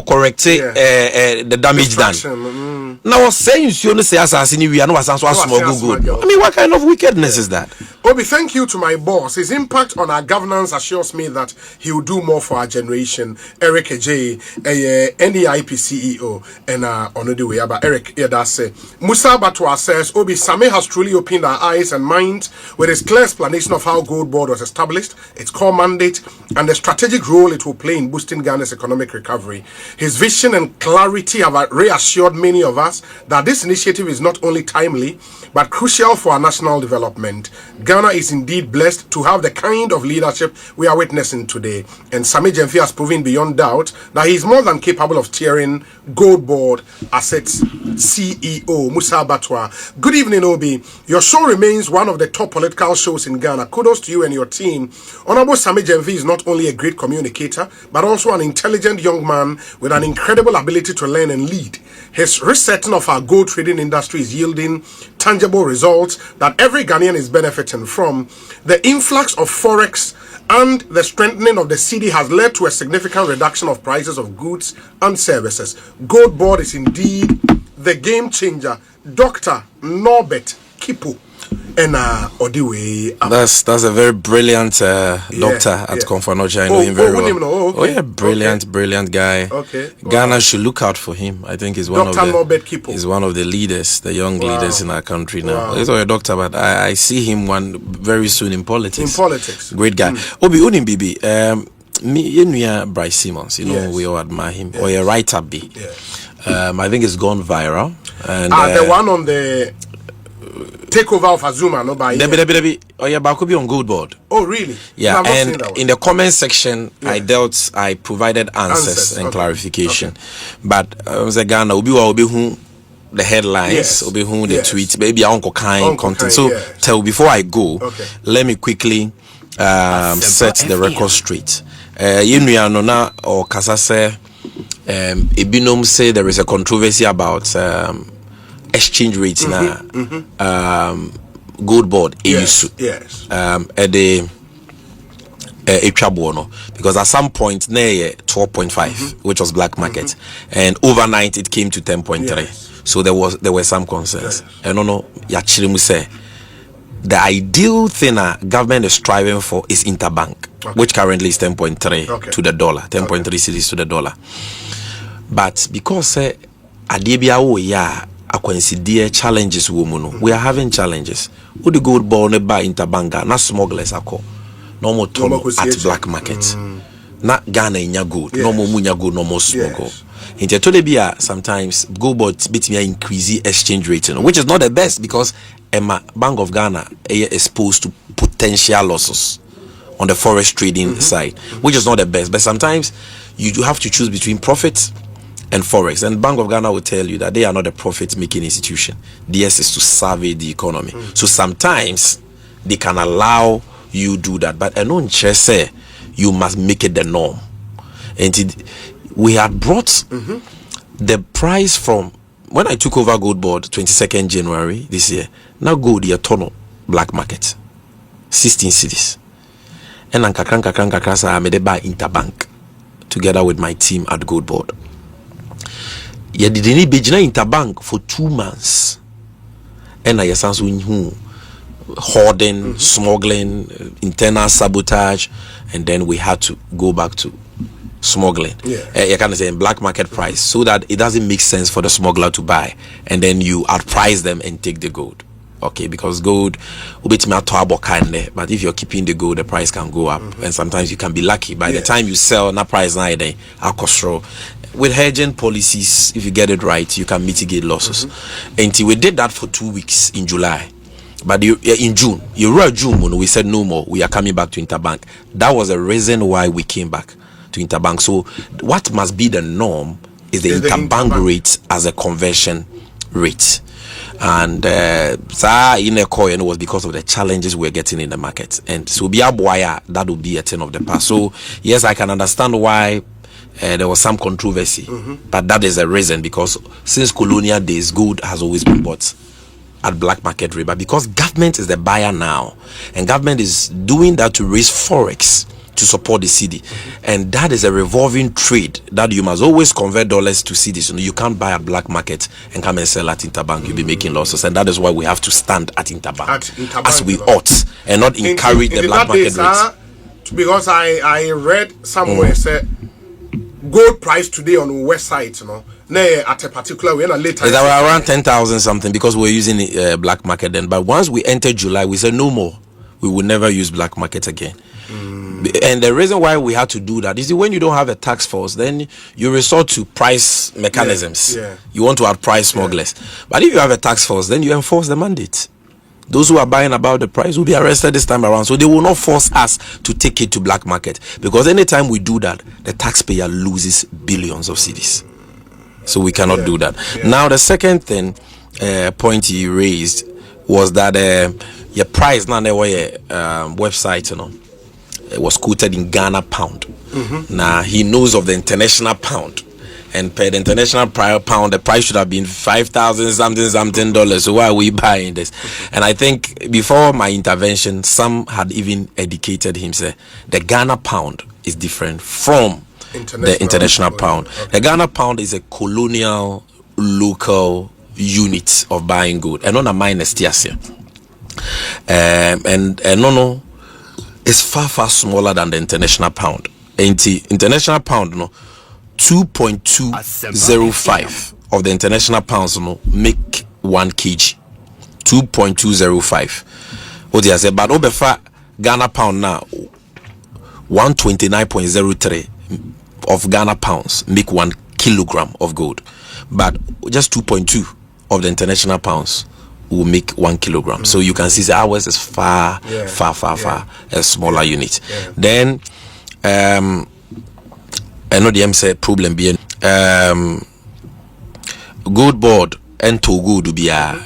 correct the damage done. Now saying you say assassin we are no small good. I mean, what kind of wickedness is that? Obi, thank you to my boss. His impact on our governance assures me that he will do more for our generation. Eric J, NEIP CEO, and on the way about Eric Yadase. Musa Batwa says, Obi, Sammy has truly opened our eyes and minds with his clear explanation of how Goldbod was established, its core mandate, and the strategic role it will play in boosting Ghana's economic recovery. His vision and clarity have reassured many of us that this initiative is not only timely, but crucial for our national development. Ghana is indeed blessed to have the kind of leadership we are witnessing today, and Sammy Gyamfi has proven beyond doubt that he is more than capable of steering Goldbod as its CEO. Musa Batwa. Good evening, Obi. Your show remains one of the top political shows in Ghana. Kudos to you and your team. Honorable Sammy Gyamfi is not only a great communicator, but also an intelligent young man with an incredible ability to learn and lead. His resetting of our gold trading industry is yielding tangible results that every Ghanaian is benefiting from. The influx of forex and the strengthening of the cedi has led to a significant reduction of prices of goods and services. Goldbod is indeed the game changer. Dr. Norbert Kipu. And Odiwe. That's a very brilliant doctor at Konfanocha. I know him very well. Oh yeah, brilliant guy. Okay. Ghana should look out for him. I think he's one of the leaders, the young leaders in our country now. He's not a doctor, but I see him very soon in politics. In politics. Great guy. Obi Unim Bibi. me Bryce Simmons, you know, we all admire him. Or a writer B. I think it's gone viral. And the one on the takeover of Azuma, no by oh yeah, but could be on Goldbod. Oh really? Yeah, no, and in the comment section, I provided answers and clarification. But the Ghana will be the headlines, will be the tweets, maybe Uncle Kind content. So before I go, let me quickly set the record straight. You know, or Kasase, Ibinom say there is a controversy about exchange rates now. Goldbod at the because at some point near 12.5, which was black market, and overnight it came to 10.3. So there were some concerns. And no, Yachirimu say the ideal thing government is striving for is interbank, which currently is 10.3 to the dollar, 10.3 cities to the dollar. But because Adebia a challenges we are having challenges. Would the Goldbod by interbank na smugglers no more tono at black market. Not Ghana in your good, no more munya good, no more smuggle. In Tetolebia, sometimes Goldbod bit me increase exchange rate, which is not the best because Bank of Ghana is exposed to potential losses on the forex trading side, which is not the best. But sometimes you have to choose between profits and forex, and Bank of Ghana will tell you that they are not a profit-making institution. Theirs is to survey the economy. So sometimes they can allow you do that, but I don't say you must make it the norm. And we had brought the price from when I took over Goldbod 22nd January this year. Now gold the tono black market 16 cities, and I made buy interbank together with my team at Goldbod. Yeah, didn't be interbank for 2 months, and I sense who hoarding, smuggling, internal sabotage, and then we had to go back to smuggling. You can say in black market price, so that it doesn't make sense for the smuggler to buy, and then you outprice them and take the gold. Okay, because gold but if you're keeping the gold, the price can go up, and sometimes you can be lucky by the time you sell na price na day cost. With hedging policies, if you get it right, you can mitigate losses. And we did that for 2 weeks in July. But in June, when we said no more, we are coming back to interbank. That was the reason why we came back to interbank. So what must be the norm is the interbank rate as a conversion rate. And in a coin, it was because of the challenges we're getting in the market. And so that would be a thing of the past. So yes, I can understand why there was some controversy, but that is a reason, because since colonial days, gold has always been bought at black market rate. But because government is the buyer now, and government is doing that to raise forex to support the cedi, and that is a revolving trade that you must always convert dollars to cedis. You can't buy at black market and come and sell at interbank. You'll be making losses, and that is why we have to stand at interbank as we ought, and not encourage the black market rate. Because I read somewhere said gold price today on the website, at a particular way, later there were around 10,000 something, because we're using black market then. But once we entered July, we said no more. We will never use black market again. And the reason why we had to do that is when you don't have a task force, then you resort to price mechanisms. You want to outprice smugglers. But if you have a task force, then you enforce the mandate. Those who are buying about the price will be arrested this time around. So they will not force us to take it to black market, because anytime we do that, the taxpayer loses billions of cedis. So we cannot do that. Now the second thing point you raised was that your price now website, it was quoted in Ghana pound. Now he knows of the international pound. And per the international pound, the price should have been $5,000 something dollars. So why are we buying this? And I think before my intervention, some had even educated him, say the Ghana pound is different from the international pound. The Ghana pound is a colonial local unit of buying gold, and on a minus tiasia. And no, it's far smaller than the international pound. And the international pound, 2.205 of the international pounds make 1 kg. 2.205. What do you say? But over Ghana pound now, 129.03 of Ghana pounds make 1 kilogram of gold, but just 2.2 of the international pounds will make 1 kilogram. So you can see the ours is far a smaller unit. Then I know the M say problem being Goldbod and to good be a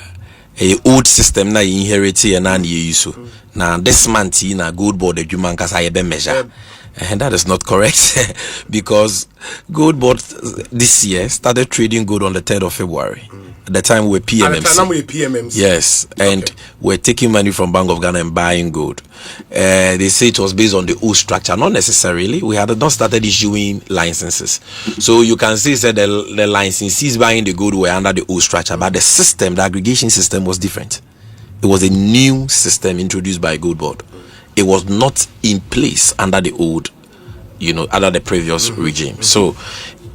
old system na inherited and na use. Now this month in a Goldbod the human cause I be measure. And that is not correct because Goldbod this year started trading gold on the 3rd of February. At the time we're PMMC. At the time we're PMMC. Yes, and we're taking money from Bank of Ghana and buying gold. They say it was based on the old structure. Not necessarily. We had not started issuing licenses. So you can say that the licensees buying the gold were under the old structure, but the system, the aggregation system was different. It was a new system introduced by Goldbod. It was not in place under the old, under the previous regime. So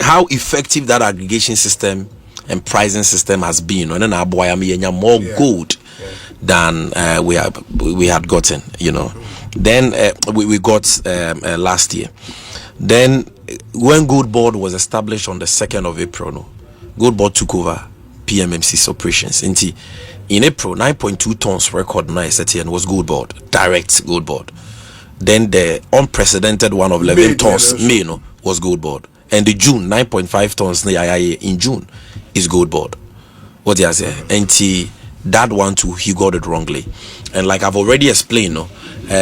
how effective that aggregation system and pricing system has been, and then our boy more gold than we had gotten, Then we got last year. Then when Goldbod was established on the 2nd of April, Goldbod took over PMMC's operations. In April, 9.2 tons record and was Goldbod, direct Goldbod. Then the unprecedented one of 11 tons was Goldbod. And the June 9.5 tons in June is Goldbod. What do you say? And that one too, he got it wrongly. And like I've already explained,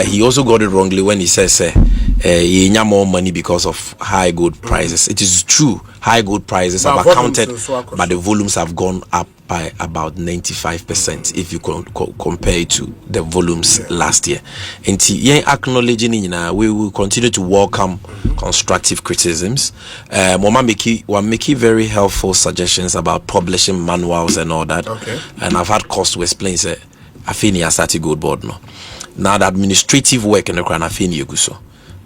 he also got it wrongly when he says he need more money because of high gold prices. It is true, high gold prices have accounted, but the volumes have gone up by about 95% if you compare it to the volumes last year. And acknowledging we will continue to welcome constructive criticisms. Mama make very helpful suggestions about publishing manuals and all that. And I've had cause to explain say I feel he has started Goldbod no. Now the administrative work in the Kranafini Guso.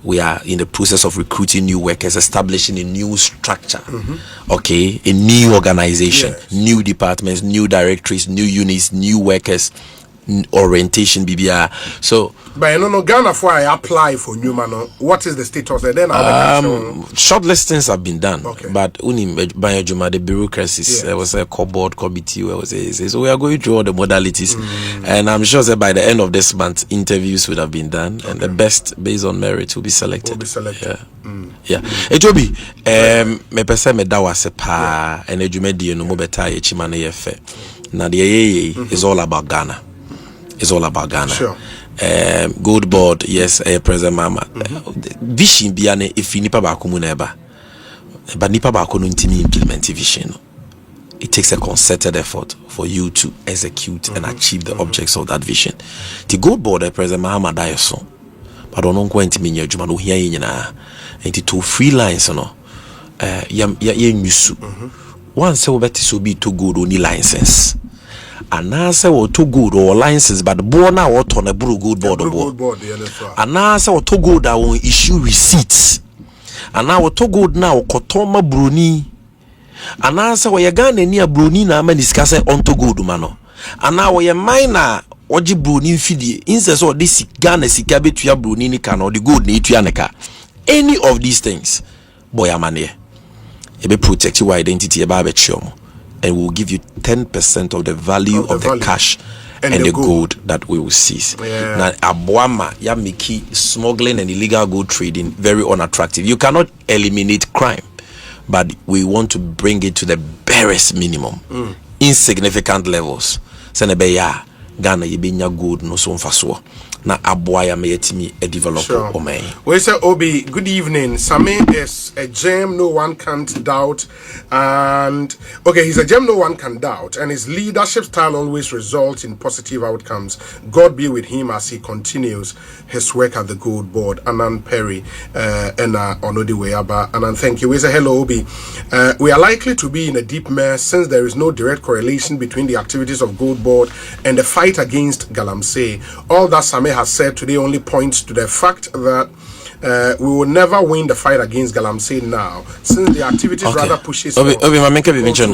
We are in the process of recruiting new workers, establishing a new structure, a new organization, new departments, new directories, new units, new workers, orientation, BBR. So, but Ghana for I apply for new man. What is the status? And then short listings have been done, but the bureaucracies. There was a board committee. So we are going through all the modalities, and I'm sure that by the end of this month, interviews would have been done, and the best based on merit will be selected. Yeah. It will be. Me pese me da wase pa, and ejumedi no mo beta ye chimane ye fe. Now the is all about Ghana. It's all about Ghana. Sure. Goldbod, yes, President Mama. Vision biane if nipa ba ko mu na eba. But nipa ba ko no ntimi implement vision. It takes a concerted effort for you to execute and achieve the objects of that vision. The Goldbod, President Mama die so. But don't go ntimi nya adwuma no hia nyina. Enti to freelance no. Ya nyusu. Once say obeti so be to gold only license. And now say what to good or license, but born now what on a blue Goldbod and now say what to good that will issue receipts. And now what to good now Kotoma Bruni. And now say we are gonna near Bruni na man discuss on to good mano. And now we are minor oji Bruni fidi instead of this Ghana sikabe to ya Bruni ni can or the good ni to yaneka. Any of these things, boy amane. You be protect your identity about chum. And we'll give you 10% of the value of the cash and the gold that we will seize. Now, Abuama, Yamiki, smuggling and illegal gold trading, very unattractive. You cannot eliminate crime, but we want to bring it to the barest minimum, insignificant levels. Senebeya, Ghana, Yibinya gold, no so faso. Na Abuaya meyetimi a developer. We say Obi, good evening. Sammy is a gem no one can't doubt, and he's a gem no one can doubt, and his leadership style always results in positive outcomes. God be with him as he continues his work at the Goldbod. Anan Perry and Onodiweyaba. Anan, thank you. We say hello, Obi. We are likely to be in a deep mess since there is no direct correlation between the activities of Goldbod and the fight against Galamsey. All that Sammy has said today only points to the fact that we will never win the fight against Galamsey now, since the activities rather pushes to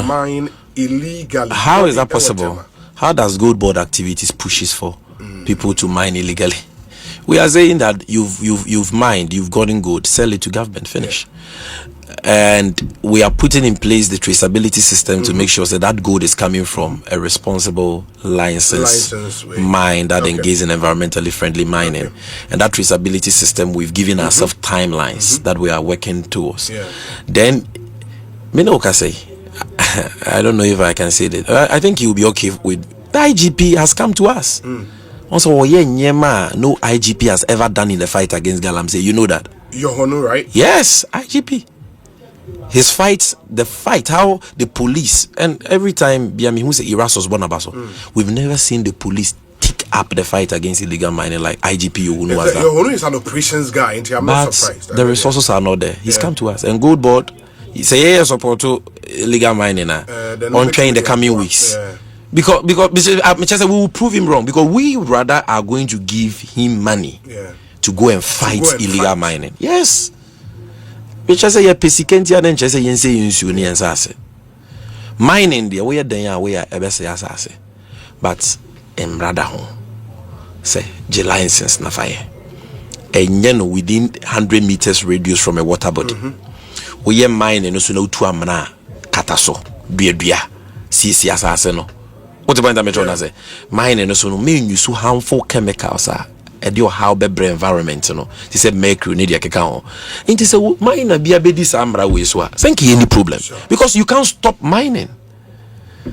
mine illegally. How is that possible? How does Goldbod activities pushes for people to mine illegally? We are saying that you've mined, you've gotten gold, sell it to government, finish. And we are putting in place the traceability system to make sure that gold is coming from a responsible license mine that engages in environmentally friendly mining. And that traceability system, we've given ourselves timelines that we are working towards. Then, Minoka say, I don't know if I can say that. I think you'll be okay with the IGP has come to us. Also, no IGP has ever done in the fight against Galamsey. You know that. Your honor, right? Yes, IGP. His fights, the fight, how the police, and every time Biami who say Irasos Bonabaso, we've never seen the police take up the fight against illegal mining like IGP Yohunu was that. Yohunu is an operations guy, and I'm not surprised. The resources are not there. He's come to us. And Goldbod, he say, yeah, support to illegal mining on train the coming weeks. Because we will prove him wrong, because we rather are going to give him money to go and fight illegal mining. Yes. Which I say, yeah, Pesikentia, then Chessa Yense Yunsuni and Sasse. Mining the way they are where Ebese Assase. But in rather home, say, J license na fire. And then within 100 meters radius from a water body. We are mining also no to amana kataso, beardria, CC assassin. What about the metron as a mining also no mean you so harmful chemicals are. And your how bebre environment, you know. He said mercury need your cacao. And he said, mine be a bedi samra way so. Thank you any problem. Because you can't stop mining.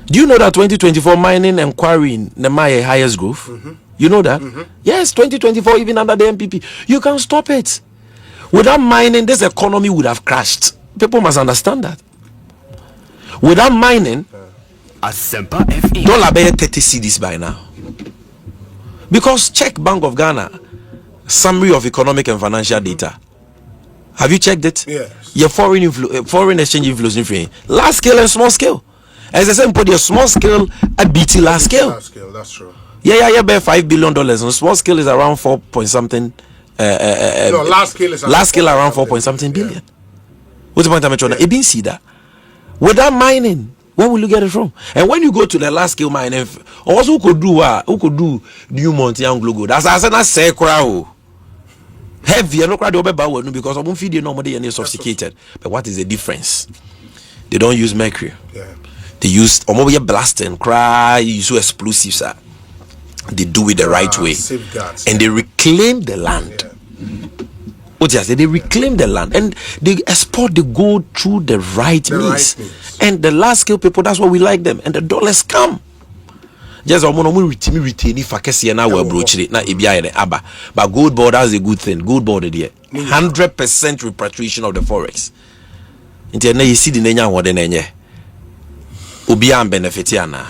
Do you know that 2024 mining inquiry in Nemaye highest growth? You know that? Yes, 2024 even under the MPP. You can't stop it. Without mining, this economy would have crashed. People must understand that. Without mining, dollar bear 30 cedis by now. Because check Bank of Ghana summary of economic and financial data. Have you checked it? Yes. Your foreign exchange inflows in free. Large scale and small scale. As I said, put your small scale at BT large scale. Large scale, that's true. Yeah, bear $5 billion. And small scale is around 4 point something. No, large scale is around 4 point something billion. What's the point I'm trying to? It been see that. Without mining, where will you get it from? And when you go to the large scale mining, also who could do New Monty and Glogo? That's I said that's say crowd. Heavy and no crowd over because I won't feed you nobody and sophisticated. But what is the difference? They don't use mercury. They use or blasting, cry, use explosives. They do it the right way. And they reclaim the land. What you say? They reclaim the land and they export the gold through the right means. And the large scale people, that's why we like them. And the dollars come. Just retain if I can see now broach it. Now but Goldbod, that's a good thing. Goldbod there. 100% repatriation of the forex. Until you see the nenya what the nenya. Ubian benefitiana.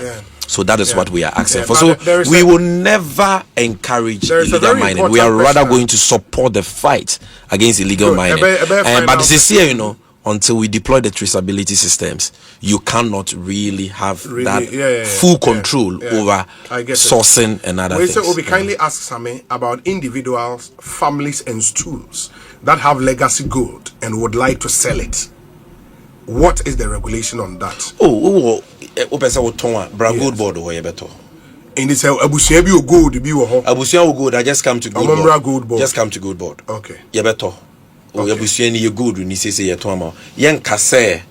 So that is what we are asking for. So we will never encourage illegal mining. We are rather going to support the fight against illegal mining. But this is here, you know, until we deploy the traceability systems, you cannot really have full control over sourcing and other things. So we kindly ask Sammy about individuals, families, and schools that have legacy gold and would like to sell it. What is the regulation on that? Goldbod or better. In this abusia bi gold bi wo ho. Abusia gold, I just come to Goldbod. Just come to Goldbod. Okay. Yeah better. Abusia ni gold ni say ye to am. Yen kase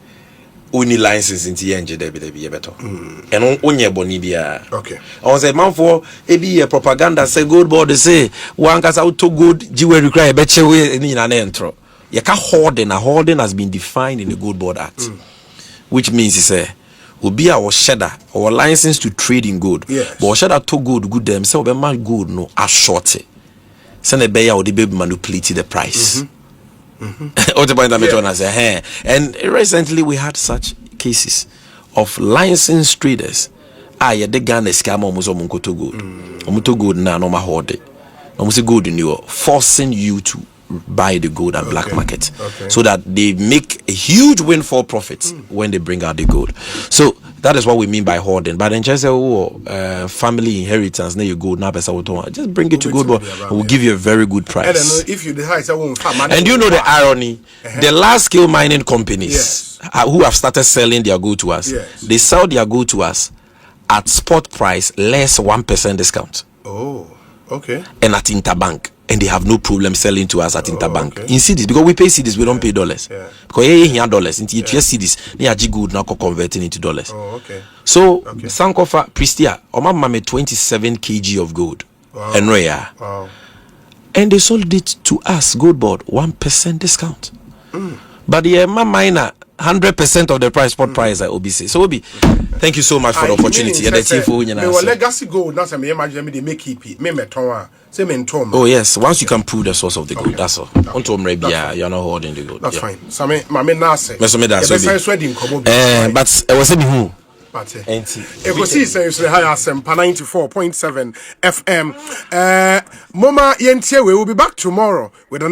oni license inti yen je be better. And onye boni bia. Okay. On say man for ebi propaganda say Goldbod say one kasa auto gold jewelry cry be chewe ni na entro. Hoarding has been defined in the Goldbod Act, which means it's a will be our shedder or license to trade in gold. Yes. But shedder to good themselves, man gold no are short. Send a buyer or the baby manipulate the price. What about the and recently we had such cases of licensed traders. The Ghana scam almost to gold. Gold na no hoarding. Almost gold in you forcing you to buy the gold at black market so that they make a huge windfall profits when they bring out the gold. So that is what we mean by hoarding. But in just family inheritance, now you gold now just bring it to Goldbod. We'll give you a very good price. And if you decide, and you know the irony, the large scale mining companies who have started selling their gold to us, they sell their gold to us at spot price less 1% discount. Oh, okay. And at interbank. and they have no problem selling to us at Interbank in cedis, because we pay cedis, we don't pay dollars. Because here dollars, into cedis, they are good now converting into dollars. So Sankofa Pristia, Oma mame 27 kg of gold, and rare, and they sold it to us, Goldbod, 1% discount. But the minor 100% of the price, spot price at OBC. So Obi, thank you so much for the opportunity. Legacy gold, that's a me imagine they make it. Me metonwa. Say mentom. Oh yes, once you can prove the source of the gold, that's all. Unto Mrebia, you're not holding the gold. That's fine. Same, mame nase. But I was saying who? Ekosiisen is the higher 94.7 FM. Mama Yentie, we will be back tomorrow with another.